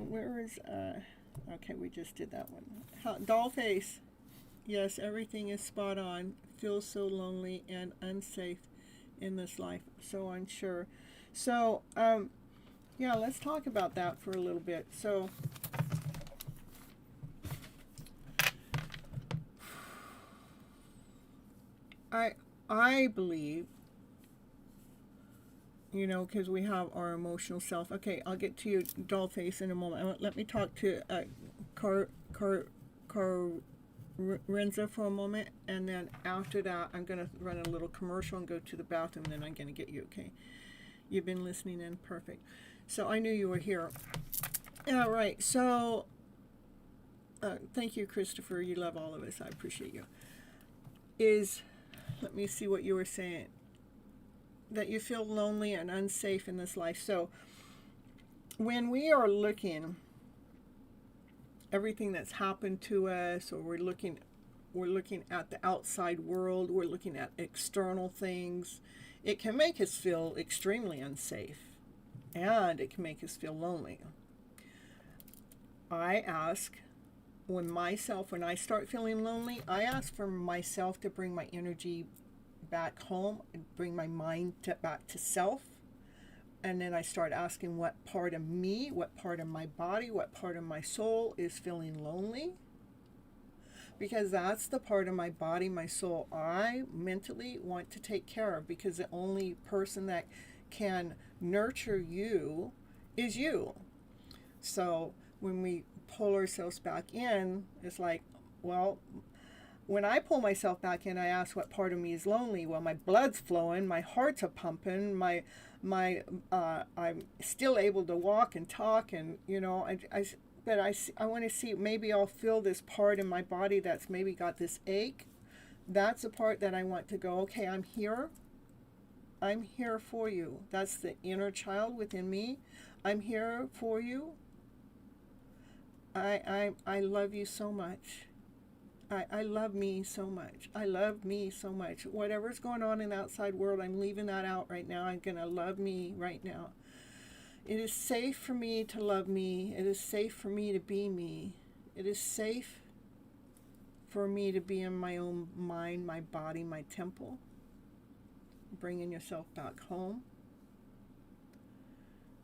Speaker 1: Where is, okay, we just did that one. Dollface. Yes, everything is spot on. Feels so lonely and unsafe in this life. So unsure. So, yeah, let's talk about that for a little bit. So, I believe, you know, because we have our emotional self. Okay, I'll get to you, Dollface, in a moment. Let me talk to Renza for a moment, and then after that, I'm going to run a little commercial and go to the bathroom, and then I'm going to get you, okay? You've been listening in, perfect. So I knew you were here. Yeah, right, so thank you, Christopher. You love all of us. I appreciate you. Let me see what you were saying. That you feel lonely and unsafe in this life. So when we are looking everything that's happened to us, or we're looking at the outside world, we're looking at external things, it can make us feel extremely unsafe, and it can make us feel lonely. I ask, when I start feeling lonely, I ask for myself to bring my energy back home and bring my mind back to self, And then I start asking what part of me, what part of my body, what part of my soul is feeling lonely. Because that's the part of my body, my soul, I mentally want to take care of, because the only person that can nurture you is you. So when we pull ourselves back in, it's like, well, when I pull myself back in, I ask what part of me is lonely. Well, my blood's flowing, my heart's a pumping, I'm still able to walk and talk, and but I want to see, maybe I'll feel this part in my body that's maybe got this ache. That's the part that I want to go, okay, I'm here for you. That's the inner child within me. I'm here for you. I love you so much. I love me so much. I love me so much. Whatever's going on in the outside world, I'm leaving that out right now. I'm going to love me right now. It is safe for me to love me. It is safe for me to be me. It is safe for me to be in my own mind, my body, my temple. Bringing yourself back home.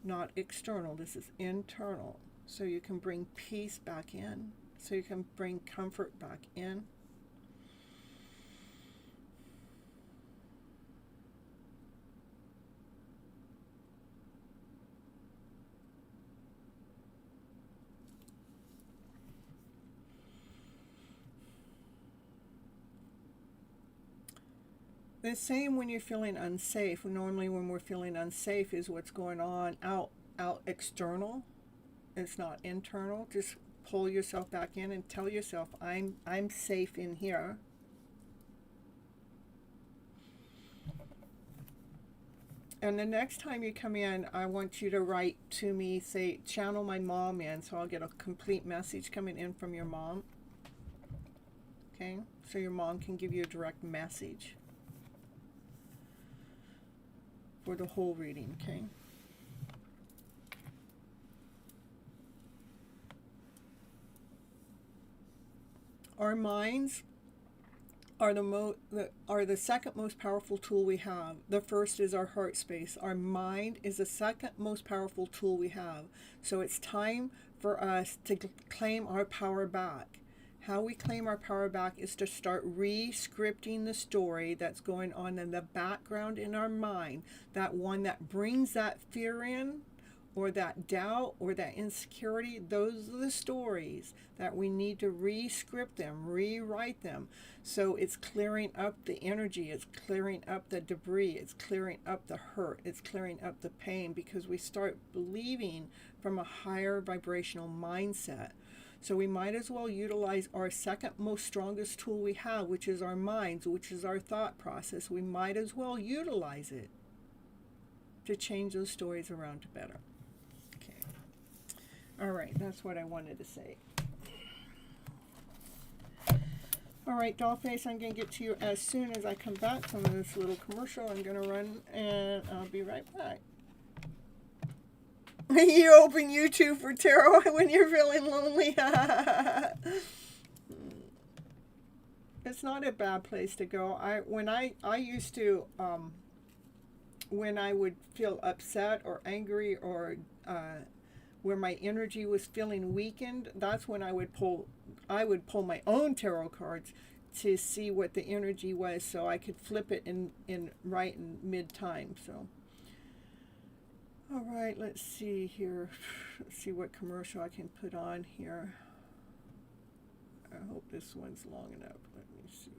Speaker 1: Not external. This is internal. So you can bring peace back in. So you can bring comfort back in. The same when you're feeling unsafe. Normally when we're feeling unsafe is what's going on out external. It's not internal. Just pull yourself back in and tell yourself, I'm safe in here. And the next time you come in, I want you to write to me, say, channel my mom in, so I'll get a complete message coming in from your mom. Okay? So your mom can give you a direct message for the whole reading, okay? Our minds are the second most powerful tool we have. The first is our heart space. Our mind is the second most powerful tool we have. So it's time for us to claim our power back. How we claim our power back is to start re-scripting the story that's going on in the background in our mind. That one that brings that fear in, or that doubt, or that insecurity. Those are the stories that we need to re-script them, rewrite them. So it's clearing up the energy, it's clearing up the debris, it's clearing up the hurt, it's clearing up the pain, because we start believing from a higher vibrational mindset. So we might as well utilize our second most strongest tool we have, which is our minds, which is our thought process. We might as well utilize it to change those stories around to better. Okay. All right, that's what I wanted to say. All right, Dollface, I'm going to get to you as soon as I come back from this little commercial. I'm going to run, and I'll be right back. You open YouTube for tarot when you're feeling lonely. It's not a bad place to go. When I used to, when I would feel upset or angry, or where my energy was feeling weakened, that's when I would pull my own tarot cards to see what the energy was, so I could flip it in right in mid-time. So. All right, let's see here. Let's see what commercial I can put on here. I hope this one's long enough. Let me see.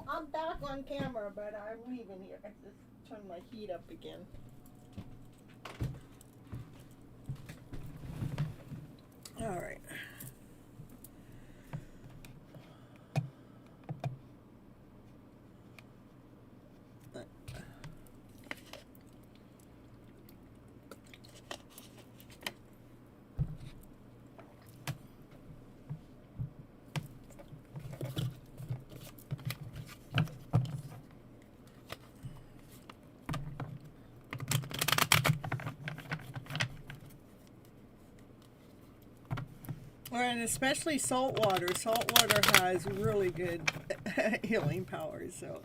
Speaker 1: I'm back on camera, but I'm leaving here. I just turn my heat up again. All right. And especially salt water. Salt water has really good healing powers. So,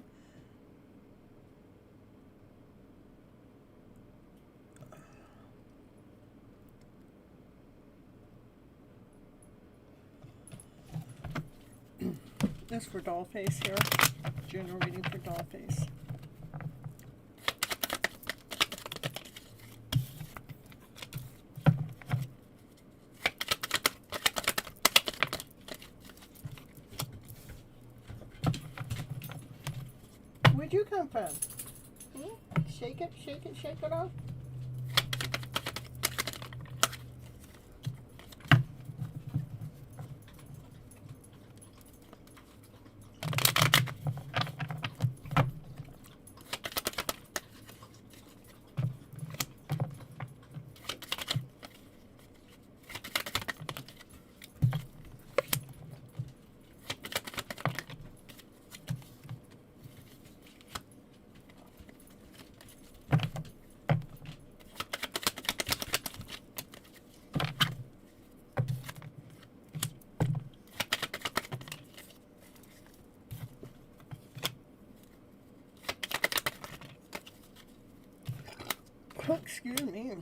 Speaker 1: this for doll face here. General reading for doll face. Where'd you come from? Shake it, shake it, shake it off. Oh, excuse me.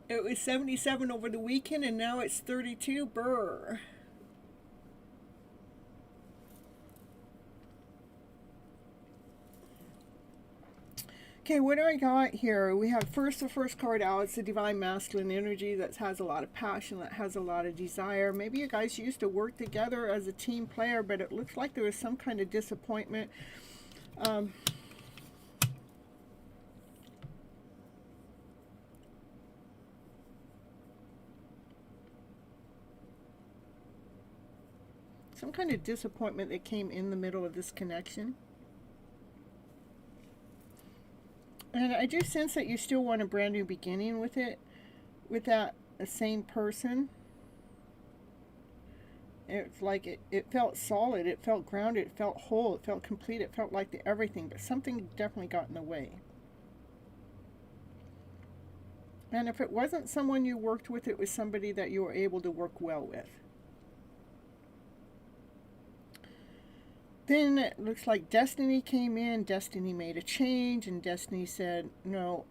Speaker 1: It was 77 over the weekend, and now it's 32. Brr. Okay, what do I got here? We have the first card out. It's the Divine Masculine energy that has a lot of passion, that has a lot of desire. Maybe you guys used to work together as a team player, but it looks like there was some kind of disappointment. some kind of disappointment that came in the middle of this connection. And I do sense that you still want a brand new beginning with it, with that same person. It's like it felt solid, it felt grounded, it felt whole, it felt complete, it felt like the everything, but something definitely got in the way. And if it wasn't someone you worked with, it was somebody that you were able to work well with. Then it looks like Destiny came in, Destiny made a change, and Destiny said, no,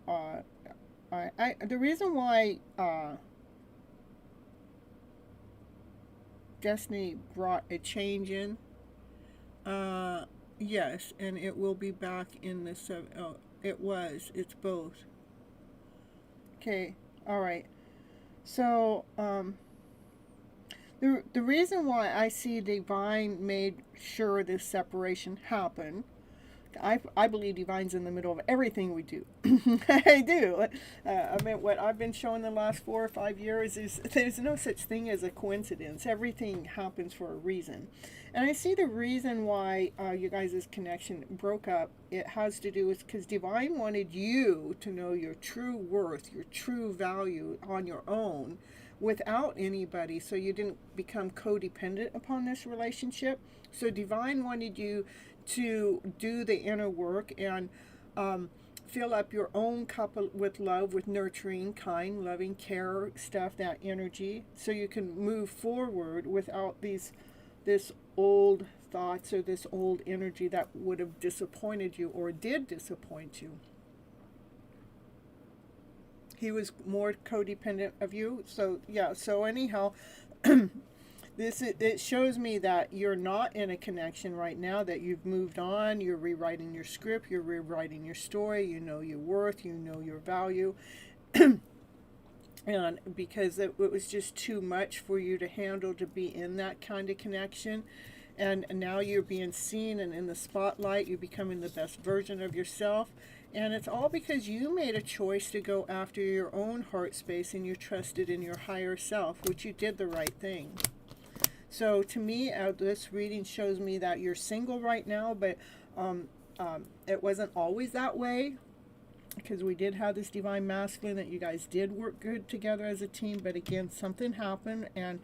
Speaker 1: the reason why Destiny brought a change in, yes, and it will be back in the it's both. Okay, alright. So, the reason why I see Divine made sure this separation happened, I believe Divine's in the middle of everything we do. I do. I mean, what I've been showing the last 4 or 5 years is there's no such thing as a coincidence. Everything happens for a reason. And I see the reason why you guys' connection broke up. It has to do with because Divine wanted you to know your true worth, your true value on your own without anybody, so you didn't become codependent upon this relationship. So Divine wanted you to do the inner work and fill up your own cup with love, with nurturing, kind, loving, care stuff, that energy, so you can move forward without this old thoughts or this old energy that would have disappointed you or did disappoint you. He was more codependent of you. So yeah, so anyhow, it shows me that you're not in a connection right now, that you've moved on, you're rewriting your script, you're rewriting your story, you know your worth, you know your value. And because it was just too much for you to handle, to be in that kind of connection. And now you're being seen and in the spotlight, you're becoming the best version of yourself. And it's all because you made a choice to go after your own heart space and you trusted in your higher self, which you did the right thing. So to me, this reading shows me that you're single right now, but it wasn't always that way, because we did have this divine masculine that you guys did work good together as a team. But again, something happened, and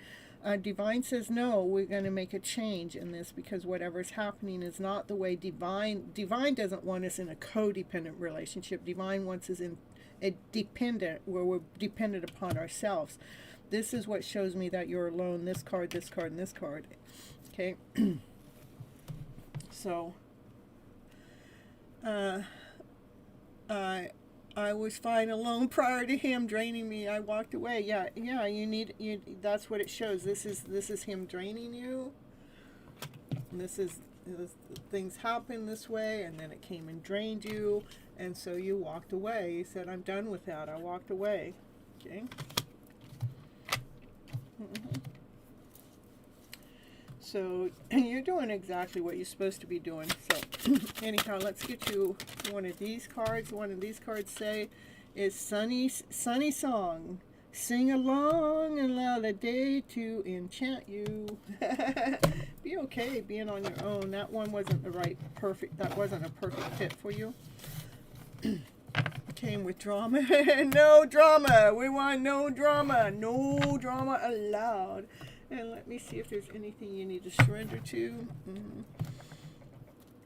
Speaker 1: Divine says, no, we're going to make a change in this, because whatever's happening is not the way Divine doesn't want us in a codependent relationship. Divine wants us in a dependent, where we're dependent upon ourselves. This is what shows me that you're alone. This card, and this card. Okay. So, I was fine alone prior to him draining me. I walked away. Yeah. You. That's what it shows. This is him draining you. And this things happen this way, and then it came and drained you, and so you walked away. You said, "I'm done with that." I walked away. Okay. So you're doing exactly what you're supposed to be doing. So anyhow, let's get you one of these cards. One of these cards say is sunny song. Sing along and allow the day to enchant you. Be okay being on your own. That one wasn't that wasn't a perfect fit for you. Came with drama. No drama. We want no drama. No drama allowed. And let me see if there's anything you need to surrender to.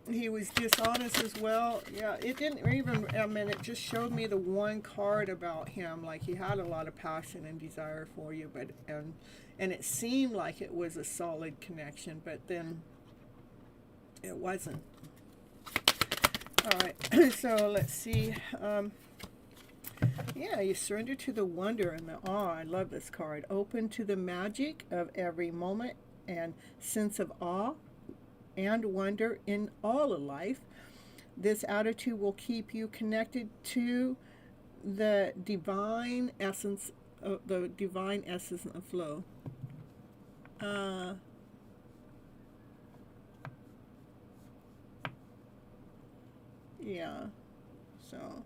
Speaker 1: He was dishonest as well. Yeah, it didn't even, it just showed me the one card about him. Like, he had a lot of passion and desire for you, but and it seemed like it was a solid connection, but then it wasn't. All right, so let's see. Yeah, you surrender to the wonder and the awe. I love this card. Open to the magic of every moment and sense of awe and wonder in all of life. This attitude will keep you connected to the divine essence of flow. Yeah. So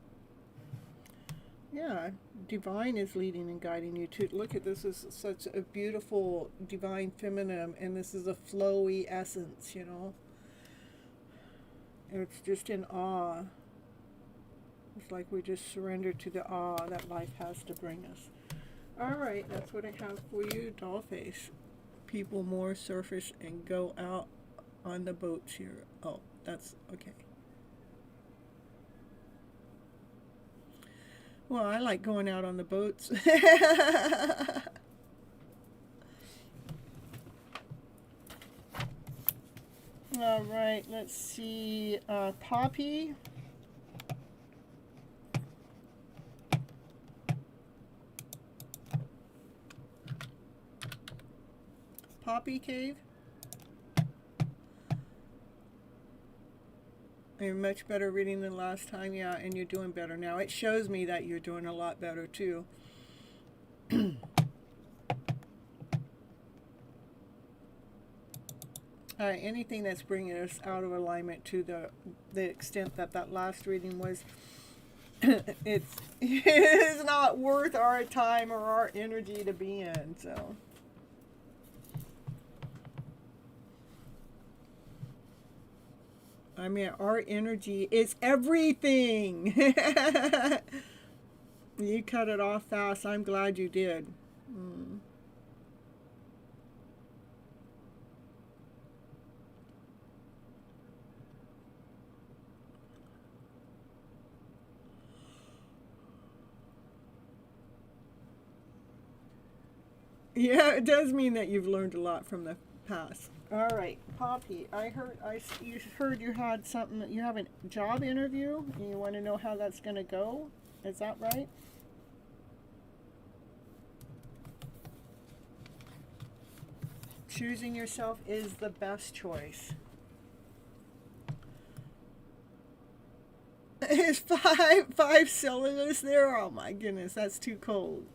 Speaker 1: Yeah, divine is leading and guiding you to look at this as such a beautiful divine feminine, and this is a flowy essence, you know. It's just in awe. It's like we just surrender to the awe that life has to bring us. All right, that's what I have for you, Dollface. People more surface and go out on the boats here. Oh, that's okay. Well, I like going out on the boats. All right, let's see. Poppy. Poppy Cave. You're much better reading than last time, yeah, and you're doing better now. It shows me that you're doing a lot better, too. All right, anything that's bringing us out of alignment to the extent that that last reading was, it's not worth our time or our energy to be in, so... I mean, our energy is everything. You cut it off fast. I'm glad you did. Yeah, it does mean that you've learned a lot from the past. All right, Poppy. You heard you had something. You have a job interview, and you want to know how that's going to go. Is that right? Choosing yourself is the best choice. Is five cylinders there? Oh my goodness, that's too cold.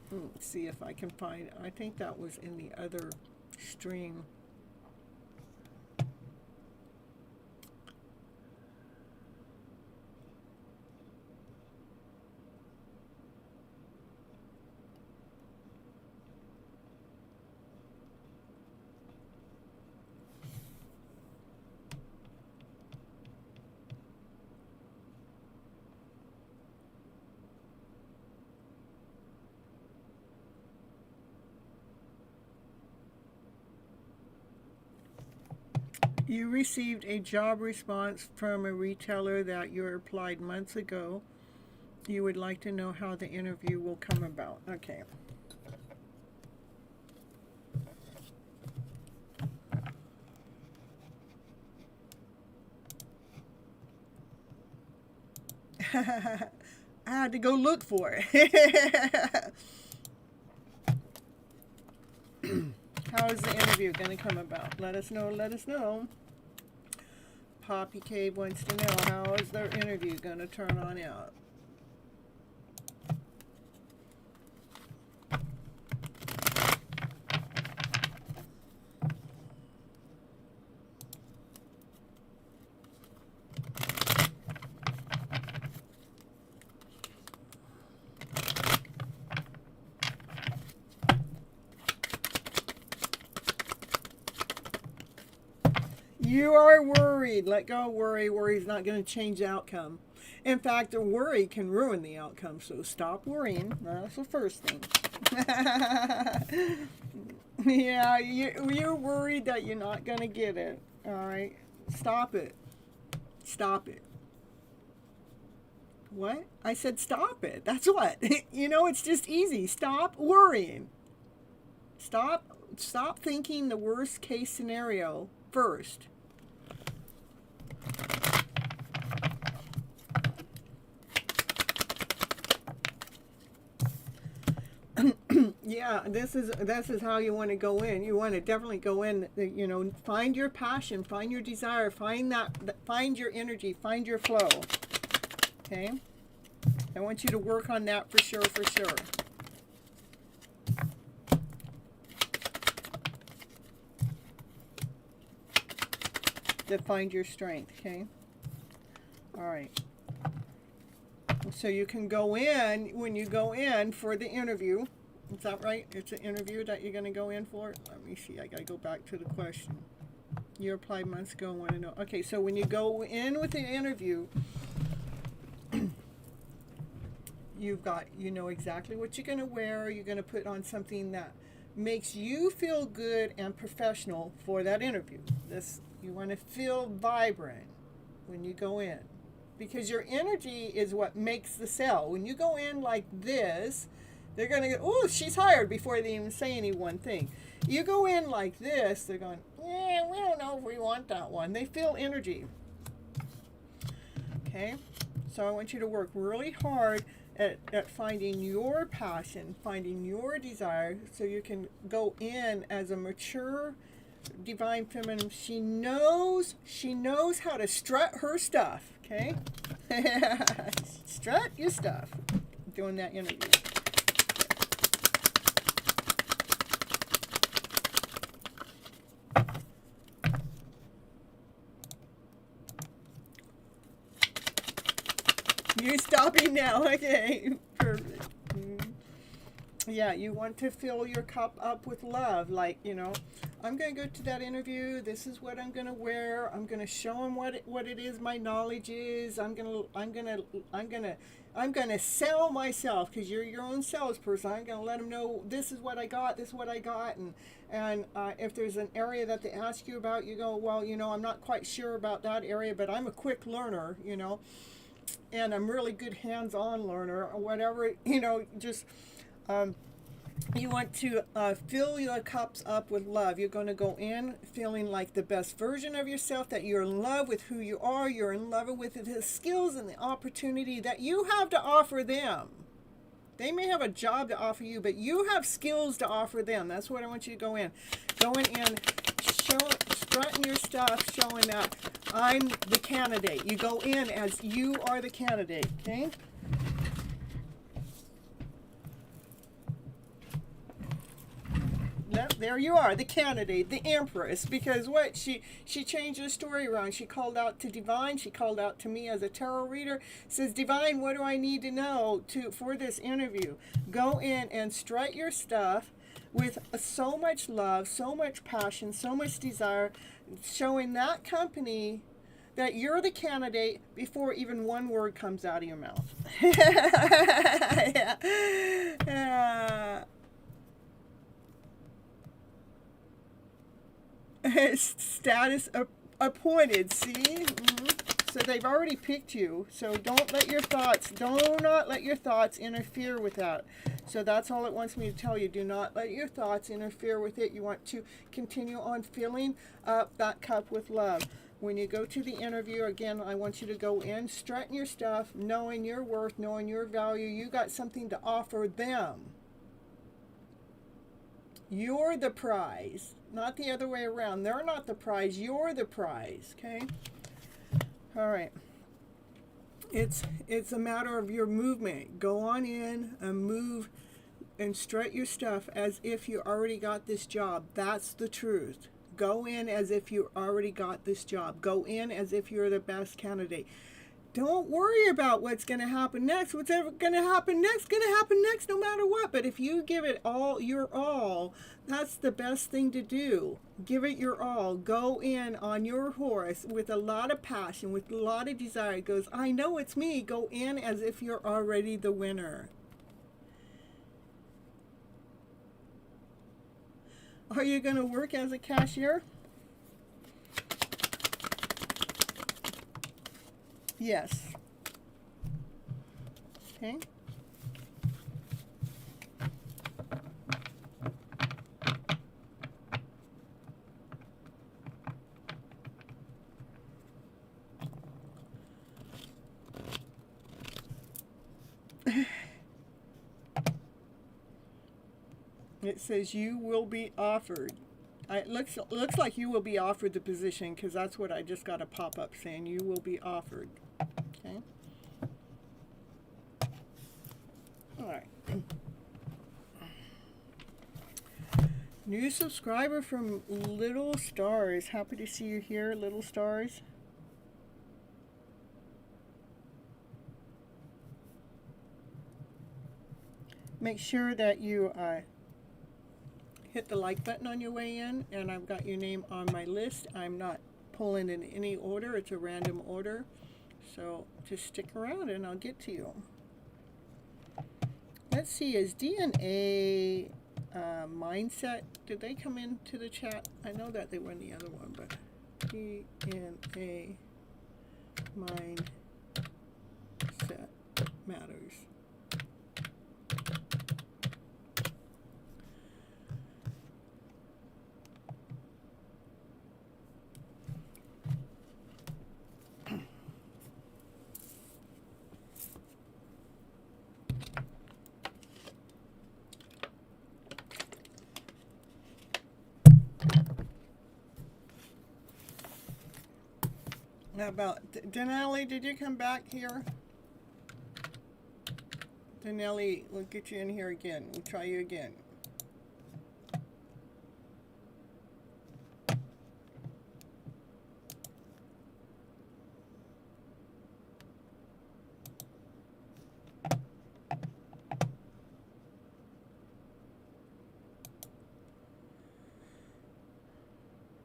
Speaker 1: Let's see if I can find. I think that was in the other stream. You received a job response from a retailer that you applied months ago. You would like to know how the interview will come about. Okay. I had to go look for it. How is the interview going to come about? Let us know, let us know. Poppy Cave wants to know, how is their interview going to turn on out? You are worried. Let go of worry. Worry's not going to change the outcome. In fact, a worry can ruin the outcome. So stop worrying. That's the first thing. Yeah, you're worried that you're not going to get it. All right? Stop it. Stop it. What? I said stop it. That's what. You know, it's just easy. Stop worrying. Stop thinking the worst case scenario first. Yeah, this is how you want to go in. You want to definitely go in, you know, find your passion, find your desire, find your energy, find your flow. Okay? I want you to work on that for sure, for sure. to find your strength, okay? All right. So you can go in, when you go in for the interview, is that right? It's an interview that you're going to go in for? Let me see. I got to go back to the question. You applied months ago, want to know. Okay, so when you go in with the interview, you know exactly what you're going to wear. You're going to put on something that makes you feel good and professional for that interview. You want to feel vibrant when you go in, because your energy is what makes the sale. When you go in like this, they're going to go, oh, she's hired, before they even say any one thing. You go in like this, they're going, yeah, we don't know if we want that one. They feel energy. Okay? So I want you to work really hard at finding your passion, finding your desire, so you can go in as a mature divine feminine. She knows how to strut her stuff, okay? Strut your stuff doing that interview. You're stopping now, okay? Perfect. Yeah, you want to fill your cup up with love, like, you know, I'm going to go to that interview. This is what I'm going to wear. I'm going to show them what it is my knowledge is. I'm going to sell myself, because you're your own salesperson. I'm going to let them know this is what I got, and if there's an area that they ask you about, you go, well, you know, I'm not quite sure about that area, but I'm a quick learner, you know, and I'm really good hands-on learner, or whatever, you know, just you want to fill your cups up with love. You're going to go in feeling like the best version of yourself, that you're in love with who you are, you're in love with the skills and the opportunity that you have to offer them. They may have a job to offer you, but you have skills to offer them. That's what I want you to go in. Going in, strutting your stuff, showing that I'm the candidate. You go in as you are the candidate, okay? There you are, the candidate, the empress, because what? She changed the story around. She called out to Divine. She called out to me as a tarot reader. Says, Divine, what do I need to know for this interview? Go in and strut your stuff with so much love, so much passion, so much desire, showing that company that you're the candidate before even one word comes out of your mouth. Yeah. Status appointed, see? So they've already picked you. So do not let your thoughts interfere with that. So that's all it wants me to tell you. Do not let your thoughts interfere with it. You want to continue on filling up that cup with love. When you go to the interview, again, I want you to go in, strutting your stuff, knowing your worth, knowing your value. You got something to offer them. You're the prize, not the other way around. They're not the prize. You're the prize, okay? All right. It's a matter of your movement. Go on in and move and strut your stuff as if you already got this job. That's the truth. Go in as if you already got this job. Go in as if you're the best candidate. Don't worry about what's going to happen next. What's ever going to happen next, no matter what. But if you give it all, your all, that's the best thing to do. Give it your all. Go in on your horse with a lot of passion, with a lot of desire. It goes, I know it's me. Go in as if you're already the winner. Are you going to work as a cashier? Yes. Okay. It says you will be offered. It looks like you will be offered the position, because that's what I just got a pop-up saying. You will be offered. Okay. All right. New subscriber from Little Stars. Happy to see you here, Little Stars. Make sure that you hit the like button on your way in, and I've got your name on my list. I'm not pulling in any order. It's a random order. So just stick around and I'll get to you. Let's see, is DNA mindset, did they come into the chat? I know that they were in the other one, but DNA mindset matters. How about Denali? Did you come back here? Denali, we'll get you in here again. We'll try you again.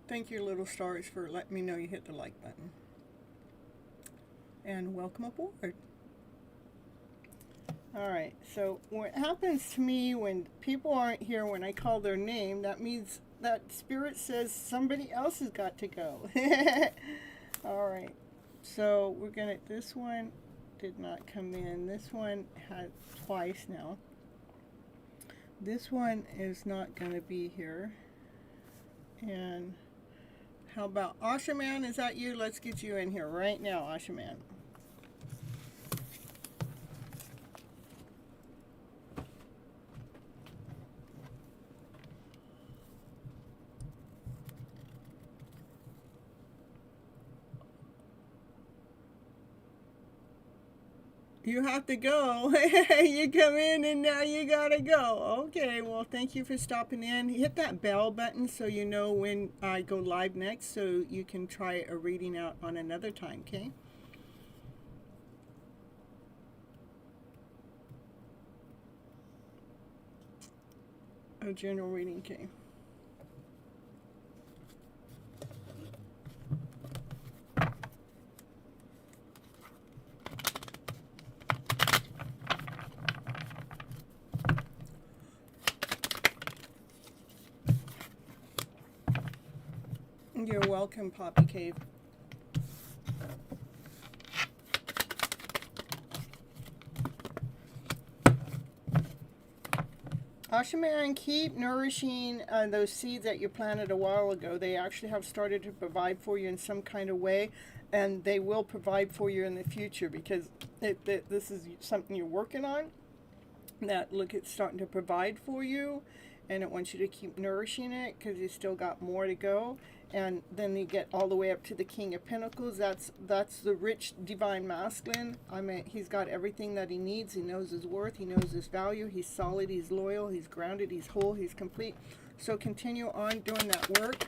Speaker 1: Thank you, Little Stars, for letting me know you hit the like button. And welcome aboard. Alright, so what happens to me when people aren't here when I call their name, that means that Spirit says somebody else has got to go. Alright, so we're gonna, this one did not come in. This one had twice now. This one is not gonna be here. And how about Asha Man? Is that you? Let's get you in here right now, Asha Man. You have to go. You come in and now you gotta go. Okay, well, thank you for stopping in. Hit that bell button so you know when I go live next, so you can try a reading out on another time, okay? A general reading, okay. You're welcome, Poppy Cave. Ashaman, keep nourishing those seeds that you planted a while ago. They actually have started to provide for you in some kind of way, and they will provide for you in the future, because this is something you're working on. That, look, it's starting to provide for you, and it wants you to keep nourishing it because you still got more to go. And then you get all the way up to the King of Pentacles. That's the rich divine masculine. I mean, he's got everything that he needs. He knows his worth. He knows his value. He's solid. He's loyal. He's grounded. He's whole. He's complete. So continue on doing that work.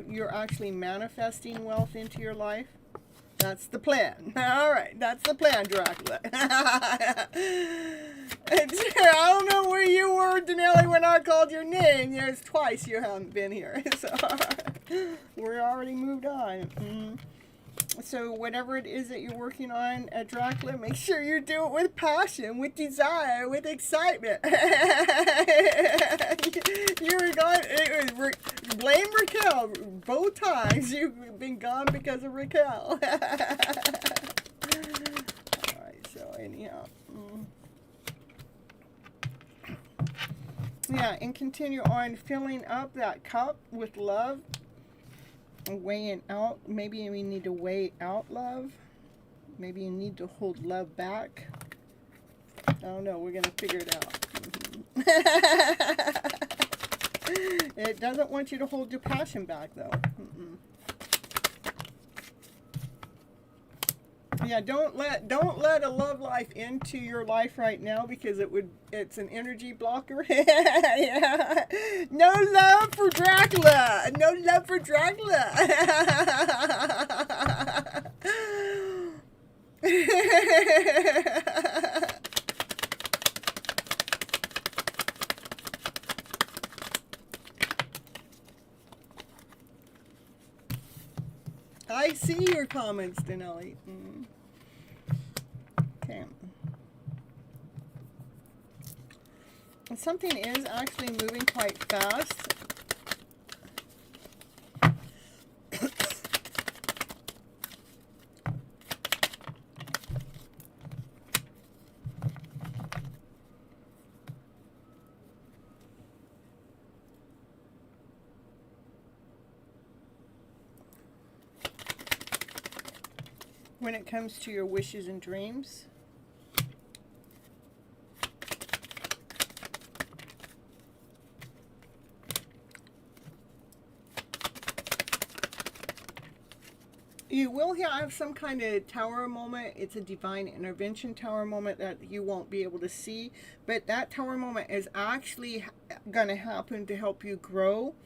Speaker 1: You're actually manifesting wealth into your life. That's the plan. All right, that's the plan, Dracula. I don't know where you were, Denelli, when I called your name. There's twice you haven't been here. So we're already moved on. So whatever it is that you're working on at Dracula, make sure you do it with passion, with desire, with excitement. You were gone. It was blame Raquel both times. You've been gone because of Raquel. All right. So anyhow, yeah, and continue on filling up that cup with love. Weighing out, maybe you need to weigh out love. Maybe you need to hold love back. I don't know, we're going to figure it out. It doesn't want you to hold your passion back, though. Yeah, don't let a love life into your life right now, because it's an energy blocker. Yeah. No love for Dracula. No love for Dracula. I see your comments, Denali. Okay. And something is actually moving quite fast. When it comes to your wishes and dreams. You will have some kind of tower moment. It's a divine intervention tower moment that you won't be able to see. But that tower moment is actually going to happen to help you grow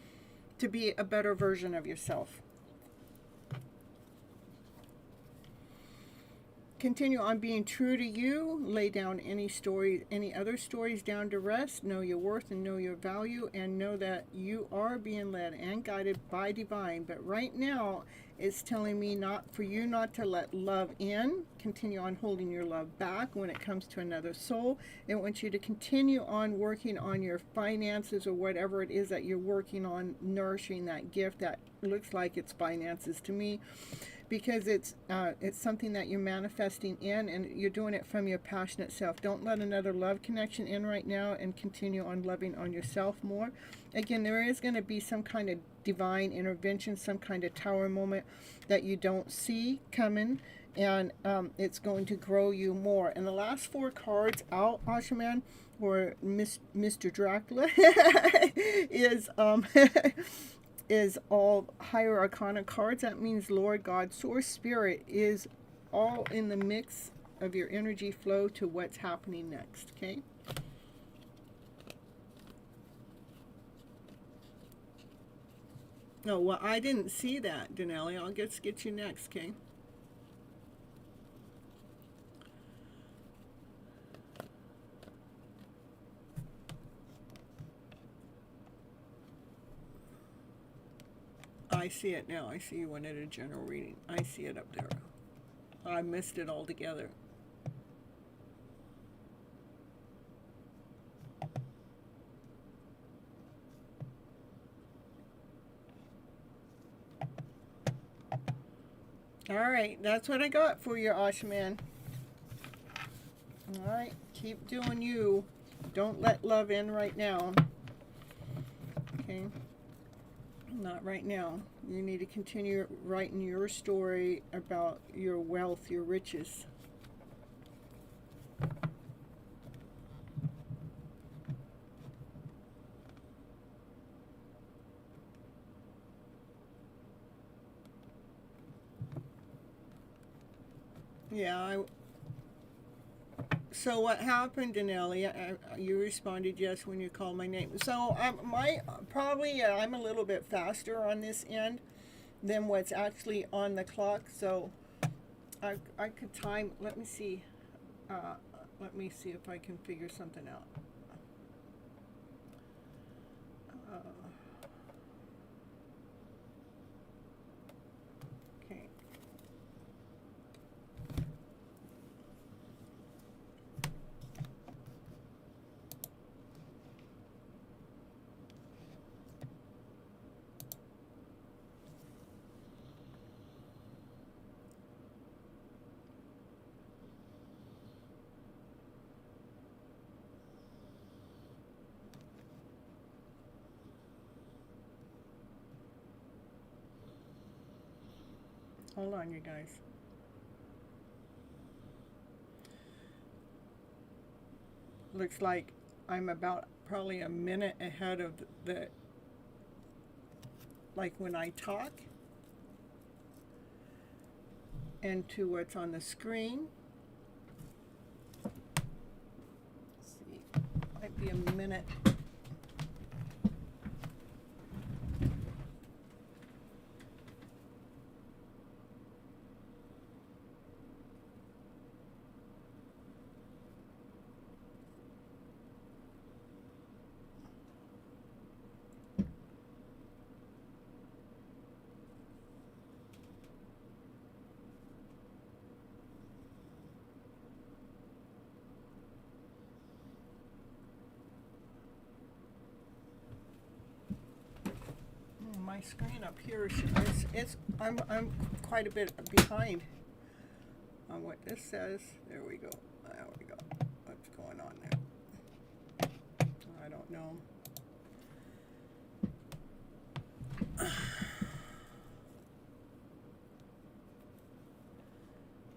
Speaker 1: to be a better version of yourself. Continue on being true to you. Lay down any other stories down to rest. Know your worth and know your value, and know that you are being led and guided by divine. But right now, it's telling me not to let love in. Continue on holding your love back when it comes to another soul. It wants you to continue on working on your finances, or whatever it is that you're working on, nourishing that gift that looks like it's finances to me. Because it's something that you're manifesting in, and you're doing it from your passionate self. Don't let another love connection in right now, and continue on loving on yourself more. Again, there is going to be some kind of divine intervention, some kind of tower moment that you don't see coming, and it's going to grow you more. And the last 4 cards out, Ashaman, or Mr. Dracula, is is all higher arcana cards. That means Lord, God, Source, Spirit is all in the mix of your energy flow to what's happening next. Okay. No, well, I didn't see that, Denali. I'll get you next. Okay. I see it now. I see you wanted a general reading. I see it up there. I missed it altogether. All right, that's what I got for you, Ashaman. All right, keep doing you. Don't let love in right now. Okay. Not right now. You need to continue writing your story about your wealth, your riches. Yeah, so what happened, Denali? You responded yes when you called my name. So I'm a little bit faster on this end than what's actually on the clock. So I could time. Let me see. Let me see if I can figure something out. Okay. Hold on, you guys. Looks like I'm about probably a minute ahead of the like when I talk. into what's on the screen. Let's see, might be a minute. My screen up here is I'm quite a bit behind on what this says. There we go. There we go. What's going on there? I don't know.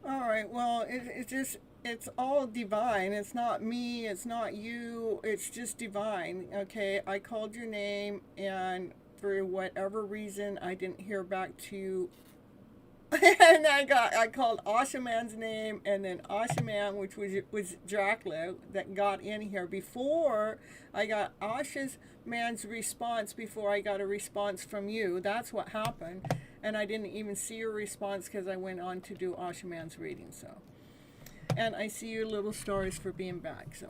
Speaker 1: All right. Well, it's all divine. It's not me. It's not you. It's just divine. Okay. I called your name, and for whatever reason, I didn't hear back to you. And I called Ashaman's name, and then Ashaman, which was Dracula, that got in here before I got Asha's man's response, before I got a response from you. That's what happened. And I didn't even see your response because I went on to do Ashaman's reading. So, and I see your little stars for being back. So.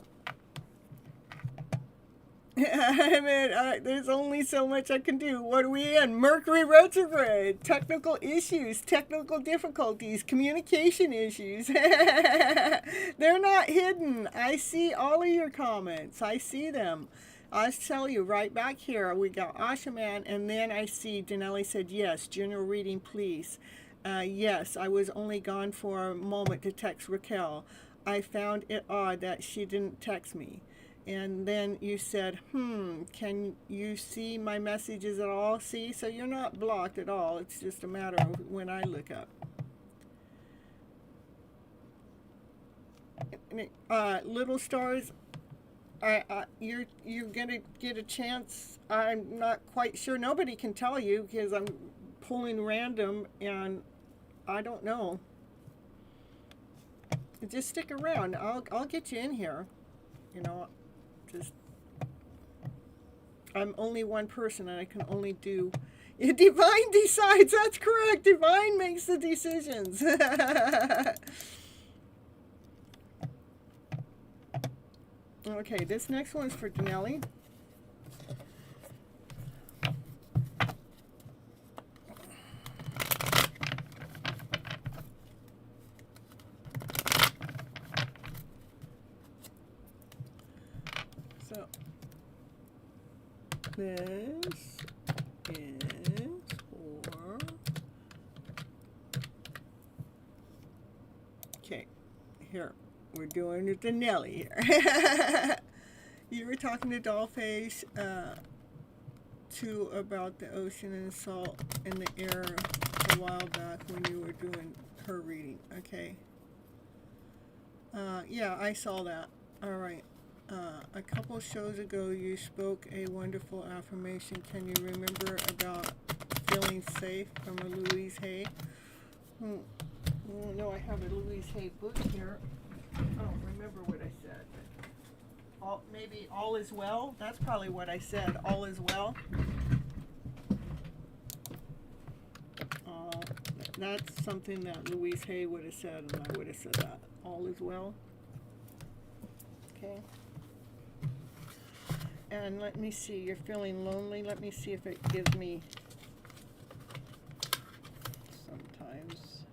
Speaker 1: I mean, there's only so much I can do. What are we in? Mercury Retrograde. Technical issues, technical difficulties, communication issues. They're not hidden. I see all of your comments. I see them. I'll tell you right back here, we got Ashaman, and then I see Denelli said, yes, general reading, please. Yes, I was only gone for a moment to text Raquel. I found it odd that she didn't text me. And then you said, can you see my messages at all? See, so you're not blocked at all. It's just a matter of when I look up. Little stars, you're gonna get a chance. I'm not quite sure. Nobody can tell you because I'm pulling random, and I don't know. Just stick around. I'll get you in here. You know. Just, I'm only one person, and I can only do. Divine decides. That's correct. Divine makes the decisions. Okay, this next one's for Denelli. So this is for, okay, here, we're doing it to Nelly here. You were talking to Dollface too about the ocean and salt in the air a while back when you were doing her reading. Okay. Yeah, I saw that. All right. A couple shows ago, you spoke a wonderful affirmation. Can you remember about feeling safe from a Louise Hay? No, I have a Louise Hay book here. I don't remember what I said. Maybe all is well? That's probably what I said. All is well. That's something that Louise Hay would have said, and I would have said that. All is well. Okay. And let me see, you're feeling lonely. Let me see if it gives me, sometimes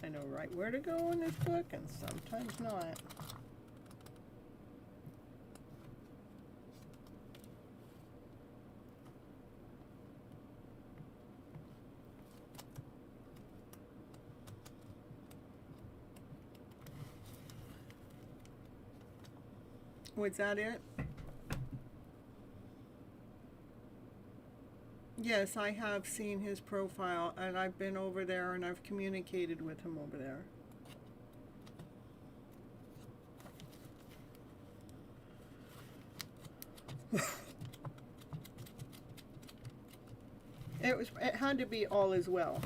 Speaker 1: I know right where to go in this book, and sometimes not. Was that it? Yes, I have seen his profile, and I've been over there, and I've communicated with him over there. It had to be all as well.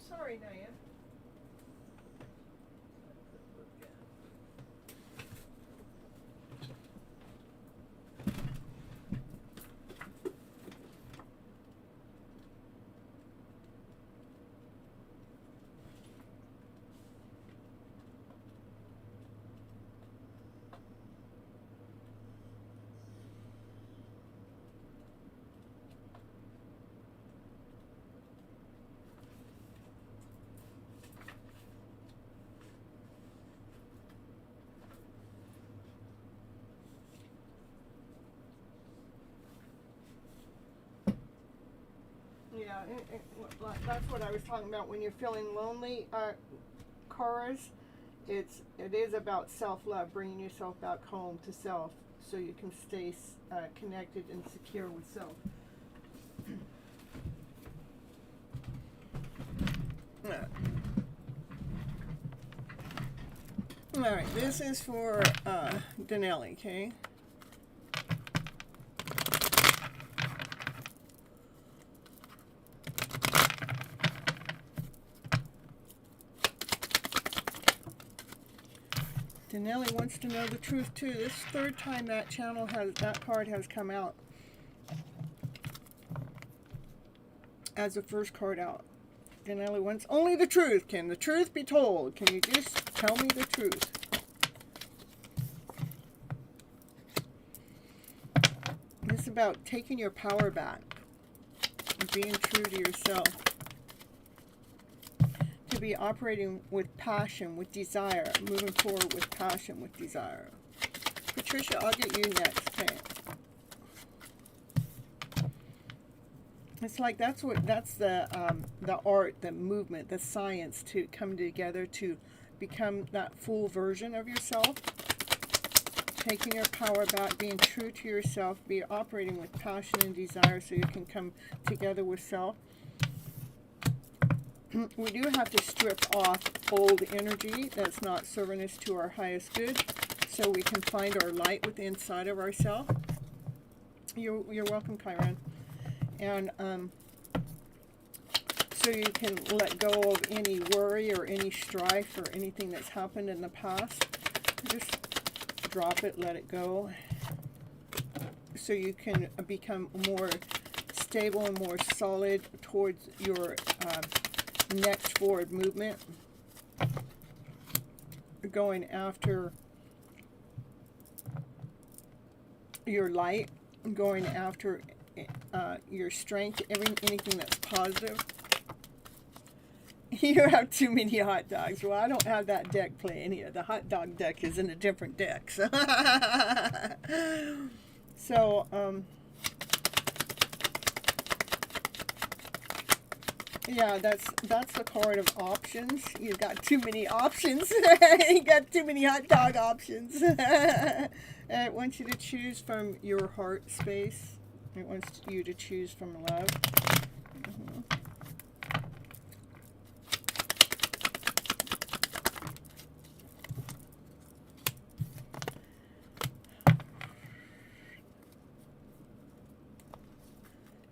Speaker 1: Sorry, Naya. Yeah, that's what I was talking about when you're feeling lonely, Chorus. It is about self-love, bringing yourself back home to self, so you can stay connected and secure with self. All right, this is for Denelli, okay? Denelli wants to know the truth too. This third time that card has come out as the first card out. Denelli wants only the truth. Can the truth be told? Can you just tell me the truth? This is about taking your power back, being true to yourself. To be operating with passion, with desire, moving forward with passion, with desire. Patricia, I'll get you next. Okay. It's like that's the art, the movement, the science to come together to become that full version of yourself. Taking your power back, being true to yourself, be operating with passion and desire, so you can come together with self. We do have to strip off old energy that's not serving us to our highest good, so we can find our light within inside of ourselves. You're welcome, Kyron. And so you can let go of any worry or any strife or anything that's happened in the past. Just drop it, let it go, so you can become more stable and more solid towards your next forward movement, going after your light, going after your strength, anything that's positive. You have too many hot dogs. Well, I don't have that deck playing here. The hot dog deck is in a different deck. So, yeah, that's the card of options. You've got too many options. You got too many hot dog options. It wants you to choose from your heart space. It wants you to choose from love.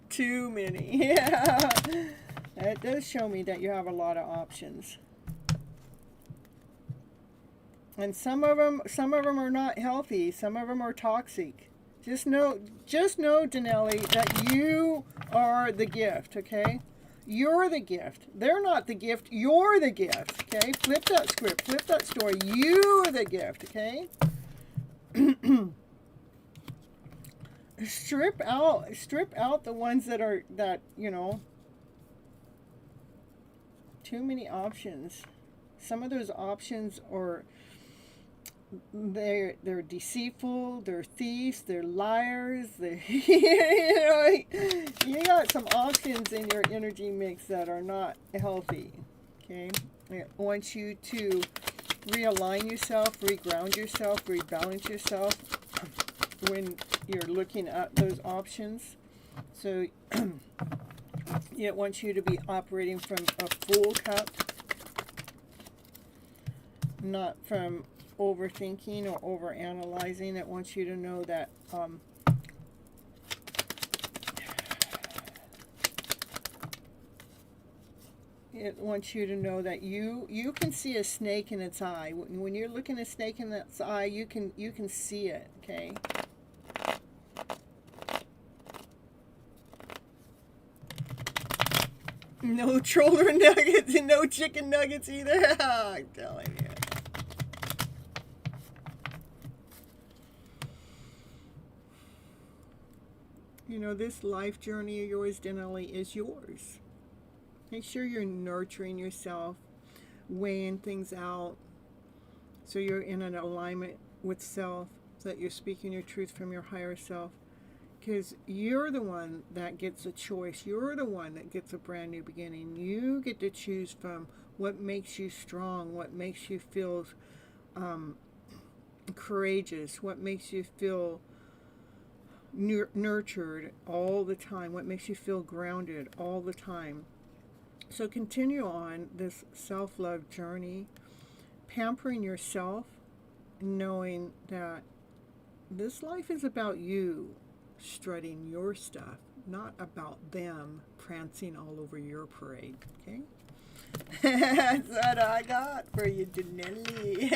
Speaker 1: Too many. Yeah. It does show me that you have a lot of options. And some of them are not healthy. Some of them are toxic. Just know, Denelli, that you are the gift, okay? You're the gift. They're not the gift. You're the gift, okay? Flip that script. Flip that story. You're the gift, okay? Strip out the ones that you know, too many options. Some of those options are they're deceitful, they're thieves, they're liars, you got some options in your energy mix that are not healthy. Okay? It wants you to realign yourself, reground yourself, rebalance yourself when you're looking at those options. So it wants you to be operating from a full cup, not from overthinking or overanalyzing. It wants you to know that It wants you to know that you can see a snake in its eye. When you're looking at a snake in its eye, you can see it, okay? No troller nuggets and no chicken nuggets either. I'm telling you. You know, this life journey of yours, Denali, is yours. Make sure you're nurturing yourself, weighing things out, so you're in an alignment with self, so that you're speaking your truth from your higher self. Because you're the one that gets a choice. You're the one that gets a brand new beginning. You get to choose from what makes you strong, what makes you feel courageous, what makes you feel nurtured all the time, what makes you feel grounded all the time. So continue on this self-love journey, pampering yourself, knowing that this life is about you strutting your stuff, not about them prancing all over your parade, okay? That's what I got for you, Denali.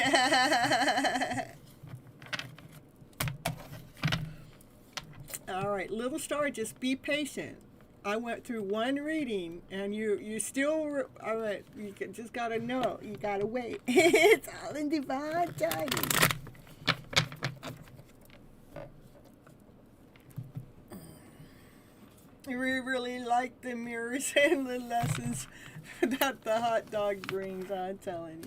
Speaker 1: All right, little star, just be patient. I went through one reading, and you still, all right, you just got to know. You got to wait. It's all in divine timing. We really like the mirrors and the lessons that the hot dog brings, I'm telling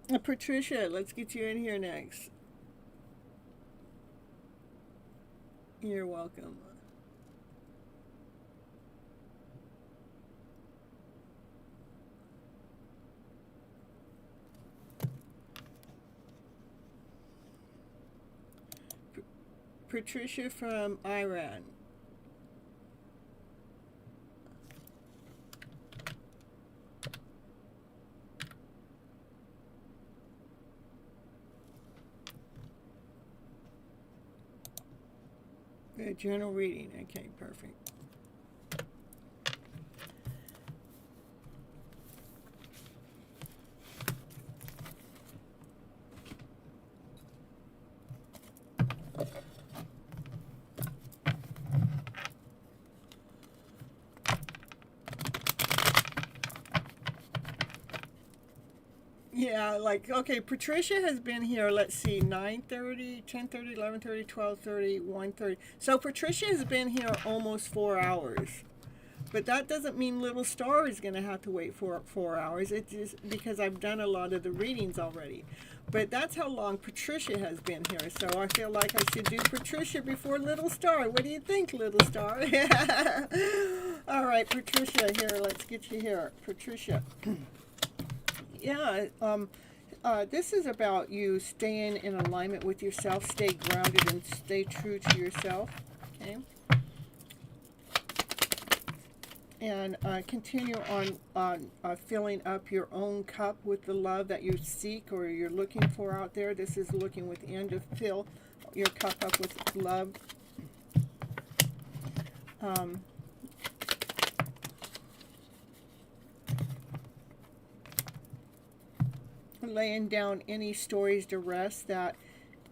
Speaker 1: you. Patricia, let's get you in here next. You're welcome. Patricia from Iran. Journal reading. Okay, perfect. Yeah, like, okay, Patricia has been here, let's see, 9:30, 10:30, 11:30, 12:30, 1:30. So Patricia has been here almost 4 hours. But that doesn't mean Little Star is going to have to wait for 4 hours. It's just because I've done a lot of the readings already. But that's how long Patricia has been here. So I feel like I should do Patricia before Little Star. What do you think, Little Star? All right, Patricia, here, let's get you here. Patricia. Yeah, this is about you staying in alignment with yourself, stay grounded and stay true to yourself, okay? And continue on filling up your own cup with the love that you seek or you're looking for out there. This is looking within to fill your cup up with love. Laying down any stories to rest that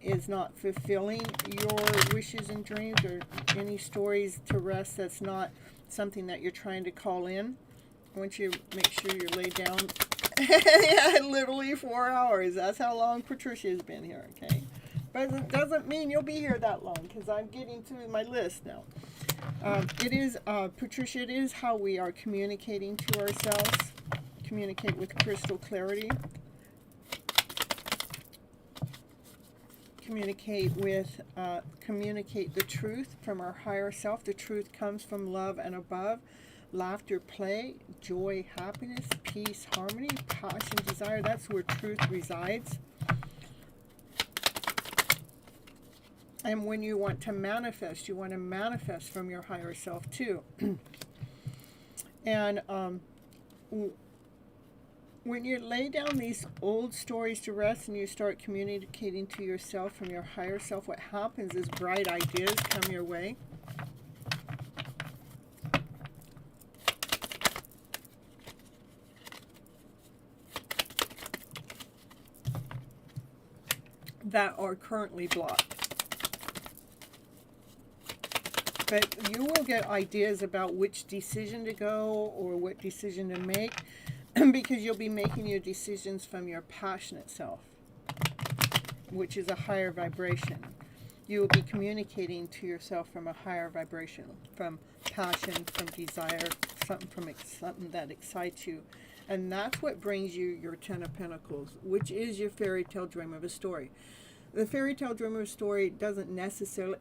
Speaker 1: is not fulfilling your wishes and dreams, or any stories to rest that's not something that you're trying to call in. I want you to make sure you lay down. Yeah, literally 4 hours. That's how long Patricia has been here, okay? But it doesn't mean you'll be here that long, because I'm getting to my list now. It is, Patricia, it is how we are communicating to ourselves. Communicate with crystal clarity. Communicate the truth from our higher self. The truth comes from love and above. Laughter, play, joy, happiness, peace, harmony, passion, desire. That's where truth resides. And when you want to manifest from your higher self too. And when you lay down these old stories to rest and you start communicating to yourself from your higher self, what happens is bright ideas come your way. that are currently blocked. But you will get ideas about which decision to go or what decision to make, because you'll be making your decisions from your passionate self, which is a higher vibration. You will be communicating to yourself from a higher vibration, from passion, from desire, something that excites you. And that's what brings you your Ten of Pentacles, which is your fairy tale dream of a story. The fairy tale dream of a story doesn't necessarily...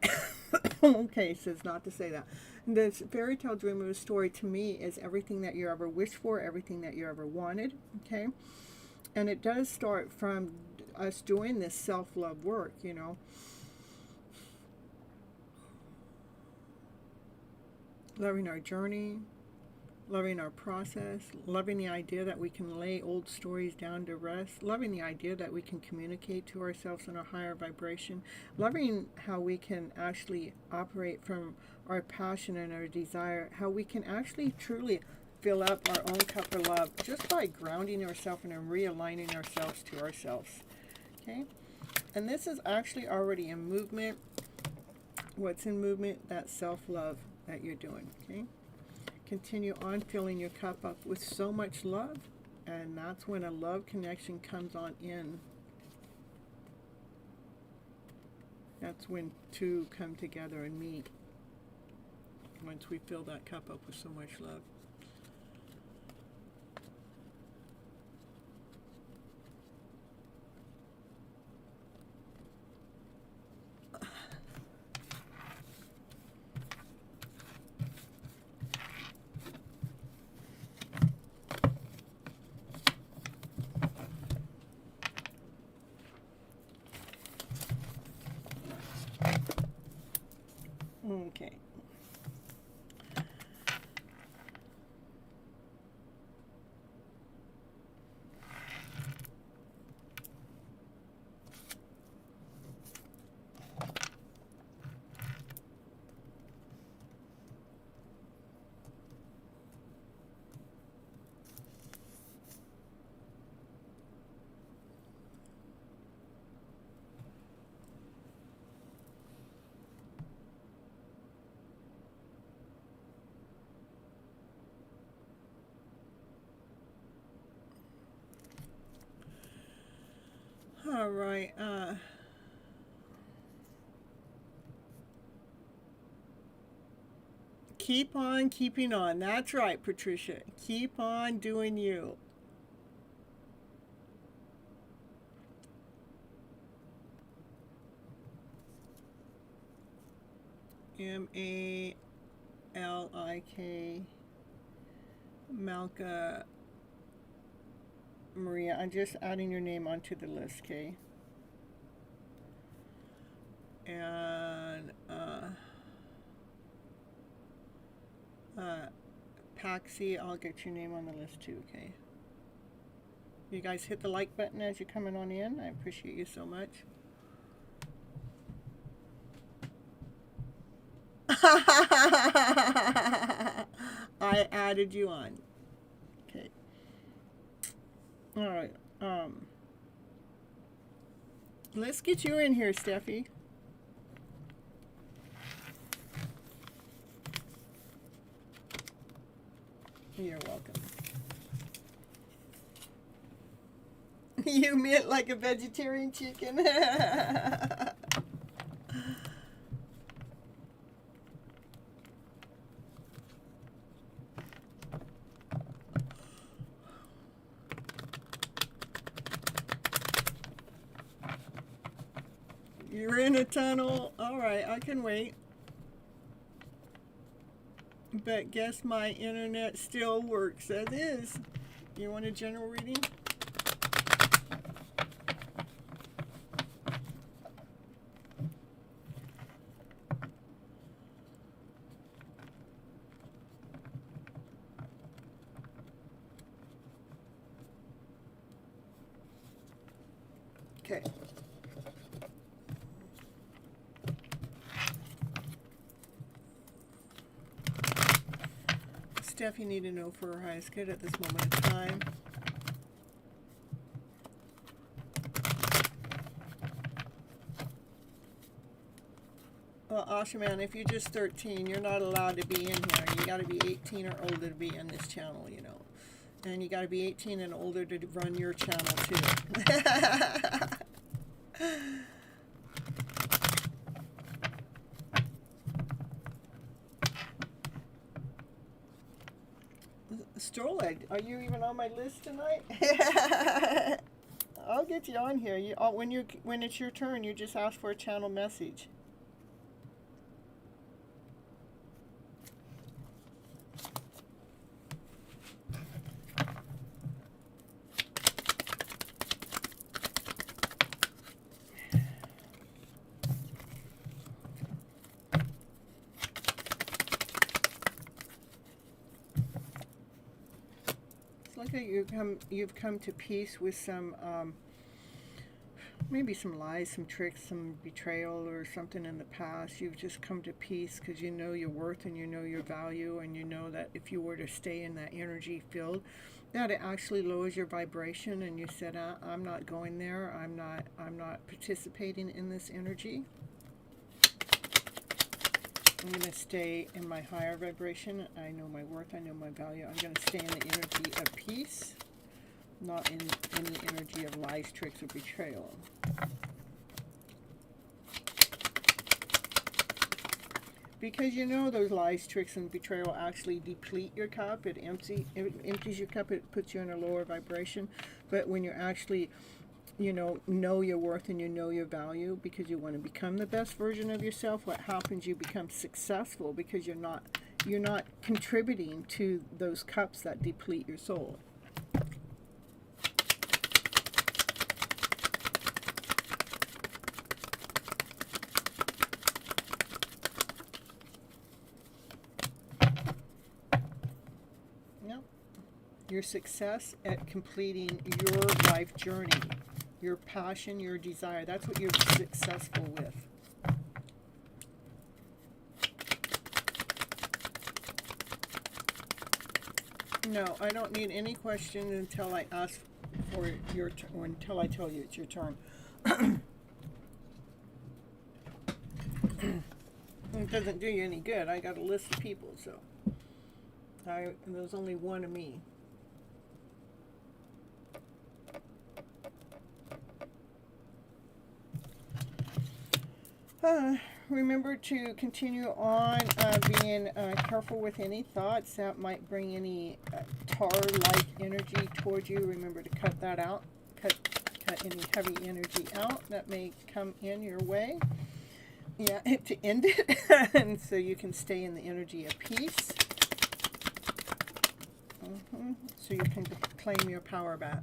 Speaker 1: okay, says not to say that. The fairy tale dream of a story to me is everything that you ever wished for, everything that you ever wanted, okay? And it does start from us doing this self-love work, you know. Loving our journey, loving our process, loving the idea that we can lay old stories down to rest, loving the idea that we can communicate to ourselves in a higher vibration, loving how we can actually operate from our passion and our desire, how we can actually truly fill up our own cup of love just by grounding ourselves and realigning ourselves to ourselves. Okay? And this is actually already in movement. What's in movement? That self-love that you're doing. Okay? Continue on filling your cup up with so much love, and that's when a love connection comes on in. That's when two come together and meet, once we fill that cup up with so much love. Okay. All right. Keep on keeping on. That's right, Patricia. Keep on doing you. M-A-L-I-K. Malka Maria. I'm just adding your name onto the list, okay? And Paxi, I'll get your name on the list too, okay? You guys hit the like button as you're coming on in. I appreciate you so much. I added you on. Okay. All right. Let's get you in here, Steffi. You're welcome. You meant like a vegetarian chicken. You're in a tunnel. All right, I can wait. But guess my internet still works as is. You want a general reading? Okay. Steph, you need to know for her highest good at this moment in time. Ashaman, if you're just 13, you're not allowed to be in here. You got to be 18 or older to be in this channel, you know. And you got to be 18 and older to run your channel too. Stroll Egg, are you even on my list tonight? I'll get you on here. When it's your turn, you just ask for a channel message. It's like you've come to peace with some maybe some lies, some tricks, some betrayal or something in the past. You've just come to peace because you know your worth and you know your value, and you know that if you were to stay in that energy field, that it actually lowers your vibration, and you said, I'm not going there. I'm not participating in this energy. I'm going to stay in my higher vibration. I know my worth. I know my value. I'm going to stay in the energy of peace, not in any energy of lies, tricks, or betrayal. Because you know those lies, tricks, and betrayal actually deplete your cup. It empties your cup. It puts you in a lower vibration. But when you're actually, you know your worth and you know your value, because you want to become the best version of yourself, what happens? You become successful because you're not contributing to those cups that deplete your soul. Your success at completing your life journey, your passion, your desire. That's what you're successful with. No, I don't need any questions until I ask for your turn, or until I tell you it's your turn. It doesn't do you any good. I got a list of people, so there's only one of me. Remember to continue on being careful with any thoughts that might bring any tar-like energy towards you. Remember to cut that out. Cut any heavy energy out that may come in your way. Yeah, to end it. And so you can stay in the energy of peace. So you can claim your power back.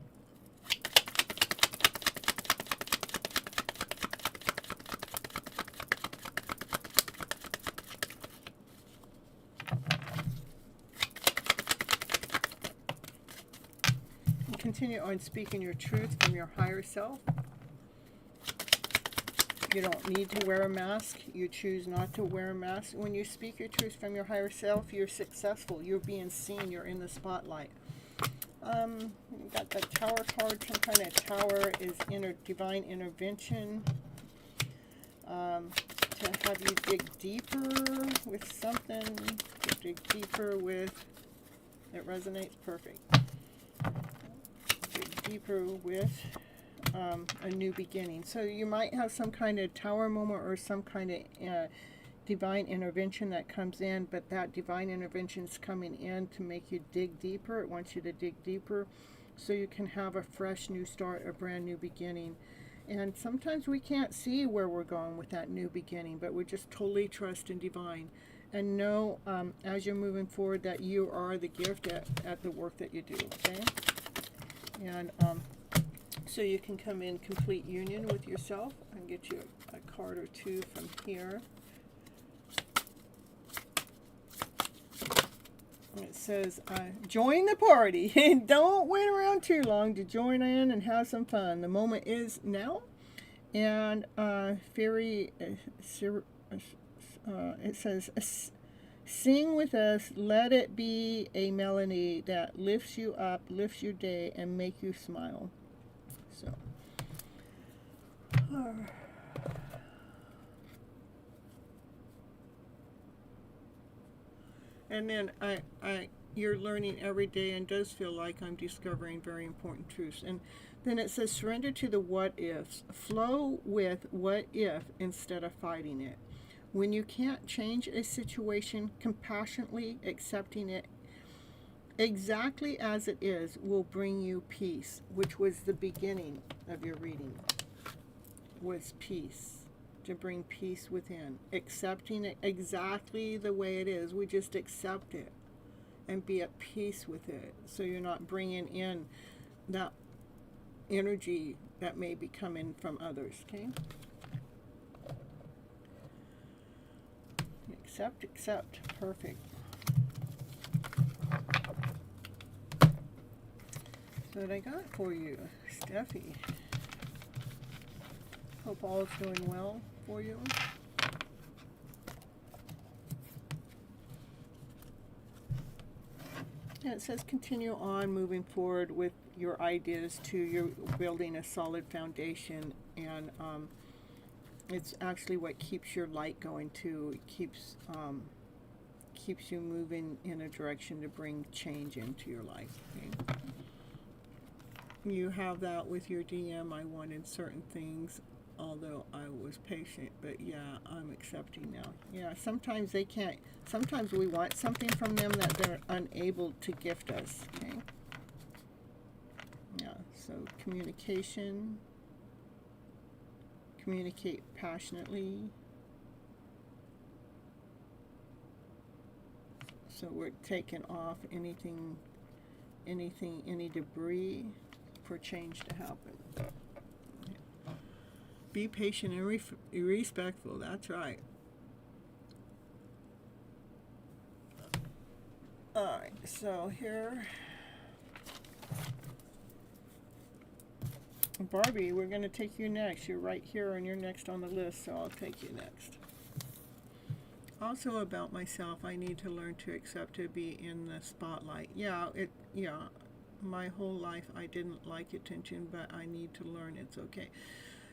Speaker 1: Continue on speaking your truth from your higher self. You don't need to wear a mask. You choose not to wear a mask. When you speak your truth from your higher self, you're successful. You're being seen. You're in the spotlight. You got the Tower card. Some kind of tower is divine intervention. To have you dig deeper with something. To dig deeper with. It resonates perfect. Deeper with a new beginning. So you might have some kind of tower moment or some kind of divine intervention that comes in, but that divine intervention is coming in to make you dig deeper. It wants you to dig deeper so you can have a fresh new start, a brand new beginning. And sometimes we can't see where we're going with that new beginning, but we just totally trust in divine and know as you're moving forward that you are the gift at the work that you do, okay? And so you can come in complete union with yourself and get you a card or two from here. And it says, join the party. Don't wait around too long to join in and have some fun. The moment is now. And it says, sing with us, let it be a melody that lifts you up, lifts your day, and make you smile. So, And then you're learning every day, and does feel like I'm discovering very important truths. And then it says surrender to the what ifs. Flow with what if instead of fighting it. When you can't change a situation, compassionately accepting it exactly as it is will bring you peace, which was the beginning of your reading, was peace. To bring peace within. Accepting it exactly the way it is. We just accept it and be at peace with it. So you're not bringing in that energy that may be coming from others, okay? Accept. Perfect. That's what I got for you, Steffi. Hope all is going well for you. And it says continue on moving forward with your ideas to you're building a solid foundation, and it's actually what keeps your light going too. It keeps you moving in a direction to bring change into your life. Okay? You have that with your DM. I wanted certain things, although I was patient, but yeah, I'm accepting now. Yeah, sometimes they can't, sometimes we want something from them that they're unable to gift us, okay? Yeah, so communication, communicate passionately. So we're taking off any debris for change to happen. Be patient and respectful. That's right. Alright, so here, Barbie, we're going to take you next. You're right here and you're next on the list, so I'll take you next. Also about myself, I need to learn to accept to be in the spotlight. Yeah, my whole life I didn't like attention, but I need to learn it's okay.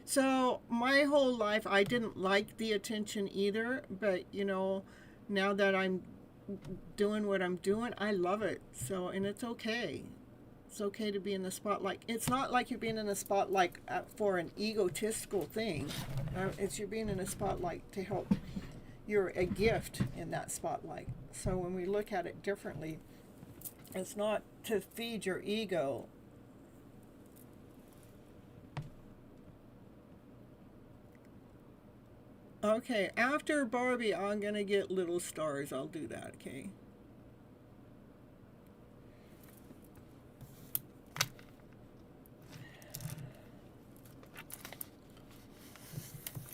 Speaker 1: So my whole life I didn't like the attention either, but now that I'm doing what I'm doing, I love it. So, and it's okay. It's okay to be in the spotlight. It's not like you're being in the spotlight for an egotistical thing. It's you're being in a spotlight to help. You're a gift in that spotlight. So when we look at it differently, it's not to feed your ego. Okay, after Barbie, I'm going to get little stars. I'll do that, okay?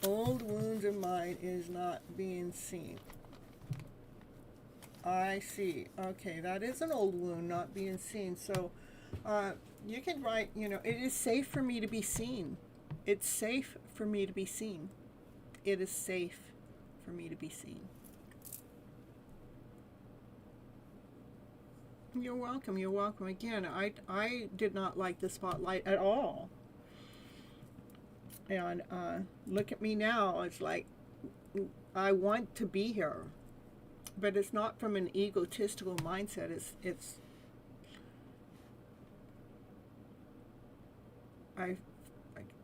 Speaker 1: Old wounds of mine is not being seen. I see. Okay, that is an old wound not being seen. So you can write, it is safe for me to be seen. It's safe for me to be seen. It is safe for me to be seen. You're welcome. You're welcome. Again, I did not like the spotlight at all. And look at me now. It's like I want to be here, but it's not from an egotistical mindset.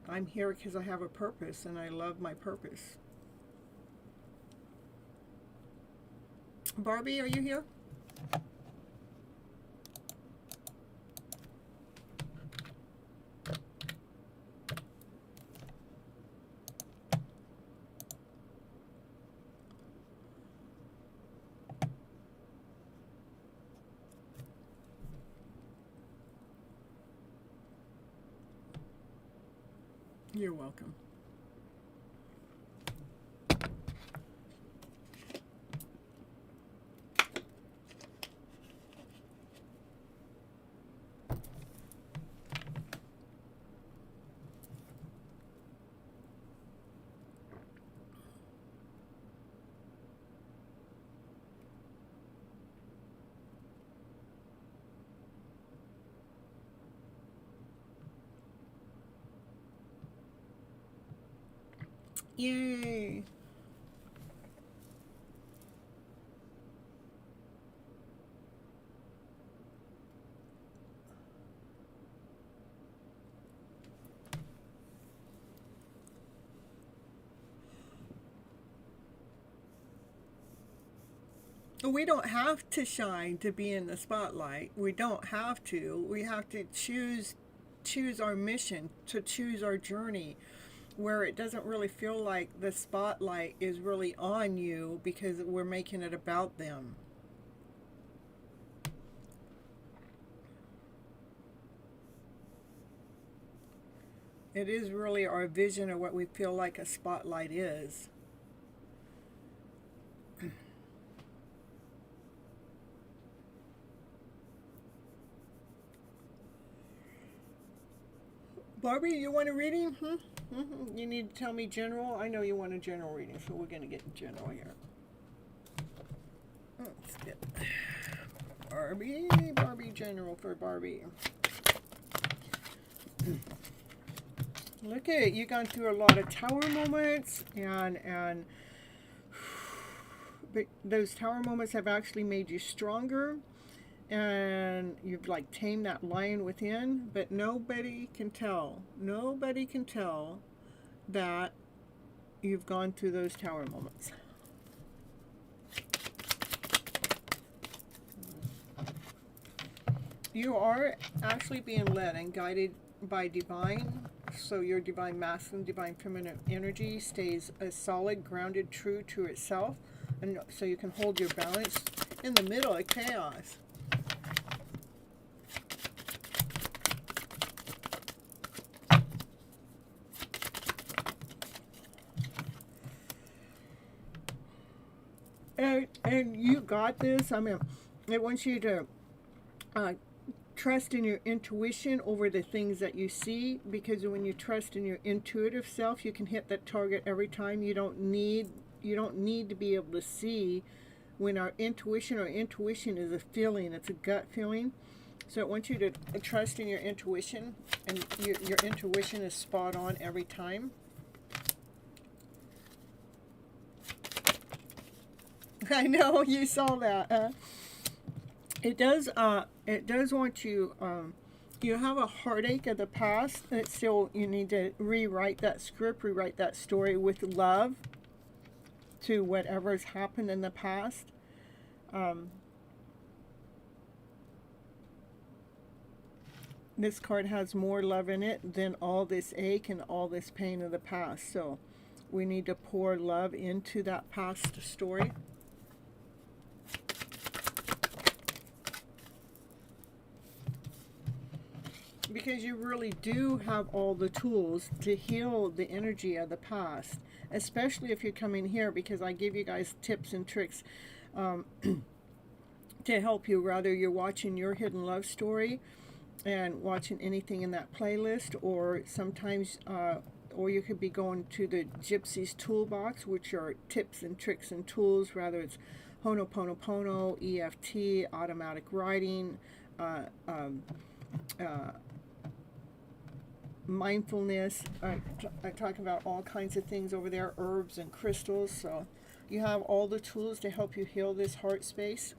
Speaker 1: I'm here because I have a purpose, and I love my purpose. Barbie, are you here? You're welcome. Yay! We don't have to shine to be in the spotlight. We don't have to. We have to choose our mission, to choose our journey, where it doesn't really feel like the spotlight is really on you because we're making it about them. It is really our vision of what we feel like a spotlight is. Barbie, you want a reading? You need to tell me general. I know you want a general reading, so we're going to get general here. Let's get Barbie general for Barbie. Look at it. You've gone through a lot of tower moments, and but those tower moments have actually made you stronger. And you've like tamed that lion within, but nobody can tell that you've gone through those tower moments. You are actually being led and guided by divine, so your divine masculine, divine feminine energy stays as solid, grounded, true to itself, and so you can hold your balance in the middle of chaos. And you got this. I mean, it wants you to trust in your intuition over the things that you see, because when you trust in your intuitive self, you can hit that target every time. You don't need to be able to see. When our intuition is a feeling, it's a gut feeling. So it wants you to trust in your intuition, and your intuition is spot on every time. I know you saw that. It does want you. You have a heartache of the past, and it's still, you need to rewrite that script, rewrite that story with love to whatever's happened in the past. This card has more love in it than all this ache and all this pain of the past. So we need to pour love into that past story. Because you really do have all the tools to heal the energy of the past, especially if you're coming here, because I give you guys tips and tricks to help you, whether you're watching your hidden love story and watching anything in that playlist, or sometimes or you could be going to the Gypsy's toolbox, which are tips and tricks and tools, whether it's Ho'oponopono, EFT, automatic writing, mindfulness. I talk about all kinds of things over there, herbs and crystals. So you have all the tools to help you heal this heart space.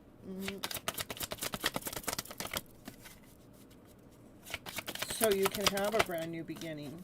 Speaker 1: So you can have a brand new beginning.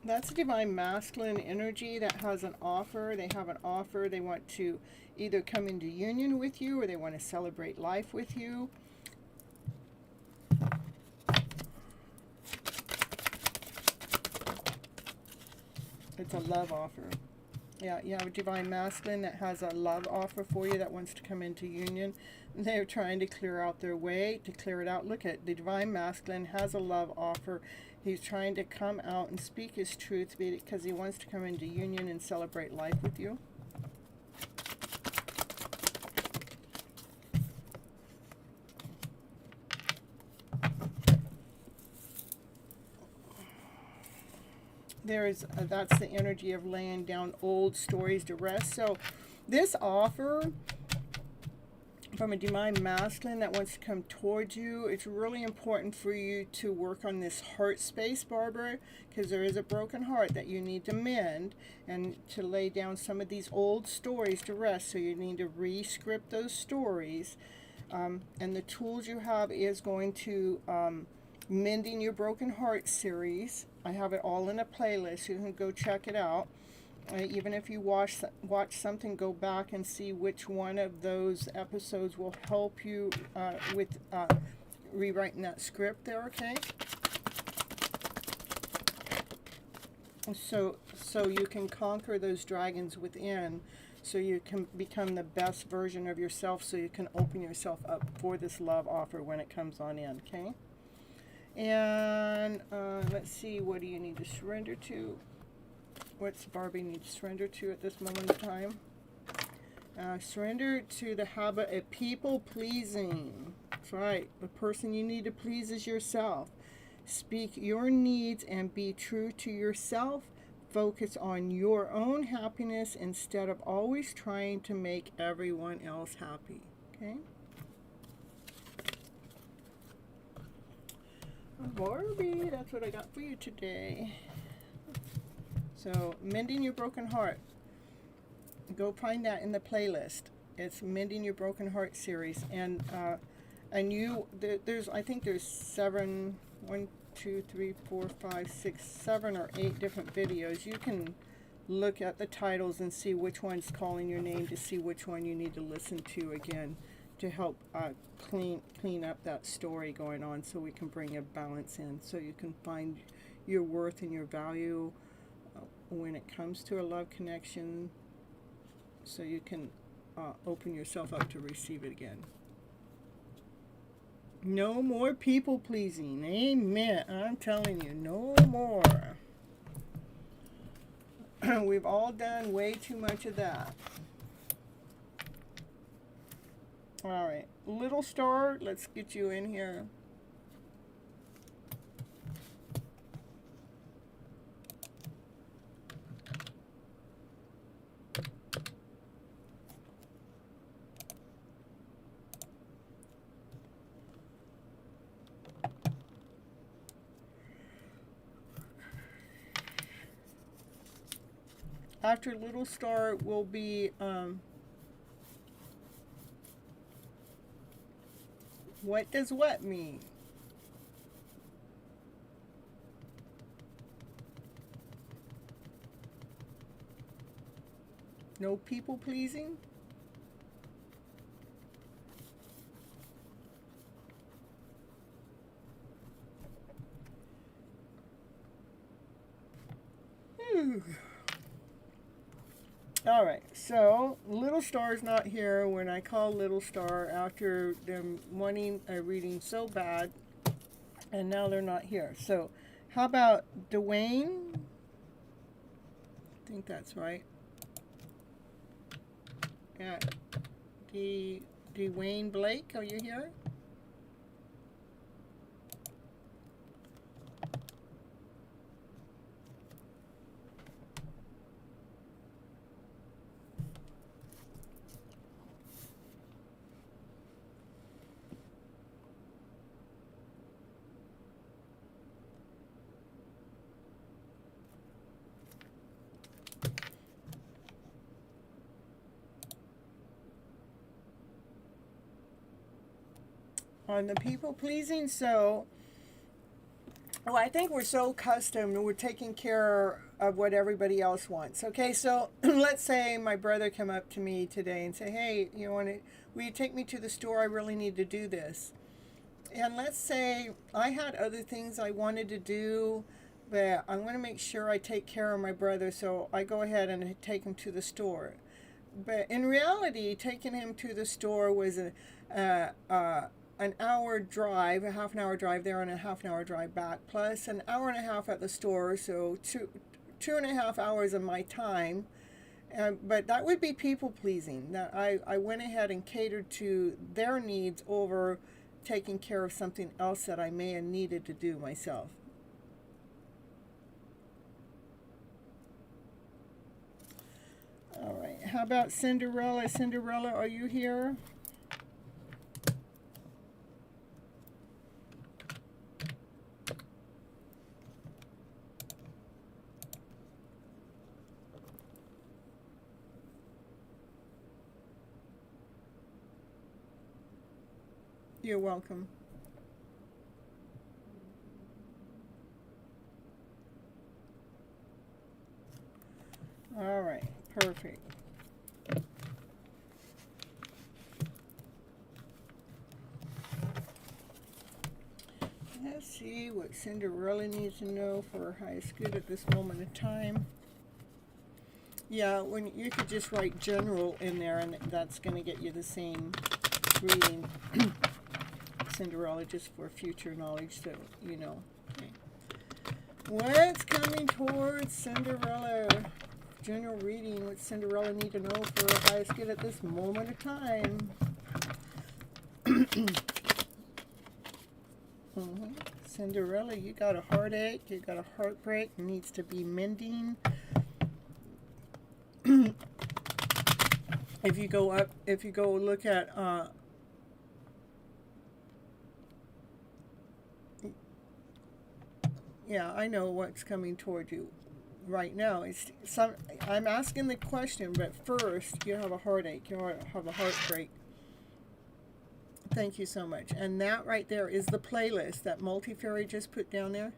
Speaker 1: That's a divine masculine energy that has an offer. They have an offer. They want to either come into union with you, or they want to celebrate life with you. It's a love offer. Yeah, you have a divine masculine that has a love offer for you, that wants to come into union. They're trying to clear out their way, to clear it out. Look at the divine masculine has a love offer. He's trying to come out and speak his truth because he wants to come into union and celebrate life with you. That's the energy of laying down old stories to rest. So this offer from a divine masculine that wants to come towards you. It's really important for you to work on this heart space, Barbara, because there is a broken heart that you need to mend and to lay down some of these old stories to rest. So you need to re-script those stories. And the tools you have is going to Mending Your Broken Heart series. I have it all in a playlist. You can go check it out. Even if you watch something, go back and see which one of those episodes will help you with rewriting that script there, okay? So you can conquer those dragons within, so you can become the best version of yourself, so you can open yourself up for this love offer when it comes on in, okay? And let's see, what do you need to surrender to? What's Barbie need to surrender to at this moment in time? Surrender to the habit of people pleasing. That's right. The person you need to please is yourself. Speak your needs and be true to yourself. Focus on your own happiness instead of always trying to make everyone else happy. Okay? Barbie, that's what I got for you today. So, Mending Your Broken Heart. Go find that in the playlist. It's Mending Your Broken Heart series. And there's, I think there's 7 or 8 different videos. You can look at the titles and see which one's calling your name to see which one you need to listen to again to help clean up that story going on, so we can bring a balance in, so you can find your worth and your value when it comes to a love connection, so you can open yourself up to receive it again. No more people pleasing. Amen. I'm telling you, no more. We've all done way too much of that. All right, little star, let's get you in here. After little star will be what does what mean? No people pleasing? All right, so Little Star's not here when I call Little Star after them wanting a reading so bad, and now they're not here. So how about Dwayne? I think that's right. Yeah, Dwayne Blake, are you here? On the people pleasing, so I think we're so accustomed, we're taking care of what everybody else wants. Okay, so let's say my brother come up to me today and say, hey, will you take me to the store? I really need to do this. And let's say I had other things I wanted to do, but I want to make sure I take care of my brother, so I go ahead and take him to the store. But in reality, taking him to the store was an hour drive, a half an hour drive there and a half an hour drive back, plus an hour and a half at the store, so two and a half hours of my time. But that would be people pleasing. That I went ahead and catered to their needs over taking care of something else that I may have needed to do myself. All right, how about Cinderella? Cinderella, are you here? You're welcome. All right, perfect. Let's see what Cinderella needs to know for her highest good at this moment in time. Yeah, when you could just write general in there, and that's going to get you the same reading. Cinderella, just for future knowledge, so you know. Okay. What's coming towards Cinderella? General reading. What Cinderella need to know for her highest good at this moment of time? Cinderella, you got a heartache, you got a heartbreak, needs to be mending. If you go look at yeah, I know what's coming toward you right now. I'm asking the question, but first you have a heartache, you have a heartbreak. Thank you so much. And that right there is the playlist that Multi-Fairy just put down there.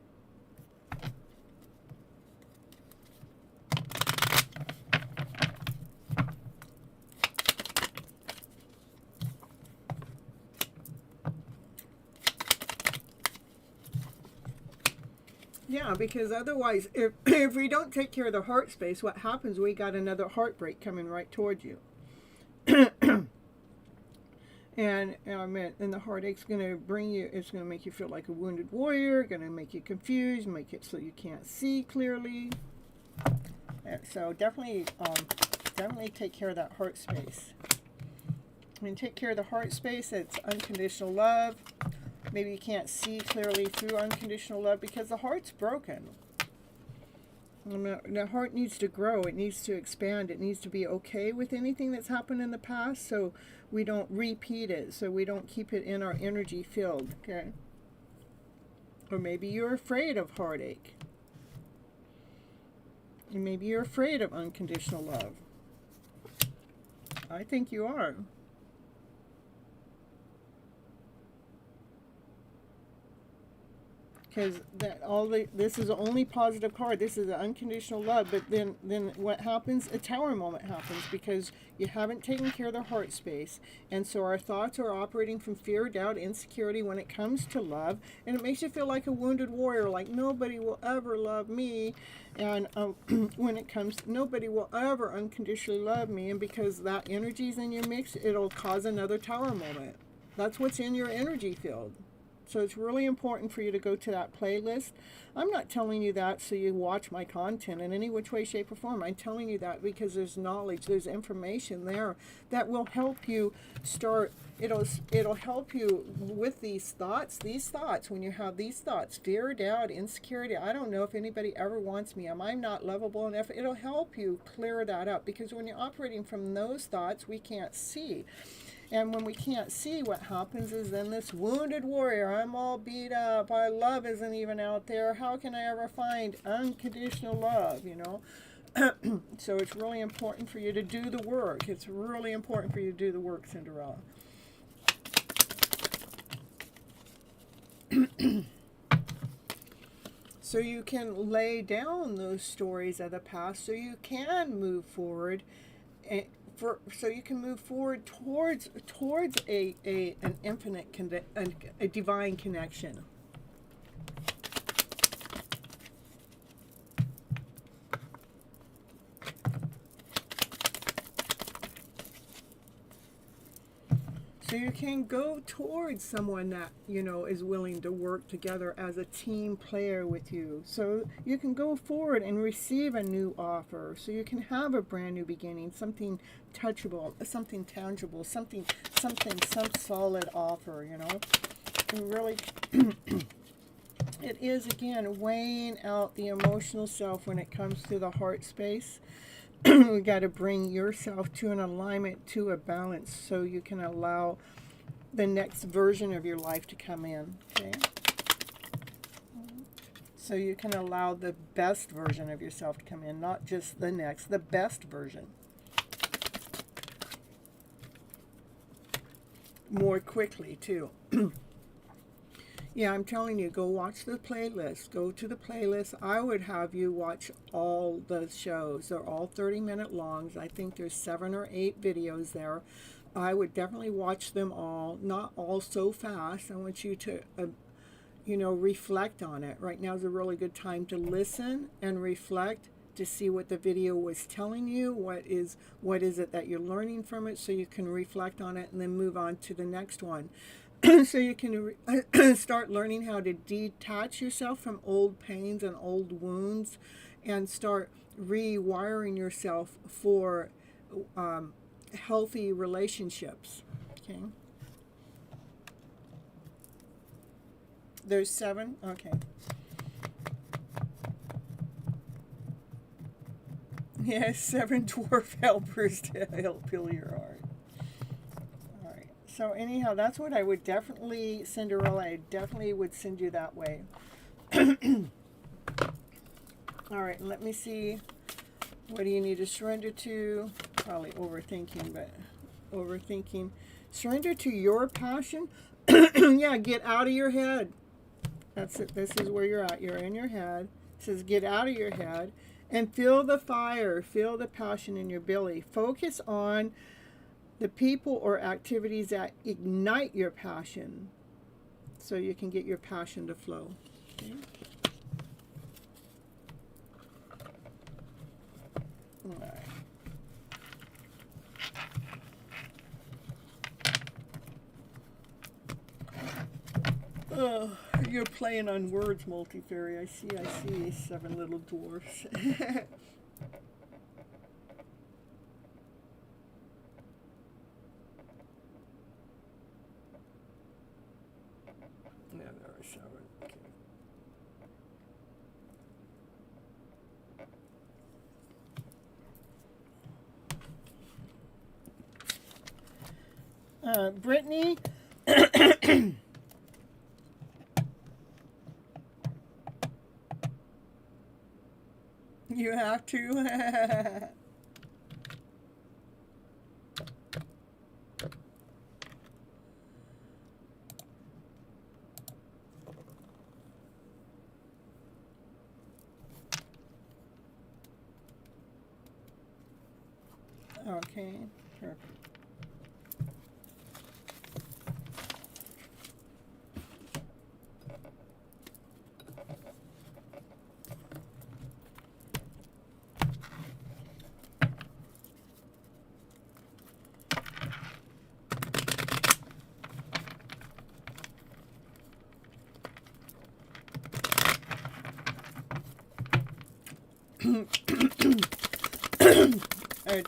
Speaker 1: Yeah, because otherwise, if we don't take care of the heart space, what happens, we got another heartbreak coming right toward you. And the heartache's going to bring you, it's going to make you feel like a wounded warrior, going to make you confused, make it so you can't see clearly. So definitely take care of that heart space. When you take care of the heart space, it's unconditional love. Maybe you can't see clearly through unconditional love because the heart's broken. The heart needs to grow. It needs to expand. It needs to be okay with anything that's happened in the past, so we don't repeat it, so we don't keep it in our energy field, okay? Or maybe you're afraid of heartache. And maybe you're afraid of unconditional love. I think you are. Because this is the only positive card. This is the unconditional love. But then what happens? A tower moment happens because you haven't taken care of the heart space. And so our thoughts are operating from fear, doubt, insecurity when it comes to love. And it makes you feel like a wounded warrior, like nobody will ever love me. And when it comes, nobody will ever unconditionally love me. And because that energy's in your mix, it'll cause another tower moment. That's what's in your energy field. So it's really important for you to go to that playlist. I'm not telling you that so you watch my content in any which way, shape, or form. I'm telling you that because there's knowledge, there's information there that will help you start. It'll help you with these thoughts. These thoughts, when you have these thoughts, fear, doubt, insecurity. I don't know if anybody ever wants me. Am I not lovable enough? It'll help you clear that up because when you're operating from those thoughts, we can't see. And when we can't see, what happens is then this wounded warrior, I'm all beat up, my love isn't even out there, how can I ever find unconditional love, you know? So it's really important for you to do the work. It's really important for you to do the work, Cinderella. So you can lay down those stories of the past so you can move forward so you can move forward towards an infinite a divine connection. So you can go towards someone that, you know, is willing to work together as a team player with you. So you can go forward and receive a new offer. So you can have a brand new beginning, something touchable, something tangible, some solid offer, you know. And really, it is, again, weighing out the emotional self when it comes to the heart space. We got to bring yourself to an alignment, to a balance, so you can allow the next version of your life to come in. Okay? So you can allow the best version of yourself to come in, not just the next, the best version. more quickly too. Yeah, I'm telling you, go watch the playlist. Go to the playlist. I would have you watch all the shows. They're all 30-minute longs. I think there's 7 or 8 videos there. I would definitely watch them all. Not all so fast. I want you to, reflect on it. Right now is a really good time to listen and reflect to see what the video was telling you. What is it that you're learning from it, so you can reflect on it and then move on to the next one. So you can start learning how to detach yourself from old pains and old wounds and start rewiring yourself for healthy relationships. Okay. There's 7? Okay. Yes, 7 dwarf helpers to help heal your heart. So anyhow, that's what I would definitely, Cinderella, I definitely would send you that way. All right, let me see. What do you need to surrender to? Probably overthinking, but overthinking. Surrender to your passion. Yeah, get out of your head. That's it. This is where you're at. You're in your head. It says get out of your head and feel the fire. Feel the passion in your belly. Focus on the people or activities that ignite your passion so you can get your passion to flow. Okay. All right. Oh, you're playing on words, Multifairy. I see 7 little dwarfs. Yeah, there are 7. Okay. Brittany. You have to. Okay, perfect.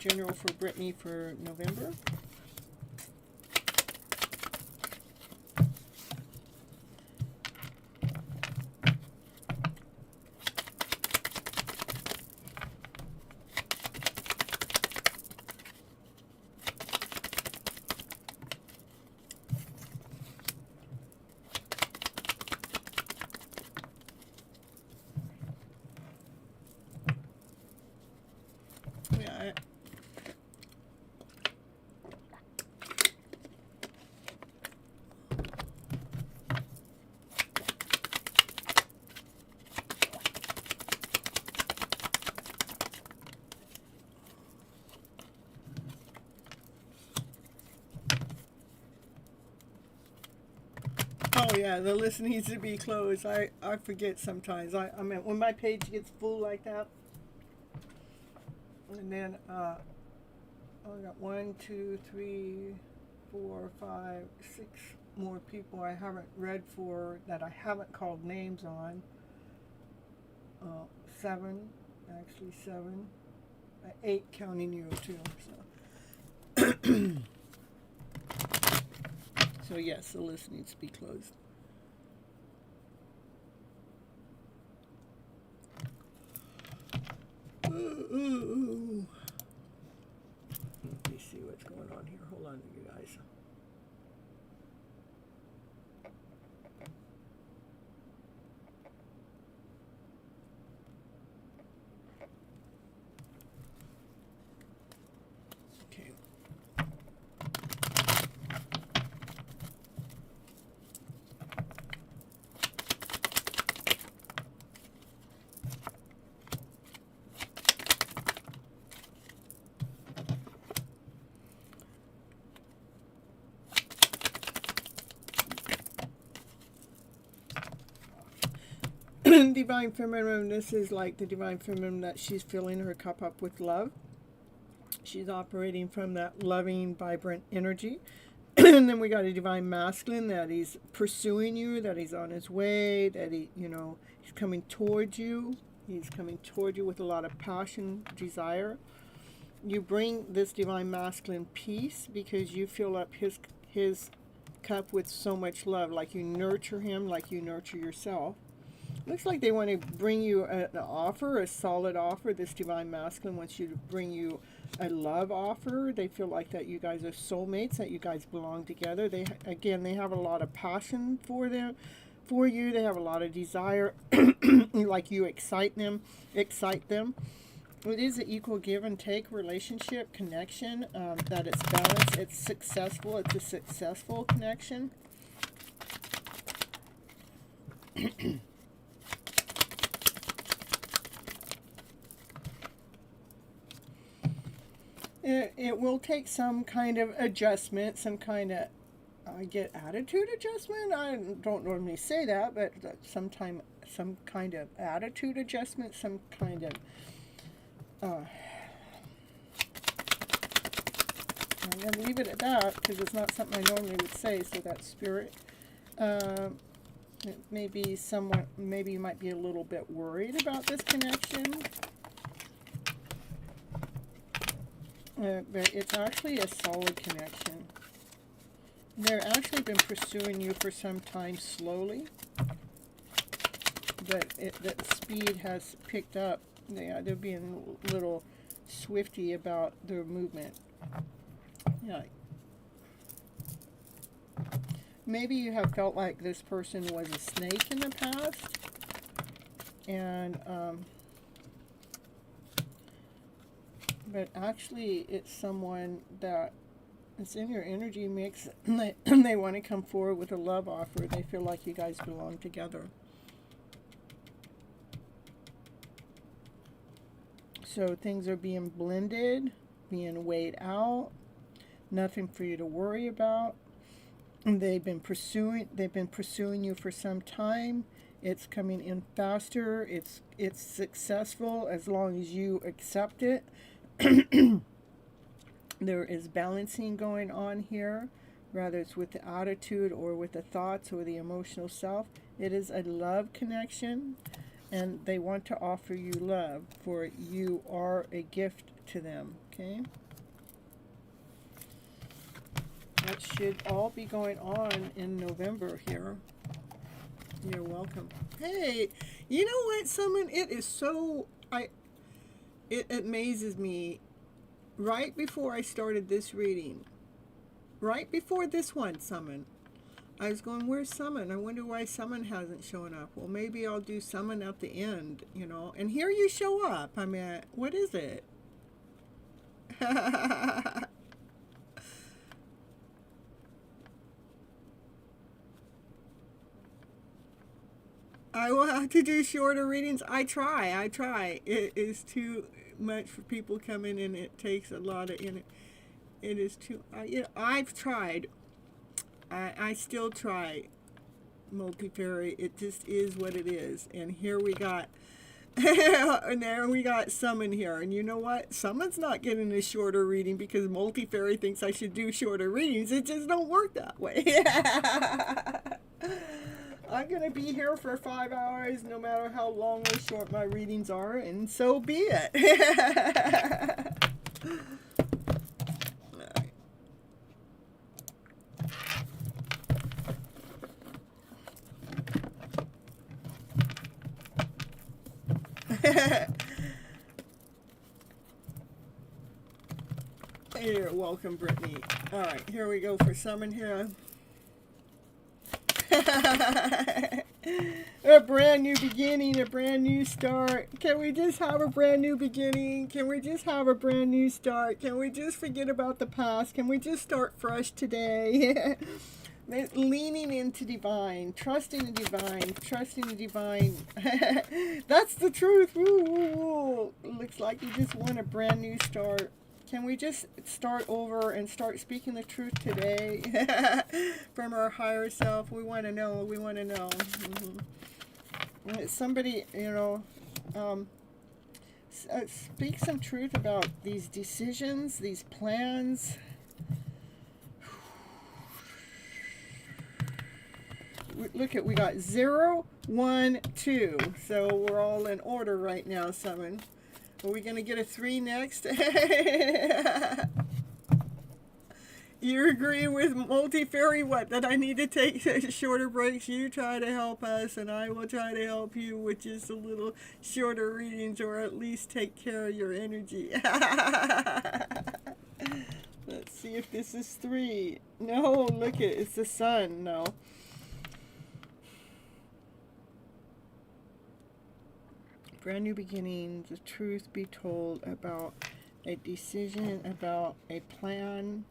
Speaker 1: General for Brittany for November. Yeah. Oh yeah, the list needs to be closed. I forget sometimes. I mean, when my page gets full like that, and then I got 1, 2, 3, 4, 5, 6 more people I haven't read for that I haven't called names on. 7, actually 7, 8 counting you too. So. So yes, the list needs to be closed. Let me see what's going on here. Hold on, you guys. Okay. Divine Feminine, this is like the Divine Feminine that she's filling her cup up with love. She's operating from that loving, vibrant energy. And then we got a Divine Masculine that he's pursuing you, that he's on his way, that he, you know, he's coming towards you. He's coming toward you with a lot of passion, desire. You bring this Divine Masculine peace because you fill up his cup with so much love, like you nurture him, like you nurture yourself. Looks like they want to bring you an offer, a solid offer. This Divine Masculine wants you to bring you a love offer. They feel like that you guys are soulmates, that you guys belong together. They have a lot of passion for you. They have a lot of desire, like you excite them. It is an equal give and take relationship, connection, that it's balanced, it's successful, it's a successful connection. It will take some kind of adjustment, some kind of, I get attitude adjustment. I don't normally say that, but some kind of attitude adjustment, some kind of, I'm going to leave it at that because it's not something I normally would say, so that's spirit. Maybe you might be a little bit worried about this connection. But it's actually a solid connection. They've actually been pursuing you for some time slowly, but the speed has picked up. They're being a little swifty about their movement. Yeah. Maybe you have felt like this person was a snake in the past, and but actually it's someone that is in your energy mix, and they want to come forward with a love offer. They feel like you guys belong together. So things are being blended, being weighed out, nothing for you to worry about. And they've been pursuing you for some time. It's coming in faster. It's successful as long as you accept it. There is balancing going on here, whether it's with the attitude or with the thoughts or the emotional self. It is a love connection, and they want to offer you love, for you are a gift to them, okay? That should all be going on in November here. You're welcome. Hey, you know what, someone? It is so... It amazes me. Right before I started this reading, right before this one, Summon, I was going, where's Summon? I wonder why Summon hasn't shown up. Well, maybe I'll do Summon at the end, you know. And here you show up. I mean, what is it? I will have to do shorter readings. I try. It is too much for people coming in. It takes a lot of it is too, I've tried. I still try multi-fairy. It just is what it is. And here we got and there we got Summon here. And you know what? Summon's not getting a shorter reading because multi-fairy thinks I should do shorter readings. It just don't work that way. I'm going to be here for 5 hours, no matter how long or short my readings are, and so be it. You're welcome, Brittany. All right, here we go for Summon here. A brand new beginning, a brand new start. Can we just have a brand new beginning? Can we just have a brand new start? Can we just forget about the past? Can we just start fresh today? Leaning into divine, trusting the divine, trusting the divine. That's the truth. Ooh. Looks like you just want a brand new start. Can we just start over and start speaking the truth today from our higher self? We want to know. We want to know. somebody, speak some truth about these decisions, these plans. We got 0, 1, 2. So we're all in order right now, 7. Are we going to get a 3 next? You agree with Multi-Fairy what? That I need to take shorter breaks? You try to help us and I will try to help you with just a little shorter readings, or at least take care of your energy. Let's see if this is 3. No, look it's the sun. No. Brand new beginning, the truth be told about a decision, about a plan.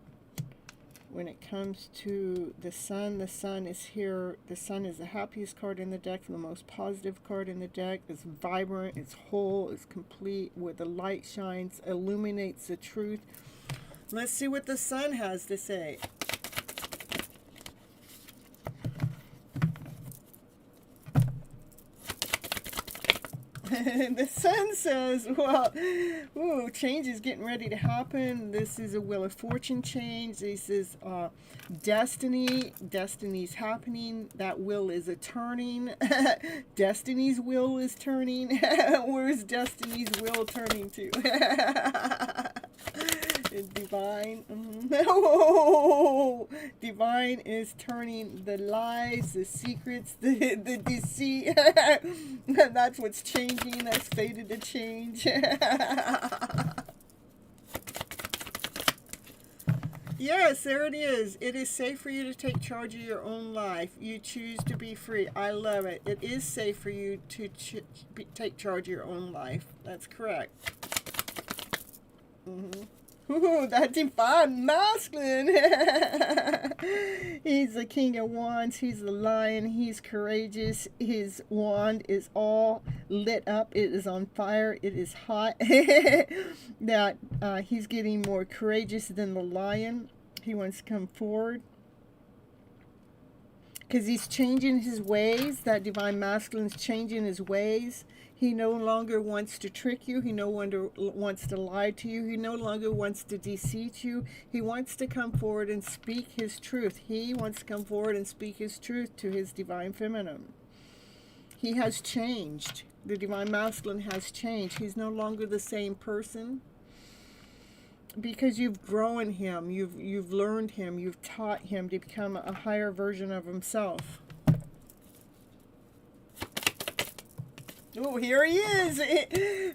Speaker 1: When it comes to the sun is here. The sun is the happiest card in the deck, the most positive card in the deck. It's vibrant, it's whole, it's complete, where the light shines, illuminates the truth. Let's see what the sun has to say. The sun says, well, change is getting ready to happen. This is a Wheel of Fortune change. This is destiny. Destiny's happening. That wheel is a turning. Destiny's wheel is turning. Where's Destiny's wheel turning to? Divine. No! Divine is turning the lies, the secrets, the deceit. That's what's changing. That's fated to change. Yes, there it is. It is safe for you to take charge of your own life. You choose to be free. I love it. It is safe for you to take charge of your own life. That's correct. Ooh, that divine masculine. He's the King of Wands. He's the Lion. He's courageous. His wand is all lit up. It is on fire. It is hot. That he's getting more courageous than the Lion. He wants to come forward, because he's changing his ways. That divine masculine's changing his ways. He no longer wants to trick you. He no longer wants to lie to you. He no longer wants to deceive you. He wants to come forward and speak his truth. He wants to come forward and speak his truth to his divine feminine. He has changed. The divine masculine has changed. He's no longer the same person, because you've grown him. You've learned him. You've taught him to become a higher version of himself. Oh, here he is.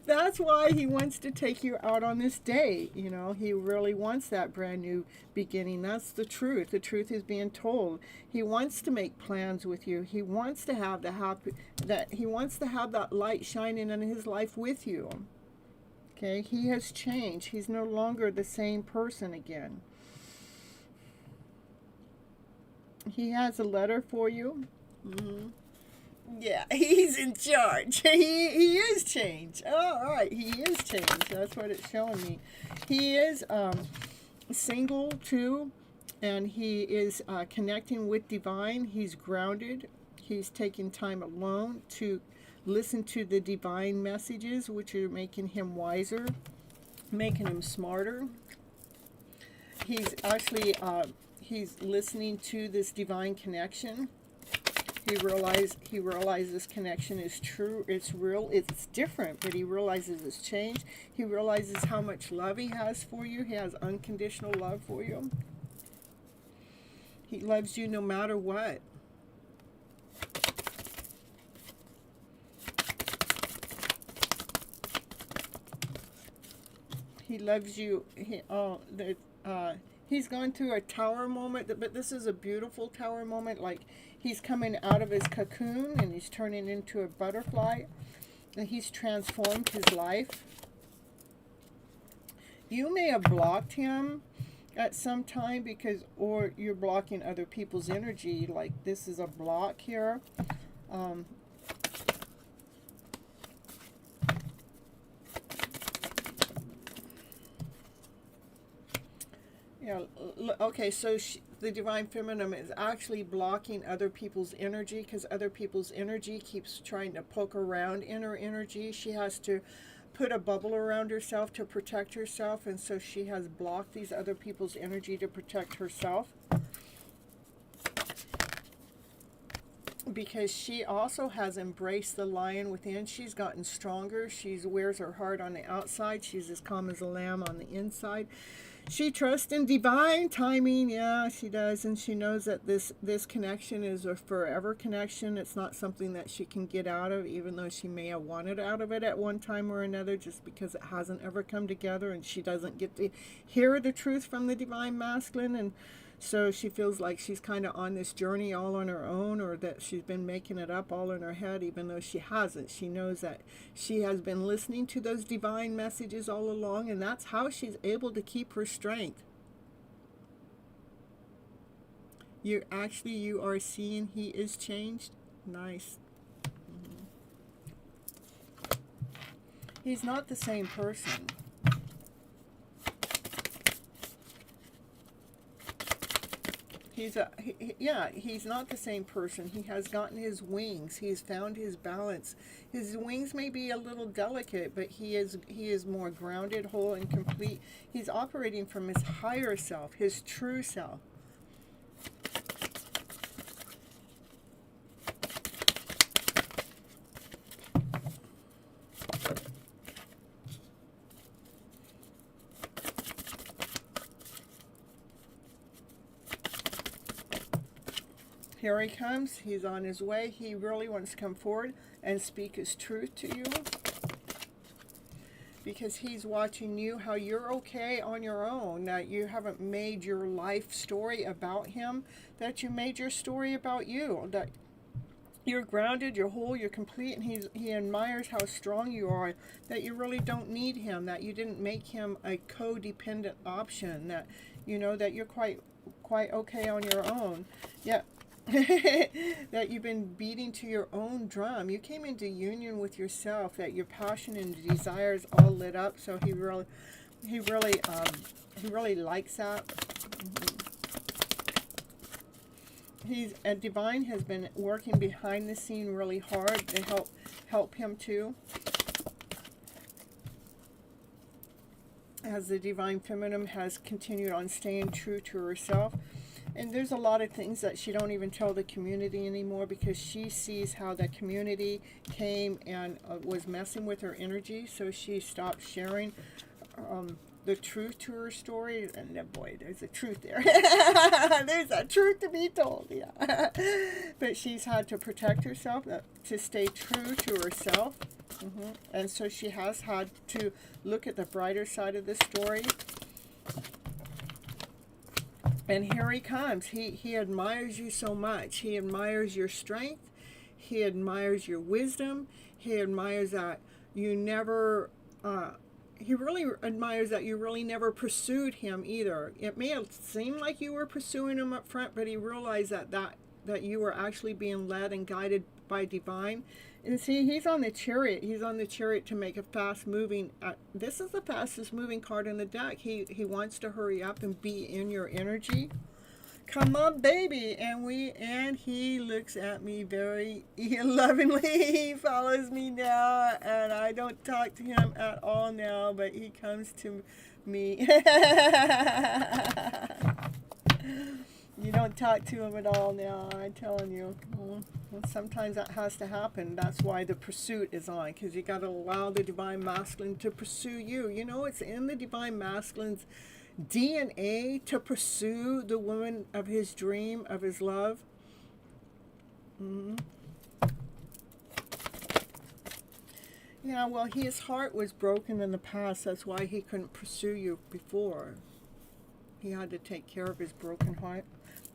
Speaker 1: That's why he wants to take you out on this date. You know, he really wants that brand new beginning. That's the truth. The truth is being told. He wants to make plans with you. He wants to have he wants to have that light shining in his life with you. Okay, he has changed. He's no longer the same person again. He has a letter for you. Yeah, he's in charge. He is changed. All right, he is changed. That's what it's showing me. He is single too, and he is connecting with divine. He's grounded. He's taking time alone to listen to the divine messages, which are making him wiser, making him smarter. He's actually he's listening to this divine connection. He realizes connection is true, it's real, it's different, but he realizes it's changed. He realizes how much love he has for you. He has unconditional love for you. He loves you no matter what. He loves you. He's going through a tower moment, but this is a beautiful tower moment. Like, he's coming out of his cocoon and he's turning into a butterfly. And he's transformed his life. You may have blocked him at some time, or you're blocking other people's energy. Like, this is a block here. Yeah, okay, so the Divine Feminine is actually blocking other people's energy, because other people's energy keeps trying to poke around in her energy. She has to put a bubble around herself to protect herself, and so she has blocked these other people's energy to protect herself. Because she also has embraced the lion within. She's gotten stronger. She wears her heart on the outside. She's as calm as a lamb on the inside. She trusts in divine timing. Yeah, she does. And she knows that this connection is a forever connection. It's not something that she can get out of, even though she may have wanted out of it at one time or another, just because it hasn't ever come together and she doesn't get to hear the truth from the Divine Masculine. And so she feels like she's kind of on this journey all on her own, or that she's been making it up all in her head, even though she hasn't. She knows that she has been listening to those divine messages all along, and that's how she's able to keep her strength. You are seeing he is changed. Nice. He's not the same person. He's not the same person. He has gotten his wings. He's found his balance. His wings may be a little delicate, but he is more grounded, whole, and complete. He's operating from his higher self, his true self. Here he comes. He's on his way. He really wants to come forward and speak his truth to you, because he's watching you, how you're okay on your own, that you haven't made your life story about him, that you made your story about you, that you're grounded, you're whole, you're complete, and he admires how strong you are, that you really don't need him, that you didn't make him a codependent option, that you know that you're quite okay on your own. Yeah. That you've been beating to your own drum. You came into union with yourself, that your passion and desires all lit up. So he really likes that. Divine has been working behind the scene really hard to help him too. As the Divine Feminine has continued on staying true to herself. And there's a lot of things that she don't even tell the community anymore, because she sees how the community came and was messing with her energy. So she stopped sharing the truth to her story. And boy, there's a truth there. There's a truth to be told, yeah. But she's had to protect herself, to stay true to herself. And so she has had to look at the brighter side of the story. And here he comes. He admires you so much. He admires your strength. He admires your wisdom. He admires that you never, he really admires that you really never pursued him either. It may have seemed like you were pursuing him up front, but he realized that you were actually being led and guided by divine. And see, he's on the chariot. He's on the chariot to make a fast moving. This is the fastest moving card in the deck. He wants to hurry up and be in your energy. Come on, baby. And he looks at me very lovingly. He follows me now, and I don't talk to him at all now, but he comes to me. You don't talk to him at all now, I'm telling you. Well, sometimes that has to happen. That's why the pursuit is on, because you got to allow the Divine Masculine to pursue you. You know, it's in the Divine Masculine's DNA to pursue the woman of his dream, of his love. Yeah, well, his heart was broken in the past. That's why he couldn't pursue you before. He had to take care of his broken heart.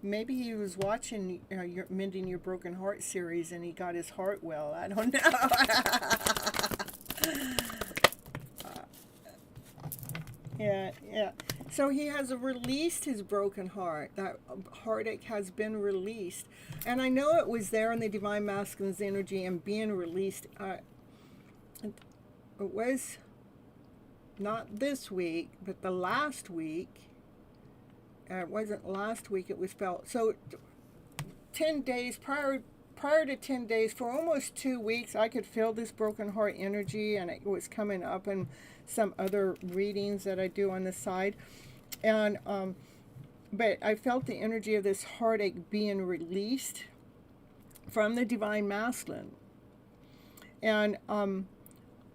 Speaker 1: Maybe he was watching your Mending Your Broken Heart series, and he got his heart well. I don't know. Yeah. So he has released his broken heart. That heartache has been released. And I know it was there in the Divine Masculine's energy and being released. It was not this week, but the last week. it wasn't last week, it was felt. So 10 days prior to 10 days, for almost 2 weeks, I could feel this broken heart energy, and it was coming up in some other readings that I do on the side. And but I felt the energy of this heartache being released from the divine masculine. And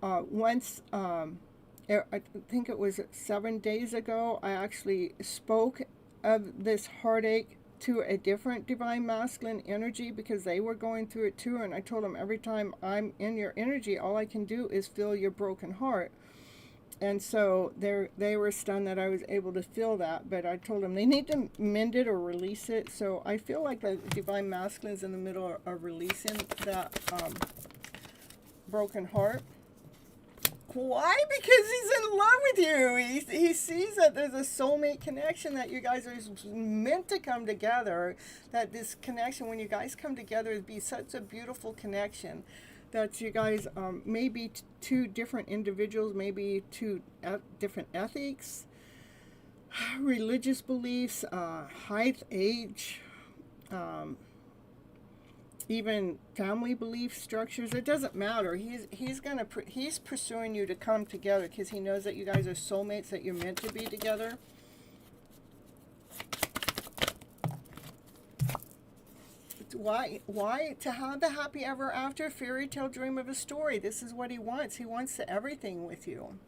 Speaker 1: once, I think it was 7 days ago, I actually spoke of this heartache to a different divine masculine energy, because they were going through it too. And I told them, every time I'm in your energy, all I can do is feel your broken heart. And so they were stunned that I was able to feel that. But I told them they need to mend it or release it. So I feel like the divine masculine is in the middle of releasing that broken heart. Why? Because he's in love with you. He sees that there's a soulmate connection, that you guys are meant to come together. That this connection, when you guys come together, would be such a beautiful connection. That you guys may be two different individuals, maybe two different ethics, religious beliefs, height, age, even family belief structures. It doesn't matter. He's pursuing you to come together, because he knows that you guys are soulmates, that you're meant to be together. Why? To have the happy ever after fairy tale dream of a story. This is what he wants. He wants everything with you.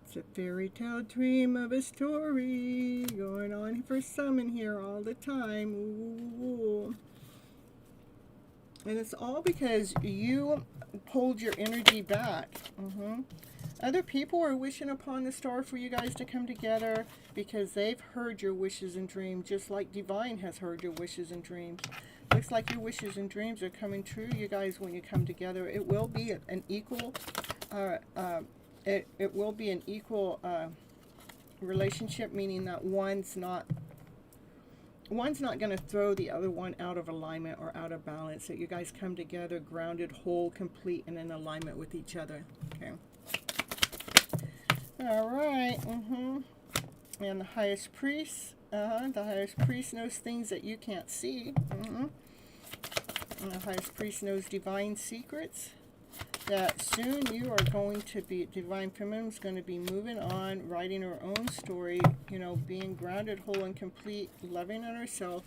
Speaker 1: It's a fairy tale dream of a story going on for some in here all the time. Ooh. And it's all because you pulled your energy back. Other people are wishing upon the star for you guys to come together, because they've heard your wishes and dreams, just like Divine has heard your wishes and dreams. Looks like your wishes and dreams are coming true, you guys, when you come together. It will be an equal, it will be an equal relationship, meaning that one's not going to throw the other one out of alignment or out of balance. That you guys come together grounded, whole, complete, and in alignment with each other. Okay. All right. And the highest priest. The highest priest knows things that you can't see. And the highest priest knows divine secrets. That soon you are going to be, Divine Feminine is going to be moving on, writing her own story, you know, being grounded, whole, and complete, loving on herself,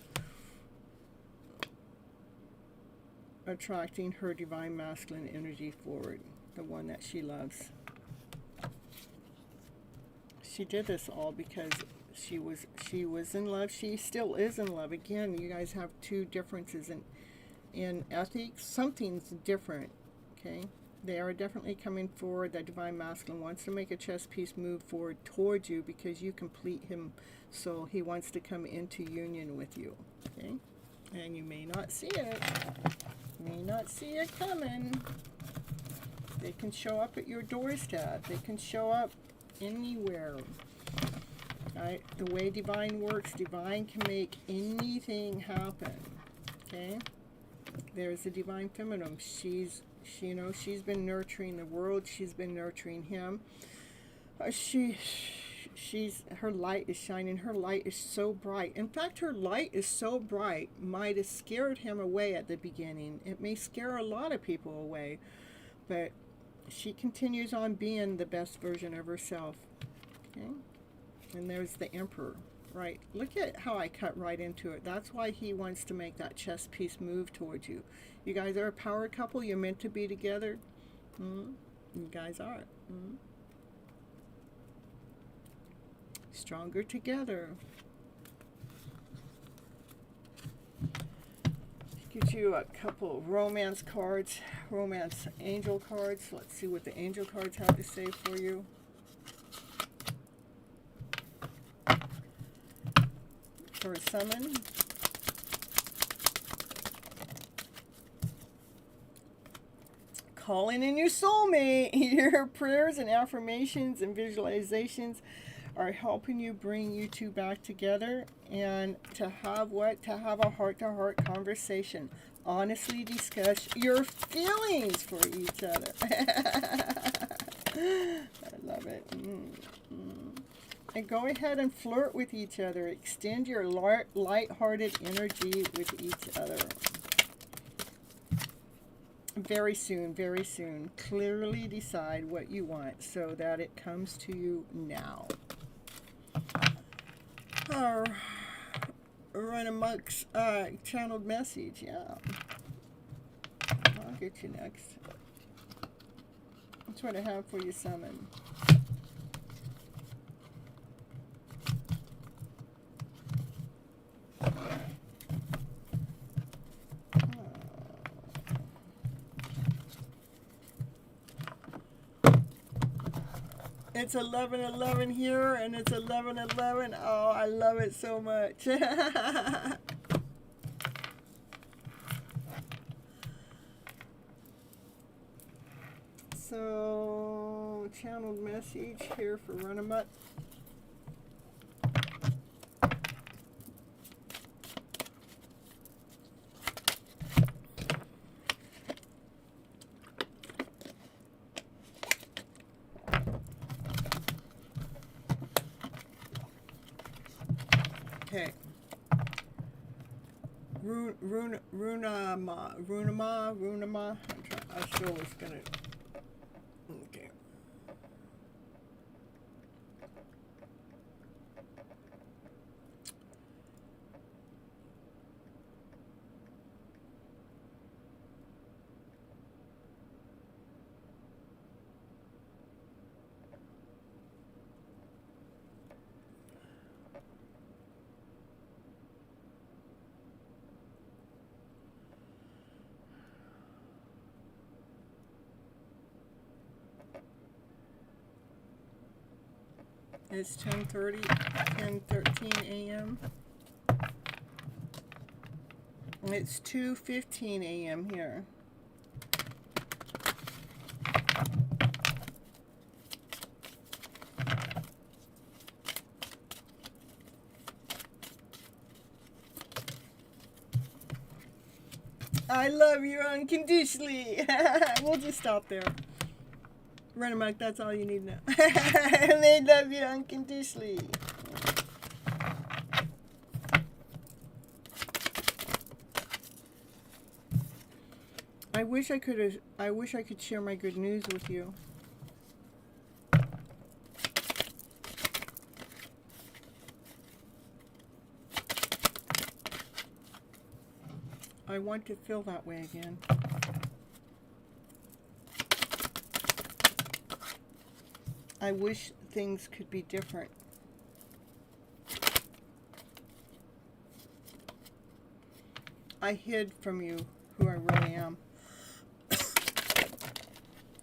Speaker 1: attracting her divine masculine energy forward, the one that she loves. She did this all because she was in love. She still is in love. Again, you guys have two differences in ethics. Something's different, okay? They are definitely coming forward. That divine masculine wants to make a chess piece move forward towards you, because you complete him. So he wants to come into union with you, okay? And you may not see it. You may not see it coming. They can show up at your doorstep. They can show up anywhere. Right? The way Divine works, Divine can make anything happen. Okay? There's the Divine Feminine. She's been nurturing the world. She's been nurturing him. Her light is shining. Her light is so bright. In fact, her light is so bright, might have scared him away at the beginning. It may scare a lot of people away, but she continues on being the best version of herself. Okay? And there's the Emperor. Right. Look at how I cut right into it. That's why he wants to make that chess piece move towards you. You guys are a power couple. You're meant to be together. You guys are. Stronger together. Gives you a couple romance cards, romance angel cards. Let's see what the angel cards have to say for you. For a summon. Calling in your soulmate. Your prayers and affirmations and visualizations are helping you bring you two back together, and to have what? To have a heart-to-heart conversation. Honestly discuss your feelings for each other. I love it. And go ahead and flirt with each other. Extend your light-hearted energy with each other. Very soon, very soon. Clearly decide what you want so that it comes to you now. Run amongst channeled message, yeah. I'll get you next. That's what I have for you, summon. It's 11:11 here, and it's 11:11. Oh, I love it so much. So, channeled message here for Runamut. Okay. Runama. I still was gonna. Okay. It's 10:13 a.m. It's 2:15 a.m. here. I love you unconditionally. We'll just stop there. Run amok, that's all you need to know. They love you unconditionally. I wish I could share my good news with you. I want to feel that way again. I wish things could be different. I hid from you who I really am.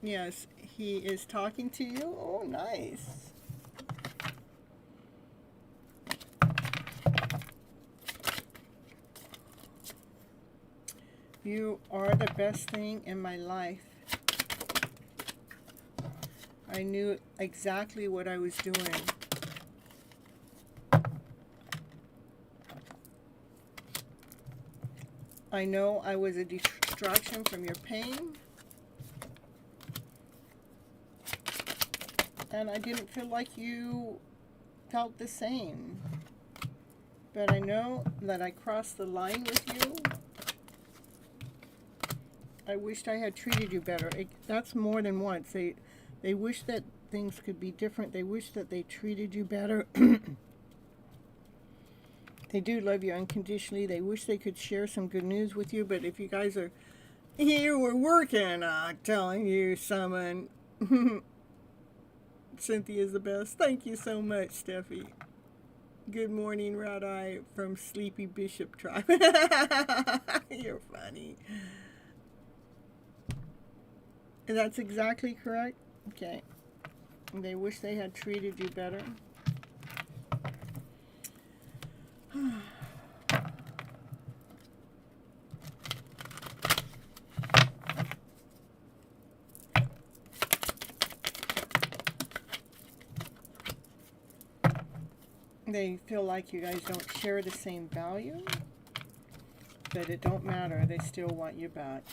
Speaker 1: Yes, he is talking to you. Oh, nice. You are the best thing in my life. I knew exactly what I was doing. I know I was a distraction from your pain. And I didn't feel like you felt the same. But I know that I crossed the line with you. I wished I had treated you better. That's more than once. They wish that things could be different. They wish that they treated you better. They do love you unconditionally. They wish they could share some good news with you. But if you guys are here, we're working on telling you someone. Cynthia's the best. Thank you so much, Steffi. Good morning, Red Eye from Sleepy Bishop Tribe. You're funny. That's exactly correct. Okay. They wish they had treated you better. They feel like you guys don't share the same value, but it don't matter. They still want you back.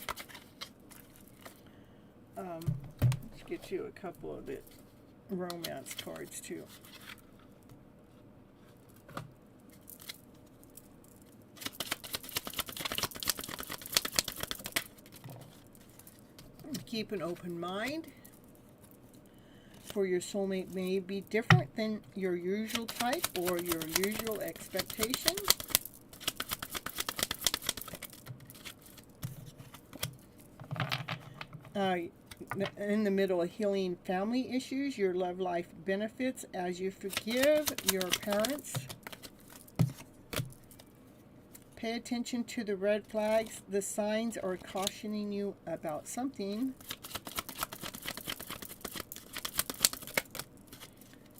Speaker 1: Let's get you a couple of the romance cards too. keep an open mind, for your soulmate may be different than your usual type or your usual expectation. In the middle of healing family issues, your love life benefits as you forgive your parents. Pay attention to the red flags. The signs are cautioning you about something.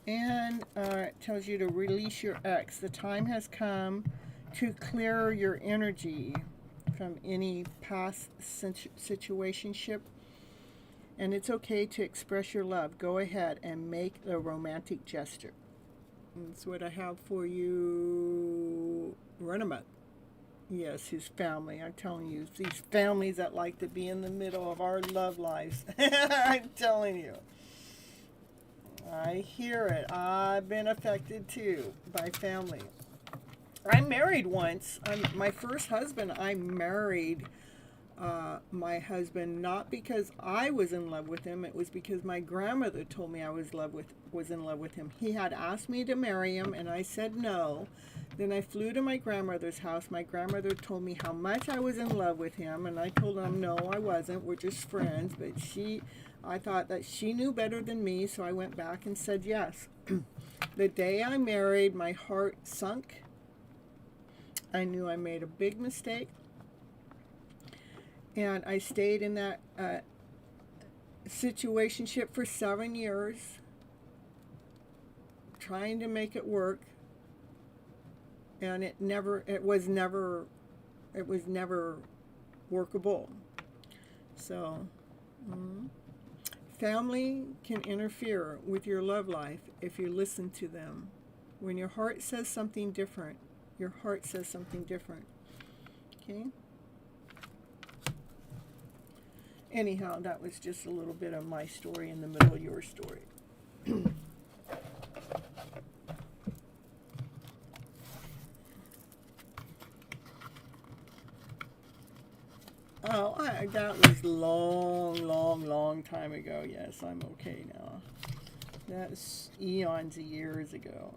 Speaker 1: And it tells you to release your ex. The time has come to clear your energy from any past situationship. And it's okay to express your love. Go ahead and make the romantic gesture. That's what I have for you. Runamuck. Yes, his family. I'm telling you, these families that like to be in the middle of our love lives. I'm telling you. I hear it. I've been affected too by family. I married once. My first husband, I married my husband not because I was in love with him. It was because my grandmother told me I was in love with him. He had asked me to marry him, and I said no. Then I flew to my grandmother's house. My grandmother told me how much I was in love with him, and I told him no, I wasn't. We're just friends. But I thought that she knew better than me, so I went back and said yes. The day I married, my heart sunk. I knew I made a big mistake. And I stayed in that situationship for 7 years, trying to make it work. And it was never workable. So, family can interfere with your love life if you listen to them. When your heart says something different, your heart says something different. Okay? Anyhow, that was just a little bit of my story in the middle of your story. Oh, that was long time ago. Yes, I'm okay now. That's eons of years ago.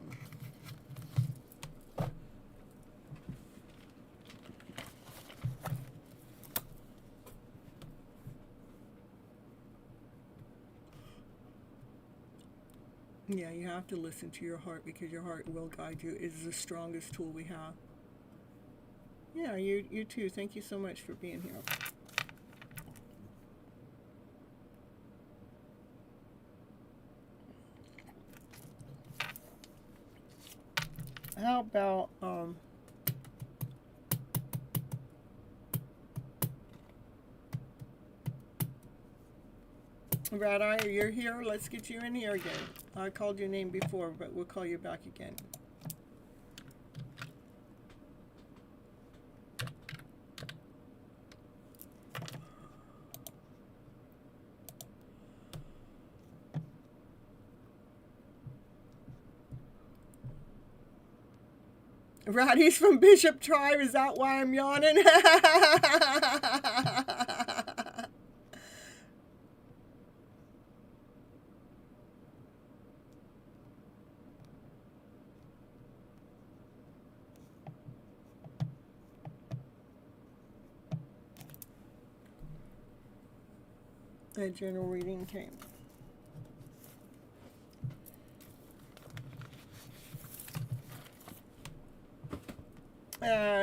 Speaker 1: Yeah, you have to listen to your heart because your heart will guide you. It is the strongest tool we have. Yeah, you too. Thank you so much for being here. How about Red Eye, you're here. Let's get you in here again. I called your name before, but we'll call you back again. Ratty's from Bishop Tribe. Is that why I'm yawning? A general reading came.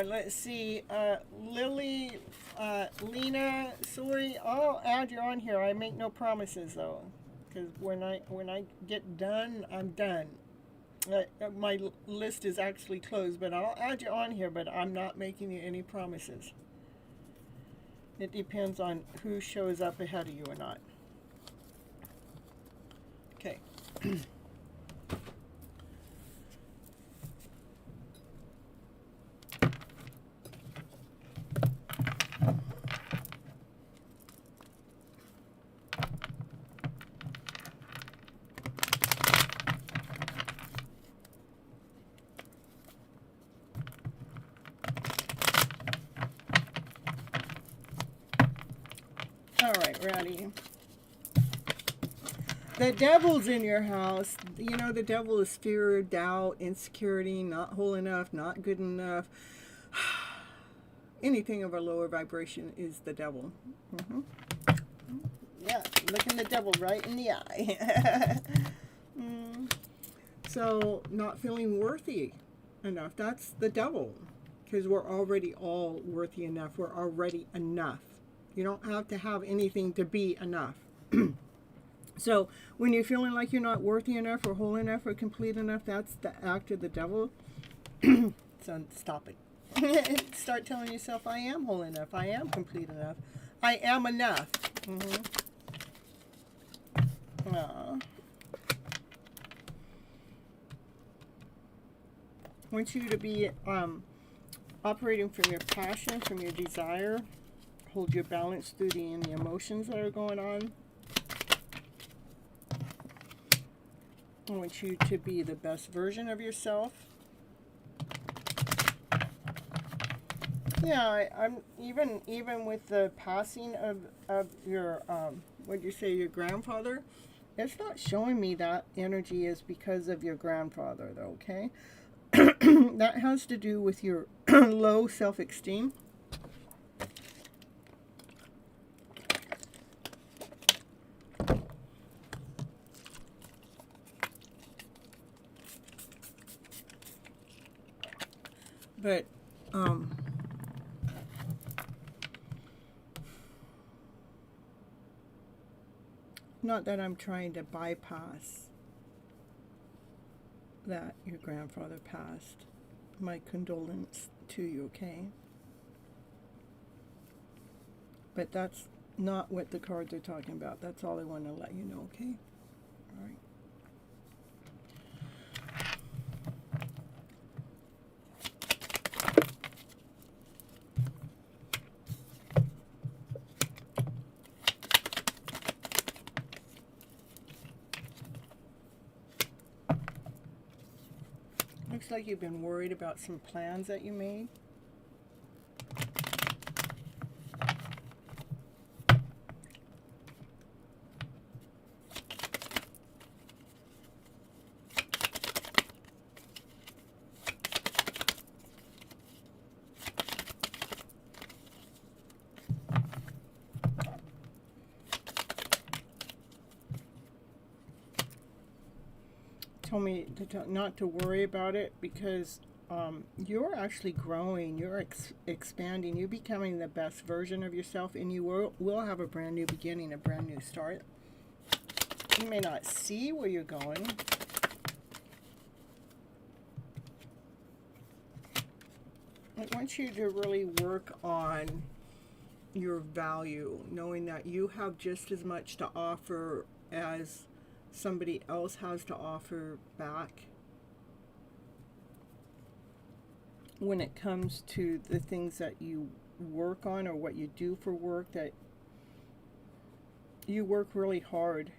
Speaker 1: Let's see, Lily, Lena, sorry, I'll add you on here. I make no promises though, because when I get done, I'm done. My list is actually closed, but I'll add you on here, but I'm not making you any promises. It depends on who shows up ahead of you or not. Okay. All right, ready. The devil's in your house. You know, the devil is fear, doubt, insecurity, not whole enough, not good enough. Anything of a lower vibration is the devil. Mm-hmm. Yeah, looking the devil right in the eye. So, not feeling worthy enough. That's the devil. Because we're already all worthy enough. We're already enough. You don't have to have anything to be enough. So when you're feeling like you're not worthy enough or whole enough or complete enough, that's the act of the devil. So stop it. Start telling yourself, I am whole enough. I am complete enough. I am enough. I want you to be operating from your passion, from your desire. Hold your balance through any emotions that are going on. I want you to be the best version of yourself. Yeah, I'm even with the passing of your what do you say, your grandfather. It's not showing me that energy is because of your grandfather, though. Okay, that has to do with your low self-esteem. But not that I'm trying to bypass that your grandfather passed. My condolence to you, okay? But that's not what the cards are talking about. That's all I want to let you know, okay? All right. Looks like you've been worried about some plans that you made. Told me not to worry about it because you're actually growing, you're expanding, you're becoming the best version of yourself, and you will have a brand new beginning, a brand new start. You may not see where you're going. I want you to really work on your value, knowing that you have just as much to offer as somebody else has to offer back when it comes to the things that you work on or what you do for work, that you work really hard.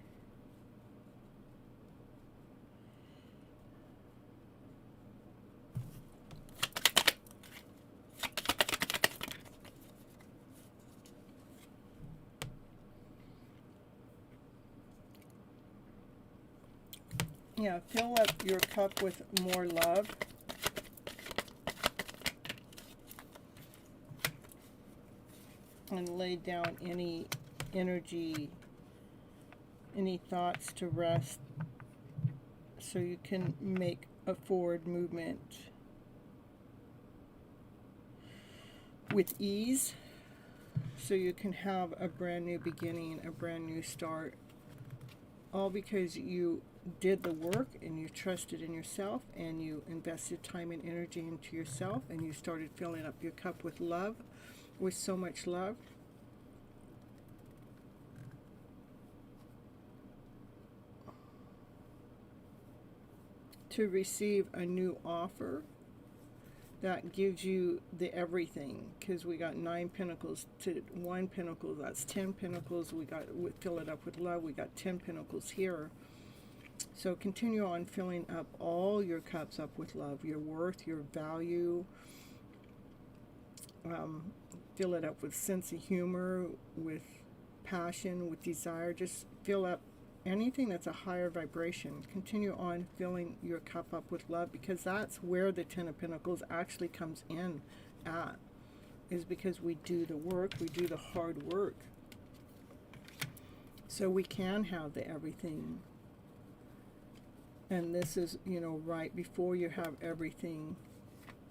Speaker 1: Yeah, fill up your cup with more love. And lay down any energy, any thoughts to rest so you can make a forward movement with ease, so you can have a brand new beginning, a brand new start, all because you did the work and you trusted in yourself and you invested time and energy into yourself, and you started filling up your cup with love, with so much love. To receive a new offer that gives you the everything, because we got 9 pentacles to 1 pentacle, that's 10 pentacles. We fill it up with love. We got 10 pentacles here. So continue on filling up all your cups up with love, your worth, your value. Fill it up with sense of humor, with passion, with desire. Just fill up anything that's a higher vibration. Continue on filling your cup up with love, because that's where the Ten of Pentacles actually comes in at, is because we do the work, we do the hard work. So we can have the everything. And this is, you know, right before you have everything,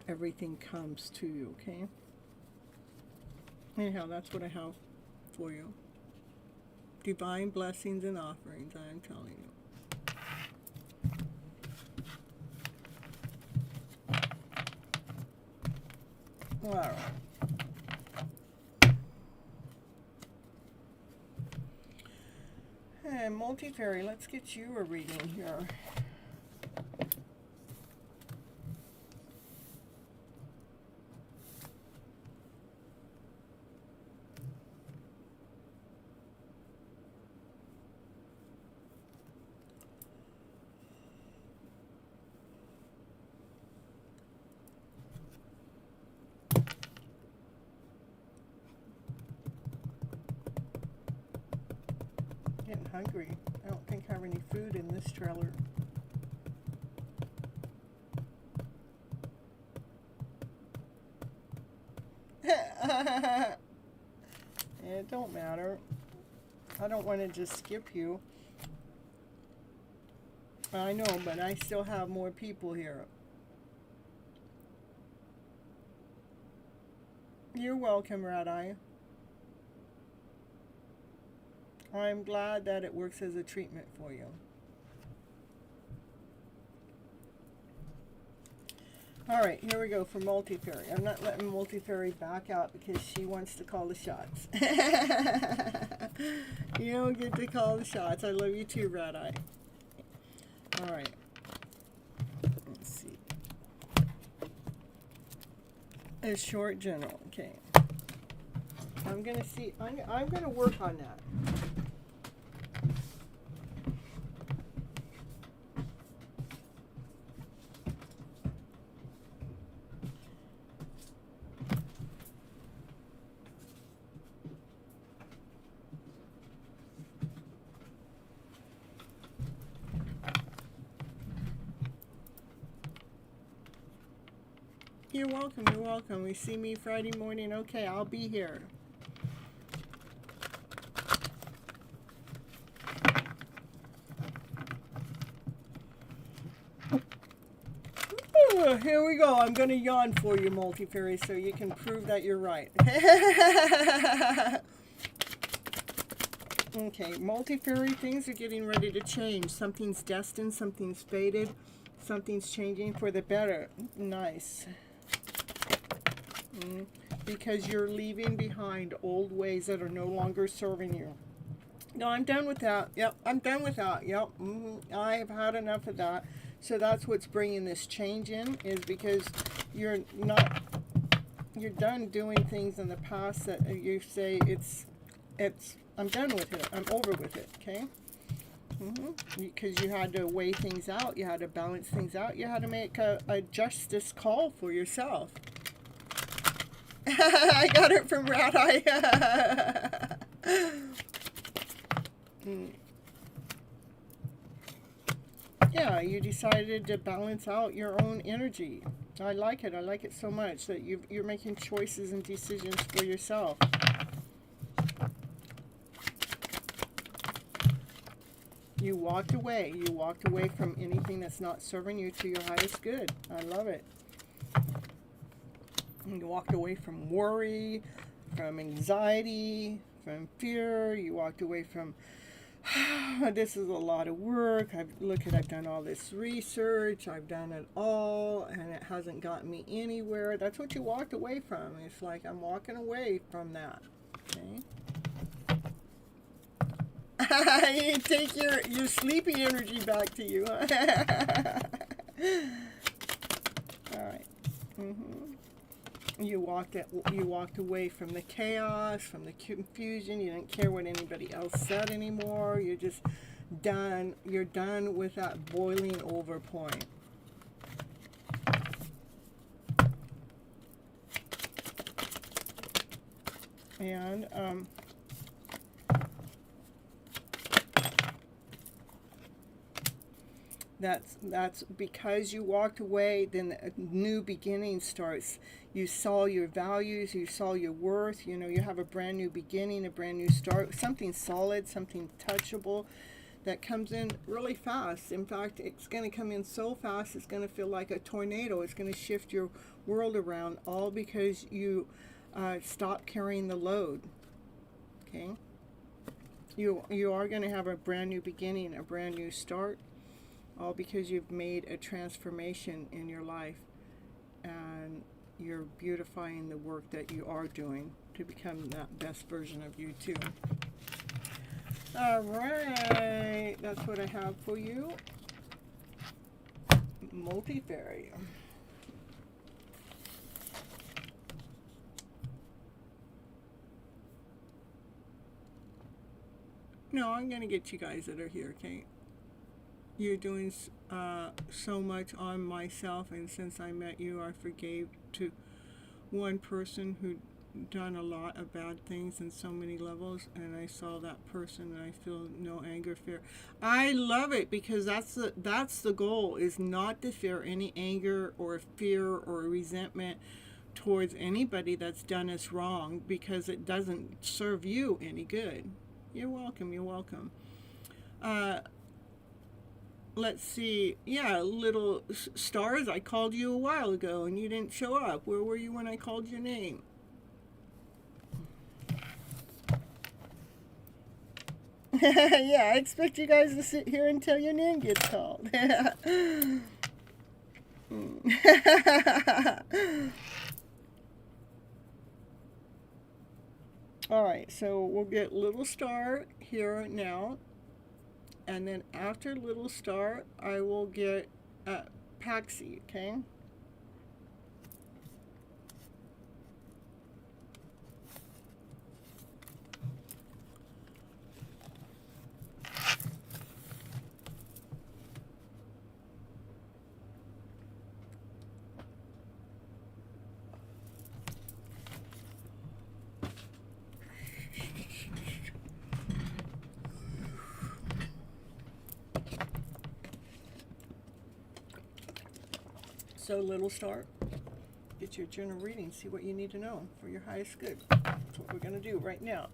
Speaker 1: everything comes to you, okay? Anyhow, that's what I have for you. Divine blessings and offerings, I am telling you. All right. And Multi-Fairy, let's get you a reading here. Getting hungry. I don't think I have any food in this trailer. It don't matter. I don't want to just skip you. I know, but I still have more people here. You're welcome, Red Eye. I'm glad that it works as a treatment for you. Alright, here we go for Multi-Fairy. I'm not letting Multi-Fairy back out because she wants to call the shots. You don't get to call the shots. I love you too, Red Eye. Alright. Let's see. A short general. Okay. I'm going to see. I'm going to work on that. You're welcome, you're welcome. You see me Friday morning? Okay, I'll be here. Ooh, here we go. I'm going to yawn for you, Multi-Fairy, so you can prove that you're right. Okay, Multi-Fairy, things are getting ready to change. Something's destined, something's fated, something's changing for the better. Nice. Because you're leaving behind old ways that are no longer serving you. No, I'm done with that. Yep, I'm done with that. Yep, I've had enough of that. So that's what's bringing this change in, is because you're done doing things in the past that you say I'm done with it. I'm over with it, okay? Because you had to weigh things out. You had to balance things out. You had to make a justice call for yourself. I got it from Rat Eye. Yeah, you decided to balance out your own energy. I like it. I like it so much that you're making choices and decisions for yourself. You walked away. You walked away from anything that's not serving you to your highest good. I love it. You walked away from worry, from anxiety, from fear. You walked away from, this is a lot of work. I've done all this research. I've done it all, and it hasn't gotten me anywhere. That's what you walked away from. It's like, I'm walking away from that. Okay? You take your sleepy energy back to you. All right. You walked away from the chaos, from the confusion. You didn't care what anybody else said anymore. You're just done. You're done with that boiling over point. And That's because you walked away, then a new beginning starts. You saw your values, you saw your worth, you know, you have a brand new beginning, a brand new start, something solid, something touchable that comes in really fast. In fact, it's going to come in so fast, it's going to feel like a tornado. It's going to shift your world around, all because you stop carrying the load. Okay? You are going to have a brand new beginning, a brand new start, all because you've made a transformation in your life, and you're beautifying the work that you are doing to become that best version of you too. All right, that's what I have for you. Multi-fairy. No, I'm going to get you guys that are here, okay? You're doing so much on myself, and since I met you, I forgave to one person who done a lot of bad things in so many levels, and I saw that person and I feel no anger, fear. I love it, because that's the goal, is not to fear any anger or fear or resentment towards anybody that's done us wrong, because it doesn't serve you any good. You're welcome, you're welcome. Let's see. Yeah, little stars, I called you a while ago and you didn't show up. Where were you when I called your name? Yeah, I expect you guys to sit here until your name gets called. Alright, so we'll get little star here now. And then after little star, I will get Paxi, okay? So, little star, get your general reading, see what you need to know for your highest good. That's what we're going to do right now.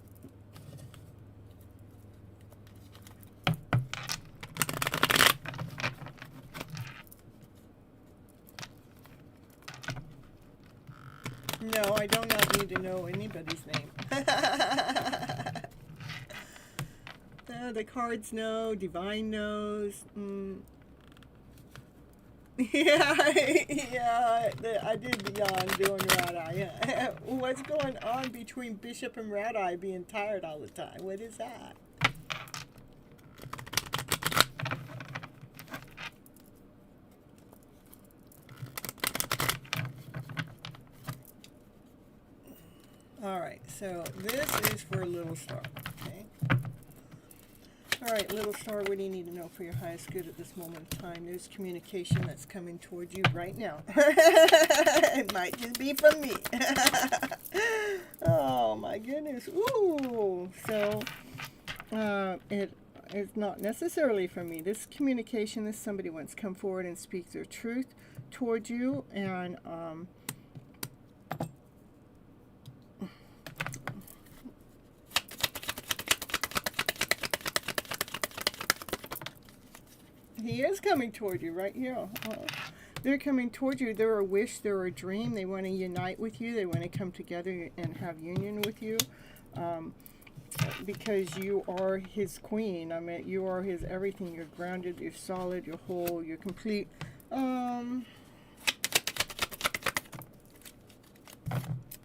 Speaker 1: No, I do not need to know anybody's name. The cards know, divine knows. Yeah, yeah, I did yawn doing red eye. Yeah. What's going on between Bishop and red eye being tired all the time? What is that? All right, so this is for little star, okay? All right, little star, what do you need to know for your highest good at this moment of time? There's communication that's coming towards you right now. It might just be from me. Oh, my goodness. Ooh. So, it is not necessarily from me. This communication is somebody wants to come forward and speak their truth towards you, and, he is coming toward you right here. They're coming toward you. They're a wish, they're a dream. They want to unite with you. They want to come together and have union with you, because you are his queen. I mean, you are his everything. You're grounded, you're solid, you're whole, you're complete.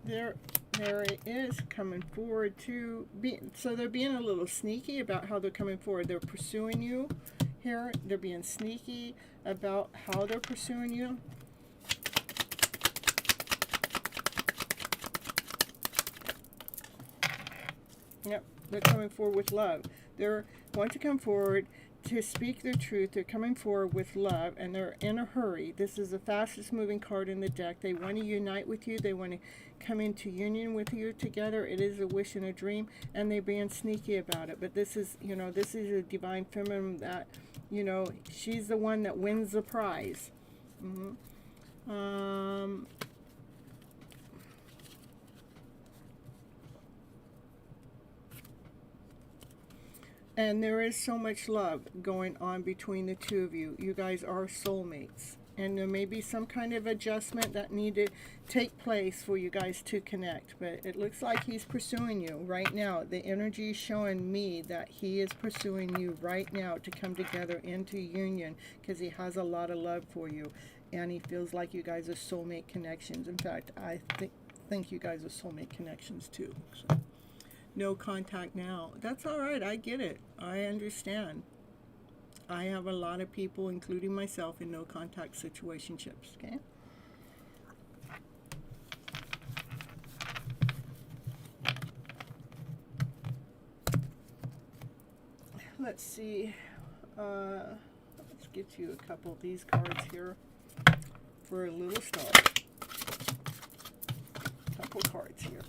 Speaker 1: There it is, coming forward to be. So they're being a little sneaky about how they're coming forward. They're pursuing you. Here, they're being sneaky about how they're pursuing you. Yep, they're coming forward with love. They want to come forward to speak their truth. They're coming forward with love, and they're in a hurry. This is the fastest moving card in the deck. They want to unite with you. They want to come into union with you together. It is a wish and a dream, and they're being sneaky about it. But this is, this is a divine feminine that You know, she's the one that wins the prize. Um, and there is so much love going on between the two of you. You guys are soulmates. And there may be some kind of adjustment that need to take place for you guys to connect. But it looks like he's pursuing you right now. The energy is showing me that he is pursuing you right now to come together into union, because he has a lot of love for you. And he feels like you guys are soulmate connections. In fact, I think you guys are soulmate connections too. So, no contact now. That's all right. I get it. I understand. I have a lot of people, including myself, in no contact situationships, okay? Let's see. Let's get you a couple of these cards here for a little start. Couple cards here.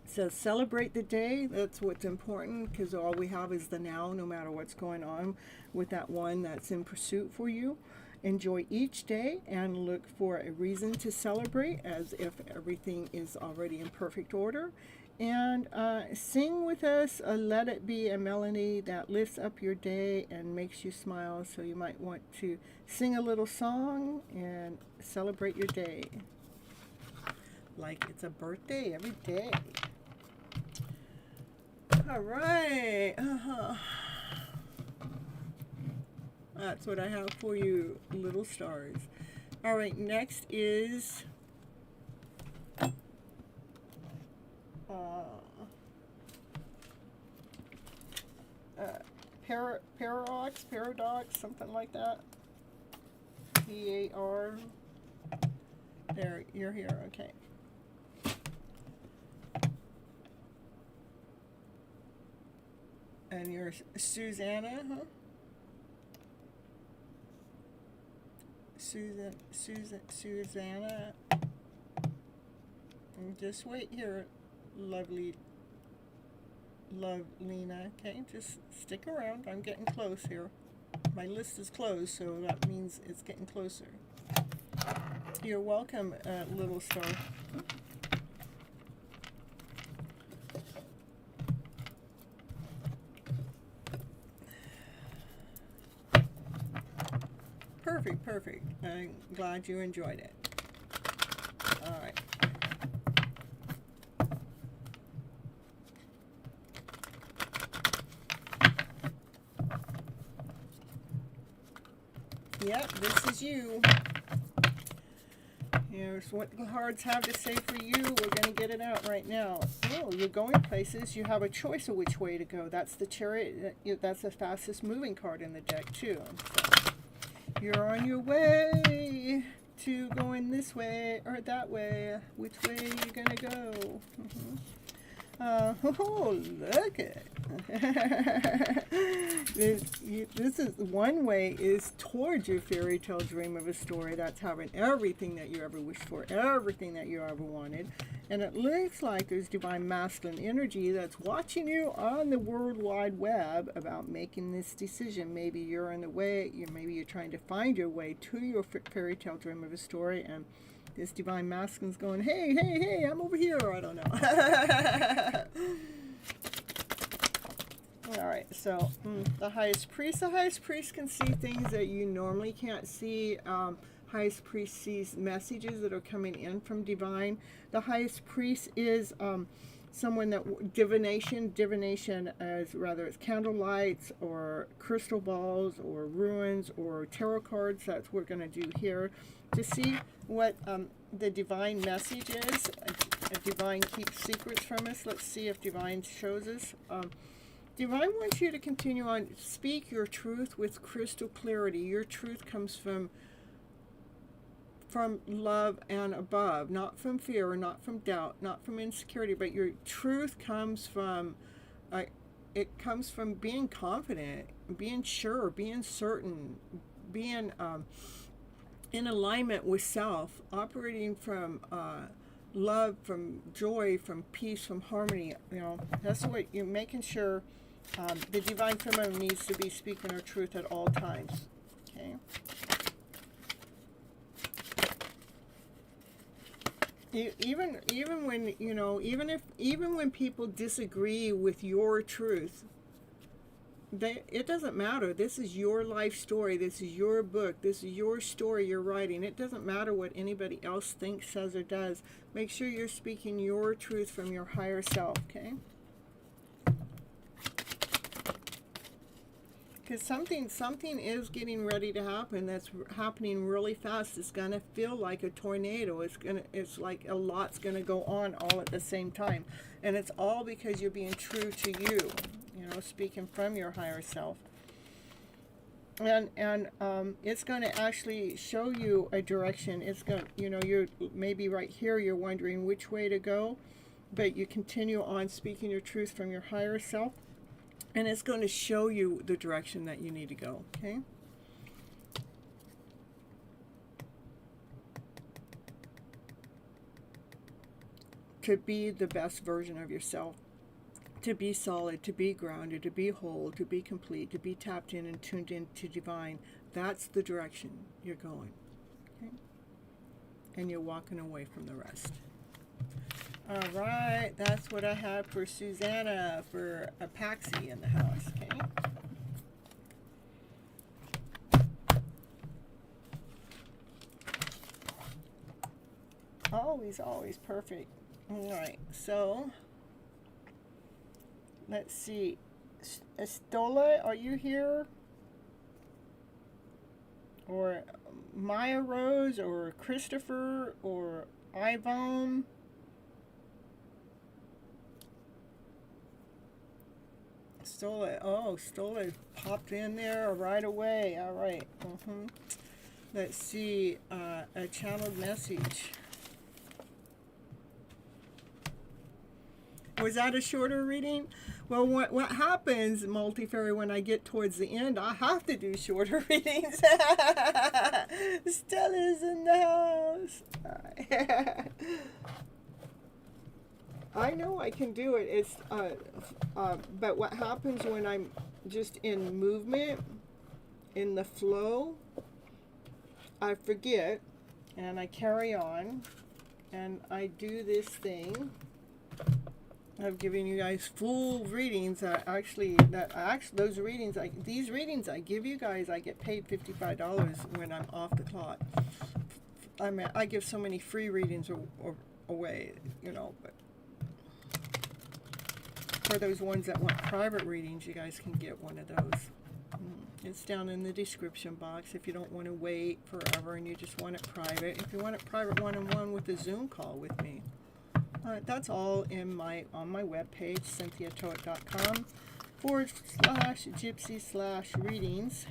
Speaker 1: So celebrate the day. That's what's important, because all we have is the now, no matter what's going on with that one that's in pursuit for you. Enjoy each day and look for a reason to celebrate, as if everything is already in perfect order. And sing with us a Let It Be, a melody that lifts up your day and makes you smile. So you might want to sing a little song and celebrate your day like it's a birthday every day. All right. That's what I have for you, little stars. All right, next is paradox, something like that. P-A-R. There, you're here. Okay. And you're Susanna, huh? Susanna. And just wait here, Lovelina. Okay, just stick around. I'm getting close here. My list is closed, so that means it's getting closer. You're welcome, little star. Perfect. I'm glad you enjoyed it. All right. Yep, this is you. Here's what the cards have to say for you. We're going to get it out right now. Oh, you're going places. You have a choice of which way to go. That's the Chariot. That's the fastest moving card in the deck, too. So you're on your way to going this way or that way. Which way are you going to go? Oh, look at this is one way is towards your fairy tale dream of a story that's having everything that you ever wished for, everything that you ever wanted. And it looks like there's divine masculine energy that's watching you on the World Wide Web about making this decision. Maybe you're in the way, maybe you're trying to find your way to your fairy tale dream of a story, and this divine masculine's going, hey, I'm over here. I don't know. All right, so the highest priest can see things that you normally can't see. Highest priest sees messages that are coming in from divine. The highest priest is someone that divination as rather it's candle lights or crystal balls or runes or tarot cards. That's what we're going to do here to see what the divine message is. Divine keeps secrets from us. Let's see if divine shows us. Divine wants you to continue on. Speak your truth with crystal clarity. Your truth comes from love and above, not from fear, not from doubt, not from insecurity, but your truth comes from it comes from being confident, being sure, being certain, being in alignment with self, operating from love, from joy, from peace, from harmony. That's what you're making sure The divine feminine needs to be speaking her truth at all times. Okay. Even when, you know, even when people disagree with your truth, it doesn't matter. This is your life story. This is your book. This is your story you're writing. It doesn't matter what anybody else thinks, says, or does. Make sure you're speaking your truth from your higher self, okay? Because something is getting ready to happen that's happening really fast. It's gonna feel like a tornado. It's like a lot's gonna go on all at the same time, and it's all because you're being true to you. You know, speaking from your higher self. And it's going to actually show you a direction. It's going, you know, you're maybe right here. You're wondering which way to go, but you continue on speaking your truth from your higher self. And it's going to show you the direction that you need to go, okay? To be the best version of yourself. To be solid, to be grounded, to be whole, to be complete, to be tapped in and tuned in to divine. That's the direction you're going, okay? And you're walking away from the rest. All right, that's what I have for Susanna, for Apaxi in the house, okay? Always perfect. All right, so let's see. Estola, are you here? Or Maya Rose, or Christopher, or Yvonne? Stola popped in there right away. All right. Let's see. A channeled message. Was that a shorter reading? Well, what happens, Multifairy, when I get towards the end, I have to do shorter readings. Stella's in the house. I know I can do it. It's but what happens when I'm just in movement, in the flow, I forget, and I carry on, and I do this thing of giving you guys full readings. Those readings, these readings I give you guys, I get paid $55 when I'm off the clock. I give so many free readings away, you know, but for those ones that want private readings, you guys can get one of those. It's down in the description box if you don't want to wait forever and you just want it private. If you want it private one-on-one with a Zoom call with me, that's all on my webpage, cynthiatoit.com/gypsy/readings.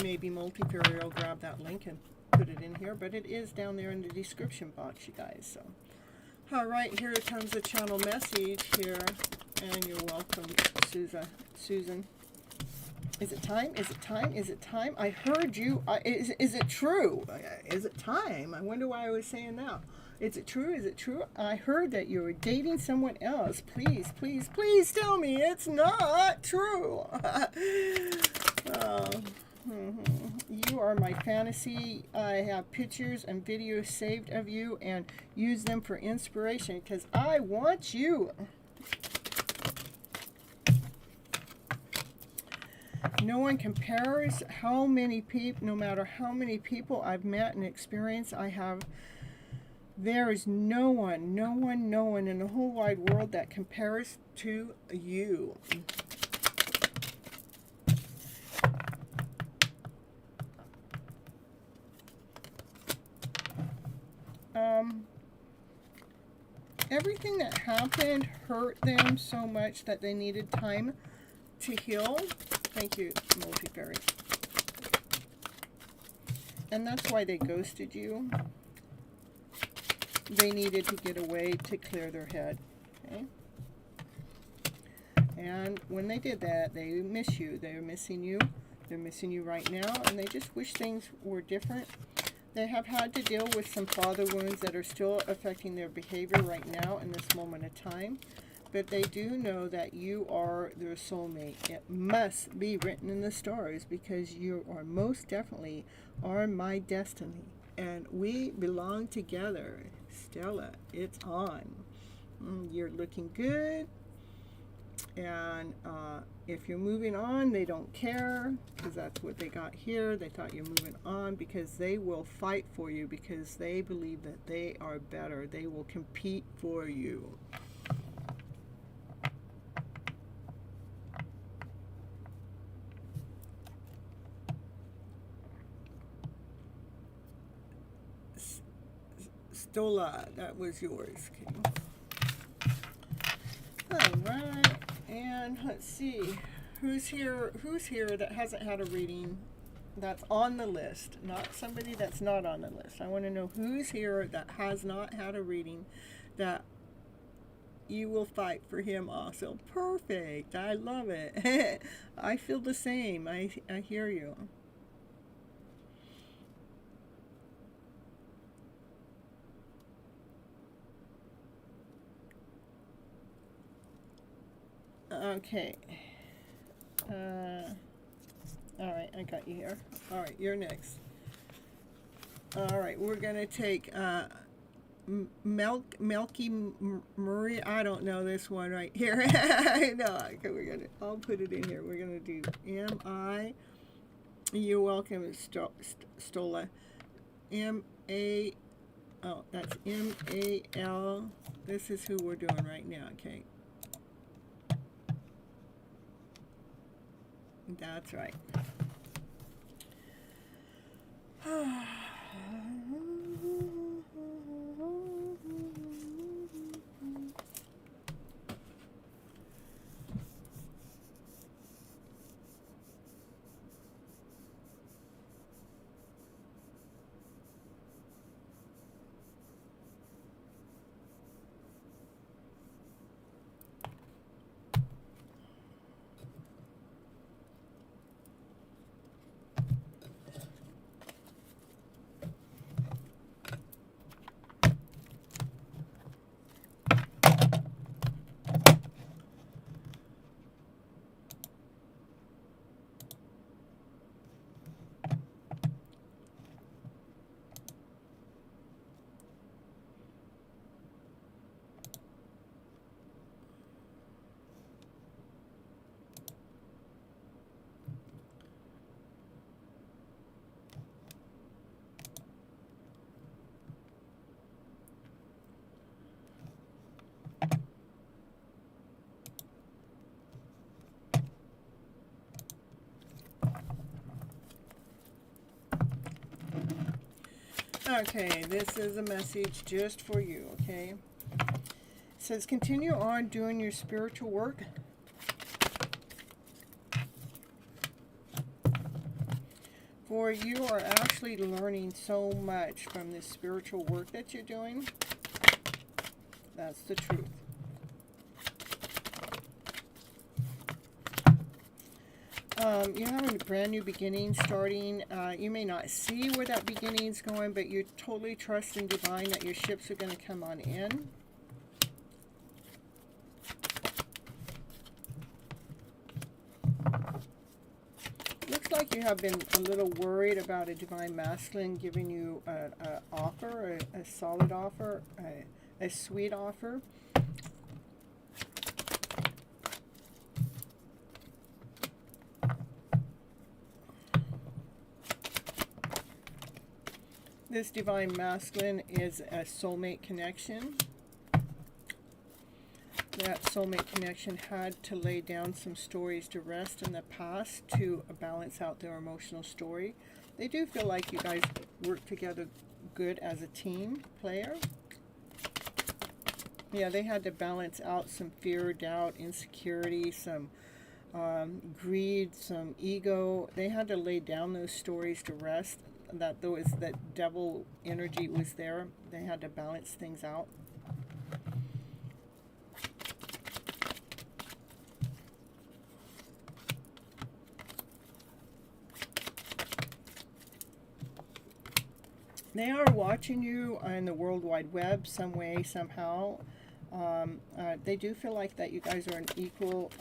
Speaker 1: Maybe Multifairy will grab that link and put it in here, but it is down there in the description box, you guys. So, all right, here comes a channel message here, and you're welcome, Susan. Is it time? Is it time? Is it time? I heard you. Is it true? Is it time? I wonder why I was saying that. Is it true? Is it true? I heard that you were dating someone else. Please, please, please tell me it's not true. You are my fantasy. I have pictures and videos saved of you and use them for inspiration because I want you. No one compares how many people, no matter how many people I've met and experienced I have, there is no one in the whole wide world that compares to you. Everything that happened hurt them so much that they needed time to heal. Thank you, Multifairy. And that's why they ghosted you. They needed to get away to clear their head. Okay? And when they did that, they miss you. They're missing you. They're missing you right now. And they just wish things were different. They have had to deal with some father wounds that are still affecting their behavior right now in this moment of time. but they do know that you are their soulmate. It must be written in the stars because you are most definitely are my destiny. And we belong together. Stella, it's on. You're looking good. And if you're moving on, they don't care because that's what they got here. They thought you're moving on because they will fight for you because they believe that they are better. They will compete for you. Stola, that was yours. Okay. All right. And let's see, who's here that hasn't had a reading that's on the list, not somebody that's not on the list. I want to know who's here that has not had a reading that you will fight for him also. Perfect. I love it. I feel the same. I hear you. Okay. All right, I got you here. All right, you're next. All right, we're going to take Melky Murray. I don't know this one right here. No, okay, I'll put it in here. We're going to do M-I. You're welcome, Stola. M-A. Oh, that's M-A-L. This is who we're doing right now, okay. That's right. Okay, this is a message just for you, okay? It says, continue on doing your spiritual work. For you are actually learning so much from this spiritual work that you're doing. That's the truth. You're having a brand new beginning starting. You may not see where that beginning's going, but you're totally trusting divine that your ships are going to come on in. Looks like you have been a little worried about a divine masculine giving you an offer, a solid offer, a sweet offer. This divine masculine is a soulmate connection. That soulmate connection had to lay down some stories to rest in the past to balance out their emotional story. They do feel like you guys work together good as a team player. Yeah, they had to balance out some fear, doubt, insecurity, some greed, some ego. They had to lay down those stories to rest. That devil energy was there. They had to balance things out. They are watching you on the World Wide Web some way, somehow. They do feel like that you guys are an equal,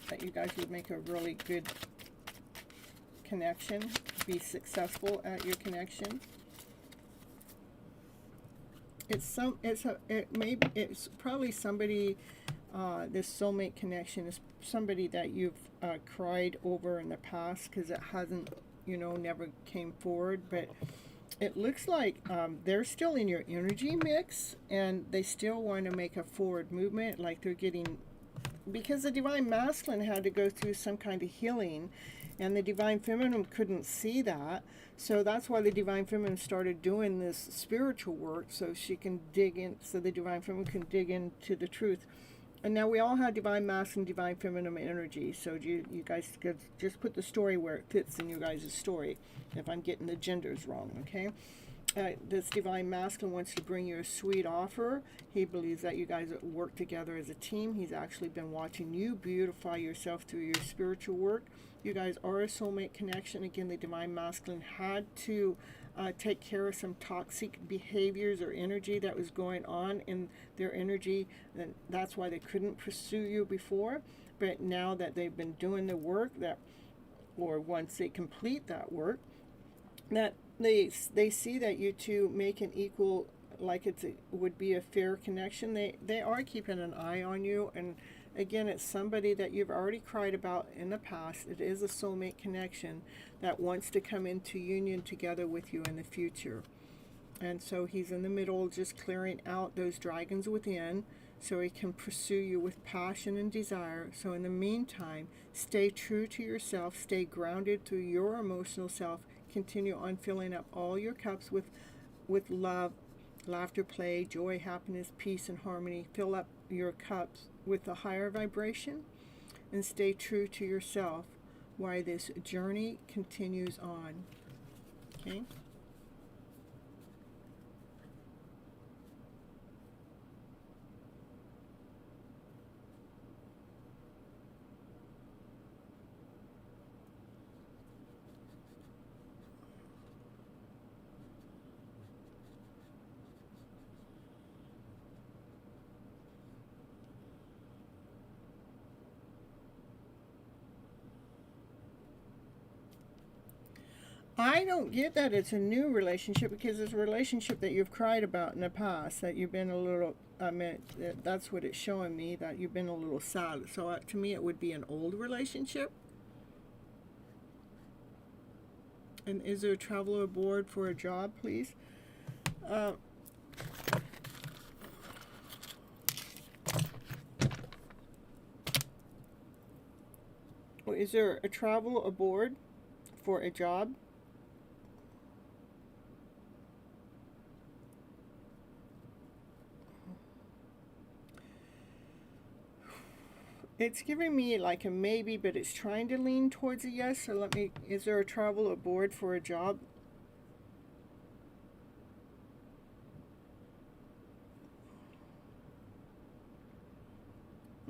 Speaker 1: that you guys would make a really good connection, be successful at your connection. It's probably somebody, this soulmate connection is somebody that you've cried over in the past because it hasn't, never came forward. But it looks like they're still in your energy mix, and they still want to make a forward movement, like they're getting, because the Divine Masculine had to go through some kind of healing, and the Divine Feminine couldn't see that. So that's why the Divine Feminine started doing this spiritual work, so she can dig in, so the Divine Feminine can dig into the truth. And now we all have Divine Masculine, Divine Feminine energy, so you guys could just put the story where it fits in your guys' story, if I'm getting the genders wrong, okay? This Divine Masculine wants to bring you a sweet offer. He believes that you guys work together as a team. He's actually been watching you beautify yourself through your spiritual work. You guys are a soulmate connection. Again, the Divine Masculine had to take care of some toxic behaviors or energy that was going on in their energy. And that's why they couldn't pursue you before. But now that they've been doing the work, or once they complete that work, that they see that you two make an equal, like would be a fair connection. They are keeping an eye on you, and again, it's somebody that you've already cried about in the past. It is a soulmate connection that wants to come into union together with you in the future. And so he's in the middle, just clearing out those dragons within, so he can pursue you with passion and desire. So in the meantime, stay true to yourself, stay grounded through your emotional self. Continue on filling up all your cups with love, laughter, play, joy, happiness, peace, and harmony. Fill up your cups with a higher vibration, and stay true to yourself while this journey continues on. Okay? I don't get that it's a new relationship, because it's a relationship that you've cried about in the past, that you've been a little, that's what it's showing me, that you've been a little sad. So to me, it would be an old relationship. And is there a traveler aboard for a job, please? Is there a travel aboard for a job? It's giving me like a maybe, but it's trying to lean towards a yes. So is there a travel aboard for a job?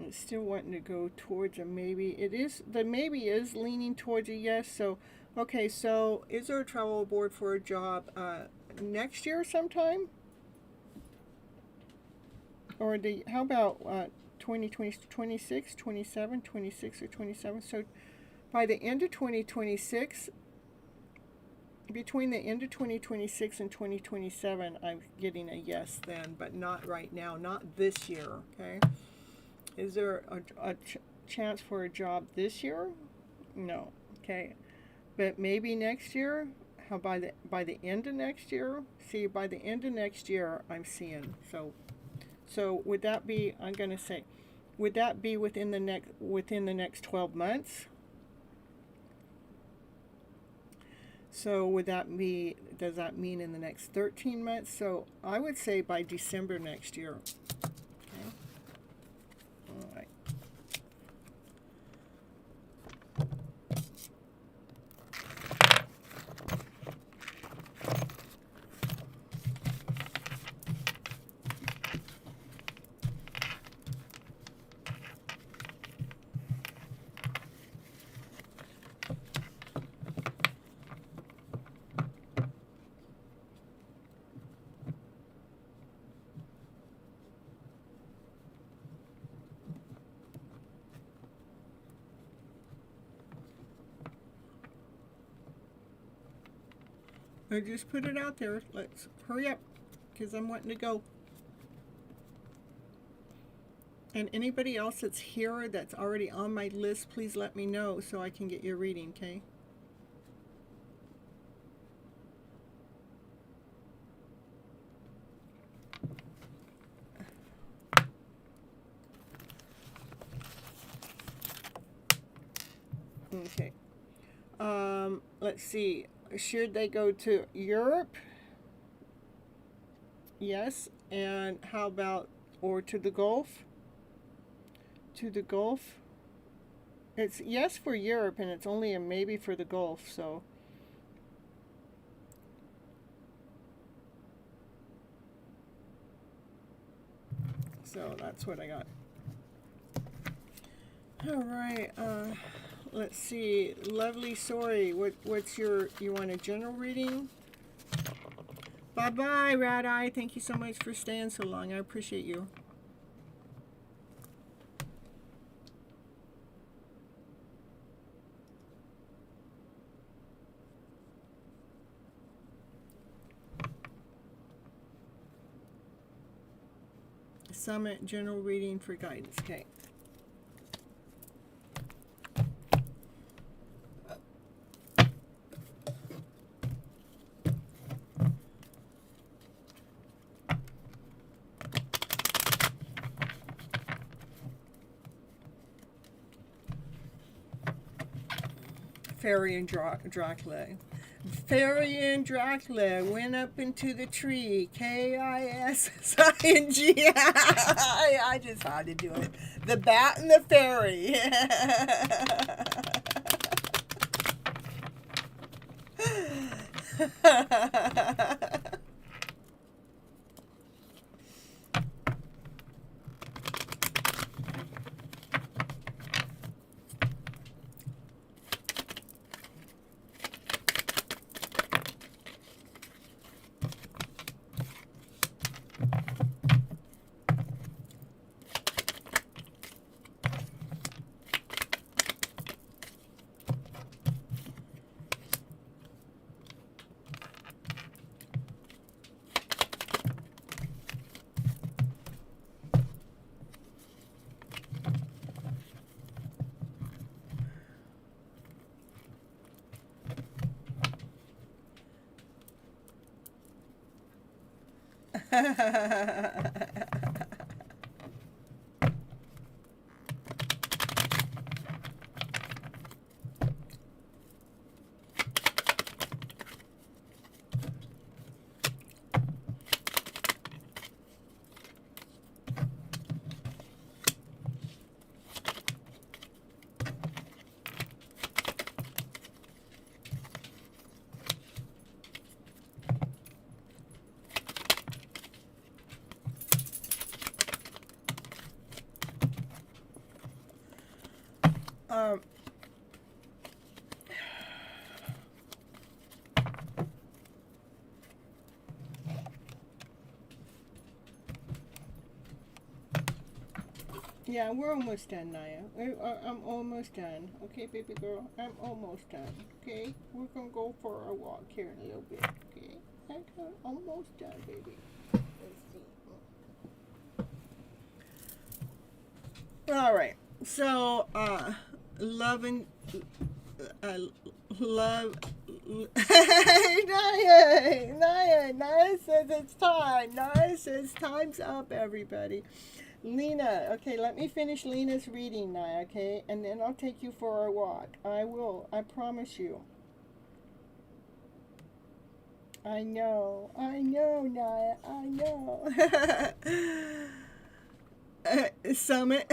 Speaker 1: It's still wanting to go towards a maybe. The maybe is leaning towards a yes. So, okay, so is there a travel aboard for a job next year sometime? Or how about 2020, 26, 27, 26 or 27? So by the end of 2026, between the end of 2026 and 2027, I'm getting a yes then, but not right now, not this year, okay? Is there a chance for a job this year? No, okay. But maybe next year? How by the end of next year? See, by the end of next year, I'm seeing. So would that be, I'm going to say, would that be within the next 12 months? So would that be, does that mean in the next 13 months? So I would say by December next year. Okay. All right. I just put it out there. Let's hurry up, because I'm wanting to go. And anybody else that's here that's already on my list, please let me know so I can get your reading, okay? Okay. Let's see. Should they go to Europe? Yes. And how about, or to the Gulf? To the Gulf? It's yes for Europe, and it's only a maybe for the Gulf, so. So that's what I got. All right. Let's see. Lovely Sorry. What's your, you want a general reading? Bye-bye, Rat Eye. Thank you so much for staying so long. I appreciate you. Summit general reading for guidance. Okay. Fairy and Dracula. Fairy and Dracula went up into the tree. K-I-S-S-I-N-G. I just had to do it. The Bat and the Fairy. Yeah, we're almost done, Naya. I'm almost done. Okay, baby girl, I'm almost done. Okay, we're gonna go for a walk here in a little bit. Okay, I'm almost done, baby. Let's see. All right. So, love. Naya says it's time. Naya says time's up, everybody. Lena, okay, let me finish Lena's reading, Naya, okay? And then I'll take you for a walk. I will, I promise you. I know, Naya, I know. Summit.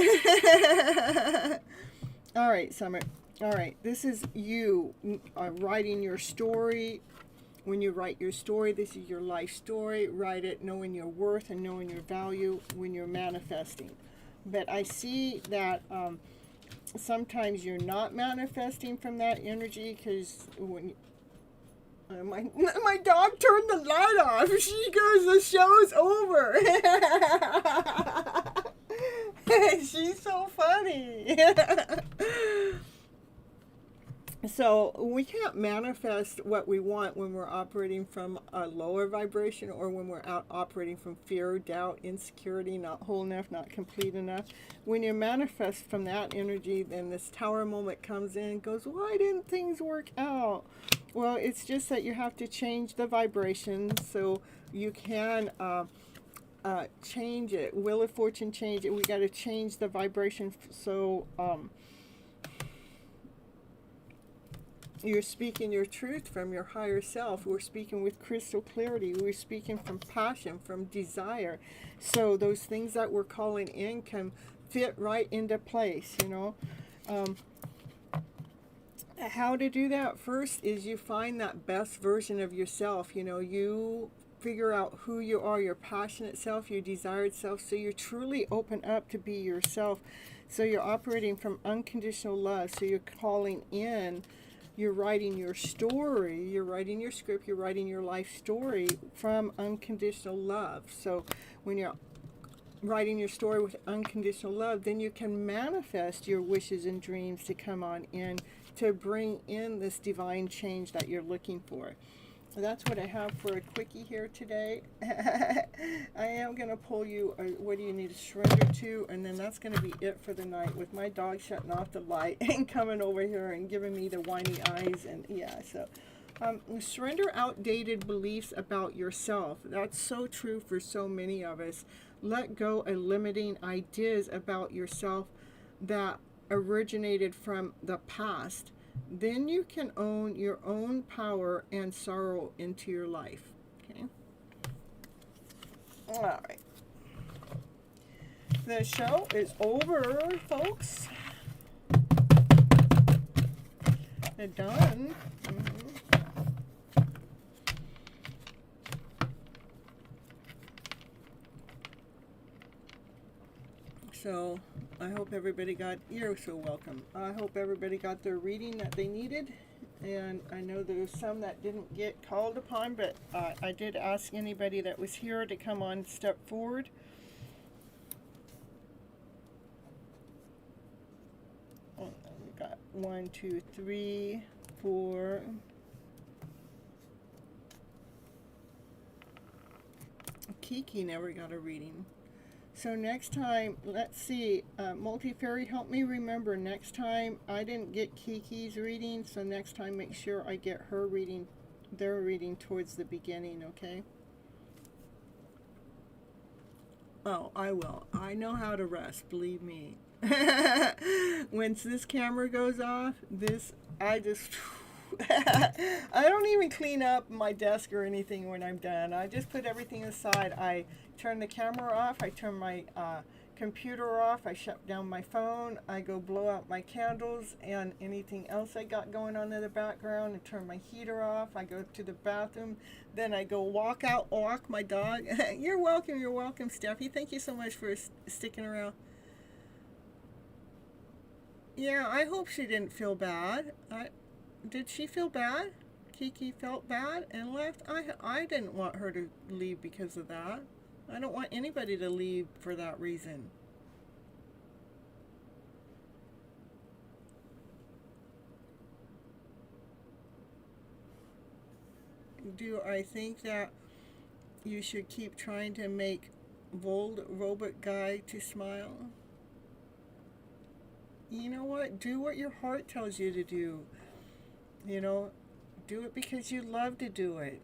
Speaker 1: All right, Summit. All right, this is you writing your story. When you write your story, this is your life story. Write it knowing your worth and knowing your value when you're manifesting. But I see that sometimes you're not manifesting from that energy because when my dog turned the light off. She goes, the show's over. She's so funny. So we can't manifest what we want when we're operating from a lower vibration, or when we're out operating from fear, doubt, insecurity, not whole enough, not complete enough. When you manifest from that energy, then this tower moment comes in and goes, why didn't things work out? Well, it's just that you have to change the vibration so you can change it. Wheel of Fortune, change it. We got to change the vibration so you're speaking your truth from your higher self. We're speaking with crystal clarity. We're speaking from passion, from desire. So those things that we're calling in can fit right into place, you know. How to do that? First is you find that best version of yourself. You know, you figure out who you are, your passionate self, your desired self, so you're truly open up to be yourself. So you're operating from unconditional love. So you're calling in, you're writing your story, you're writing your script, you're writing your life story from unconditional love. So when you're writing your story with unconditional love, then you can manifest your wishes and dreams to come on in, to bring in this divine change that you're looking for. That's what I have for a quickie here today. I am going to pull you what do you need to surrender to, and then that's going to be it for the night, with my dog shutting off the light and coming over here and giving me the whiny eyes. And yeah, so surrender outdated beliefs about yourself. That's so true for so many of us. Let go of limiting ideas about yourself that originated from the past. Then you can own your own power and sorrow into your life. Okay? All right. The show is over, folks. They're done. So I hope everybody got, you're so welcome. I hope everybody got their reading that they needed. And I know there's some that didn't get called upon, but I did ask anybody that was here to come on, step forward. Oh, we got 1, 2, 3, 4. Kiki never got a reading. So next time, let's see, Multi-Fairy, help me remember, next time I didn't get Kiki's reading, so next time make sure I get her reading, their reading towards the beginning, okay? Oh, I will. I know how to rest, believe me. Once this camera goes off, I just... I don't even clean up my desk or anything when I'm done. I just put everything aside. I turn the camera off. I turn my computer off. I shut down my phone. I go blow out my candles and anything else I got going on in the background, and turn my heater off. I go to the bathroom. Then I go walk my dog. You're welcome, Steffi. Thank you so much for sticking around. Yeah, I hope she didn't feel bad. Did she feel bad? Kiki felt bad and left? I didn't want her to leave because of that. I don't want anybody to leave for that reason. Do I think that you should keep trying to make Vold Robot Guy to smile? You know what? Do what your heart tells you to do. You know, do it because you love to do it.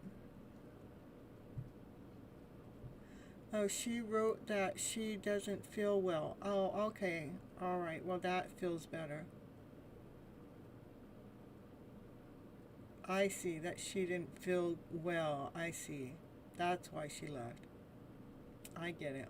Speaker 1: Oh, she wrote that she doesn't feel well. Oh, okay. All right. Well, that feels better. I see that she didn't feel well. I see. That's why she left. I get it.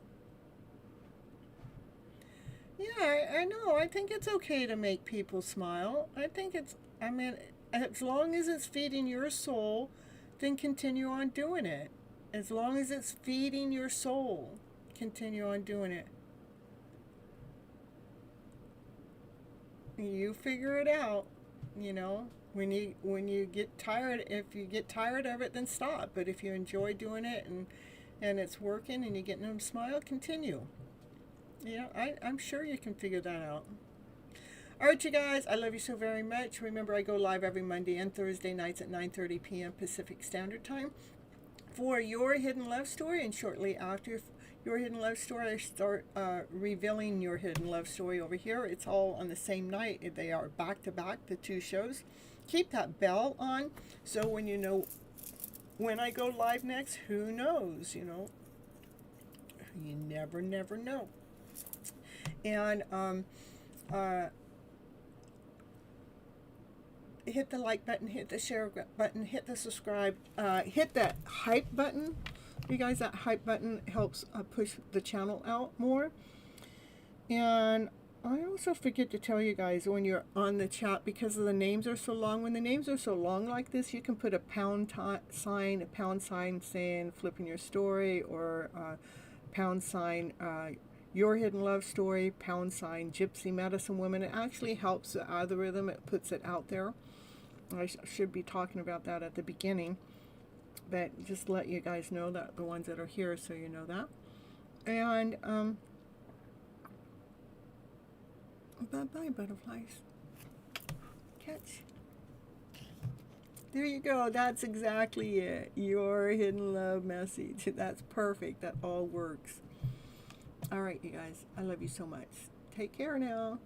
Speaker 1: Yeah, I know. I think it's okay to make people smile. I mean, as long as it's feeding your soul, then continue on doing it. As long as it's feeding your soul, continue on doing it. You figure it out, you know. When you get tired, if you get tired of it, then stop. But if you enjoy doing it and it's working and you're getting them to smile, continue. Yeah, I'm sure you can figure that out. All right, you guys, I love you so very much. Remember, I go live every Monday and Thursday nights at 9:30 p.m. Pacific Standard Time for Your Hidden Love Story. And shortly after Your Hidden Love Story, I start revealing Your Hidden Love Story over here. It's all on the same night. They are back to back, the two shows. Keep that bell on so when you know when I go live next, who knows, you know. You never know. And hit the like button, hit the share button, hit the subscribe, hit that hype button. You guys, that hype button helps push the channel out more. And I also forget to tell you guys when you're on the chat, because the names are so long, when the names are so long like this, you can put a pound sign saying flipping your story, or pound sign Your Hidden Love Story, pound sign Gypsy Medicine Woman. It actually helps the algorithm. It puts it out there. I should be talking about that at the beginning, but just let you guys know that the ones that are here, so you know that. And bye-bye, butterflies. Catch. There you go. That's exactly it. Your hidden love message. That's perfect. That all works. All right, you guys. I love you so much. Take care now.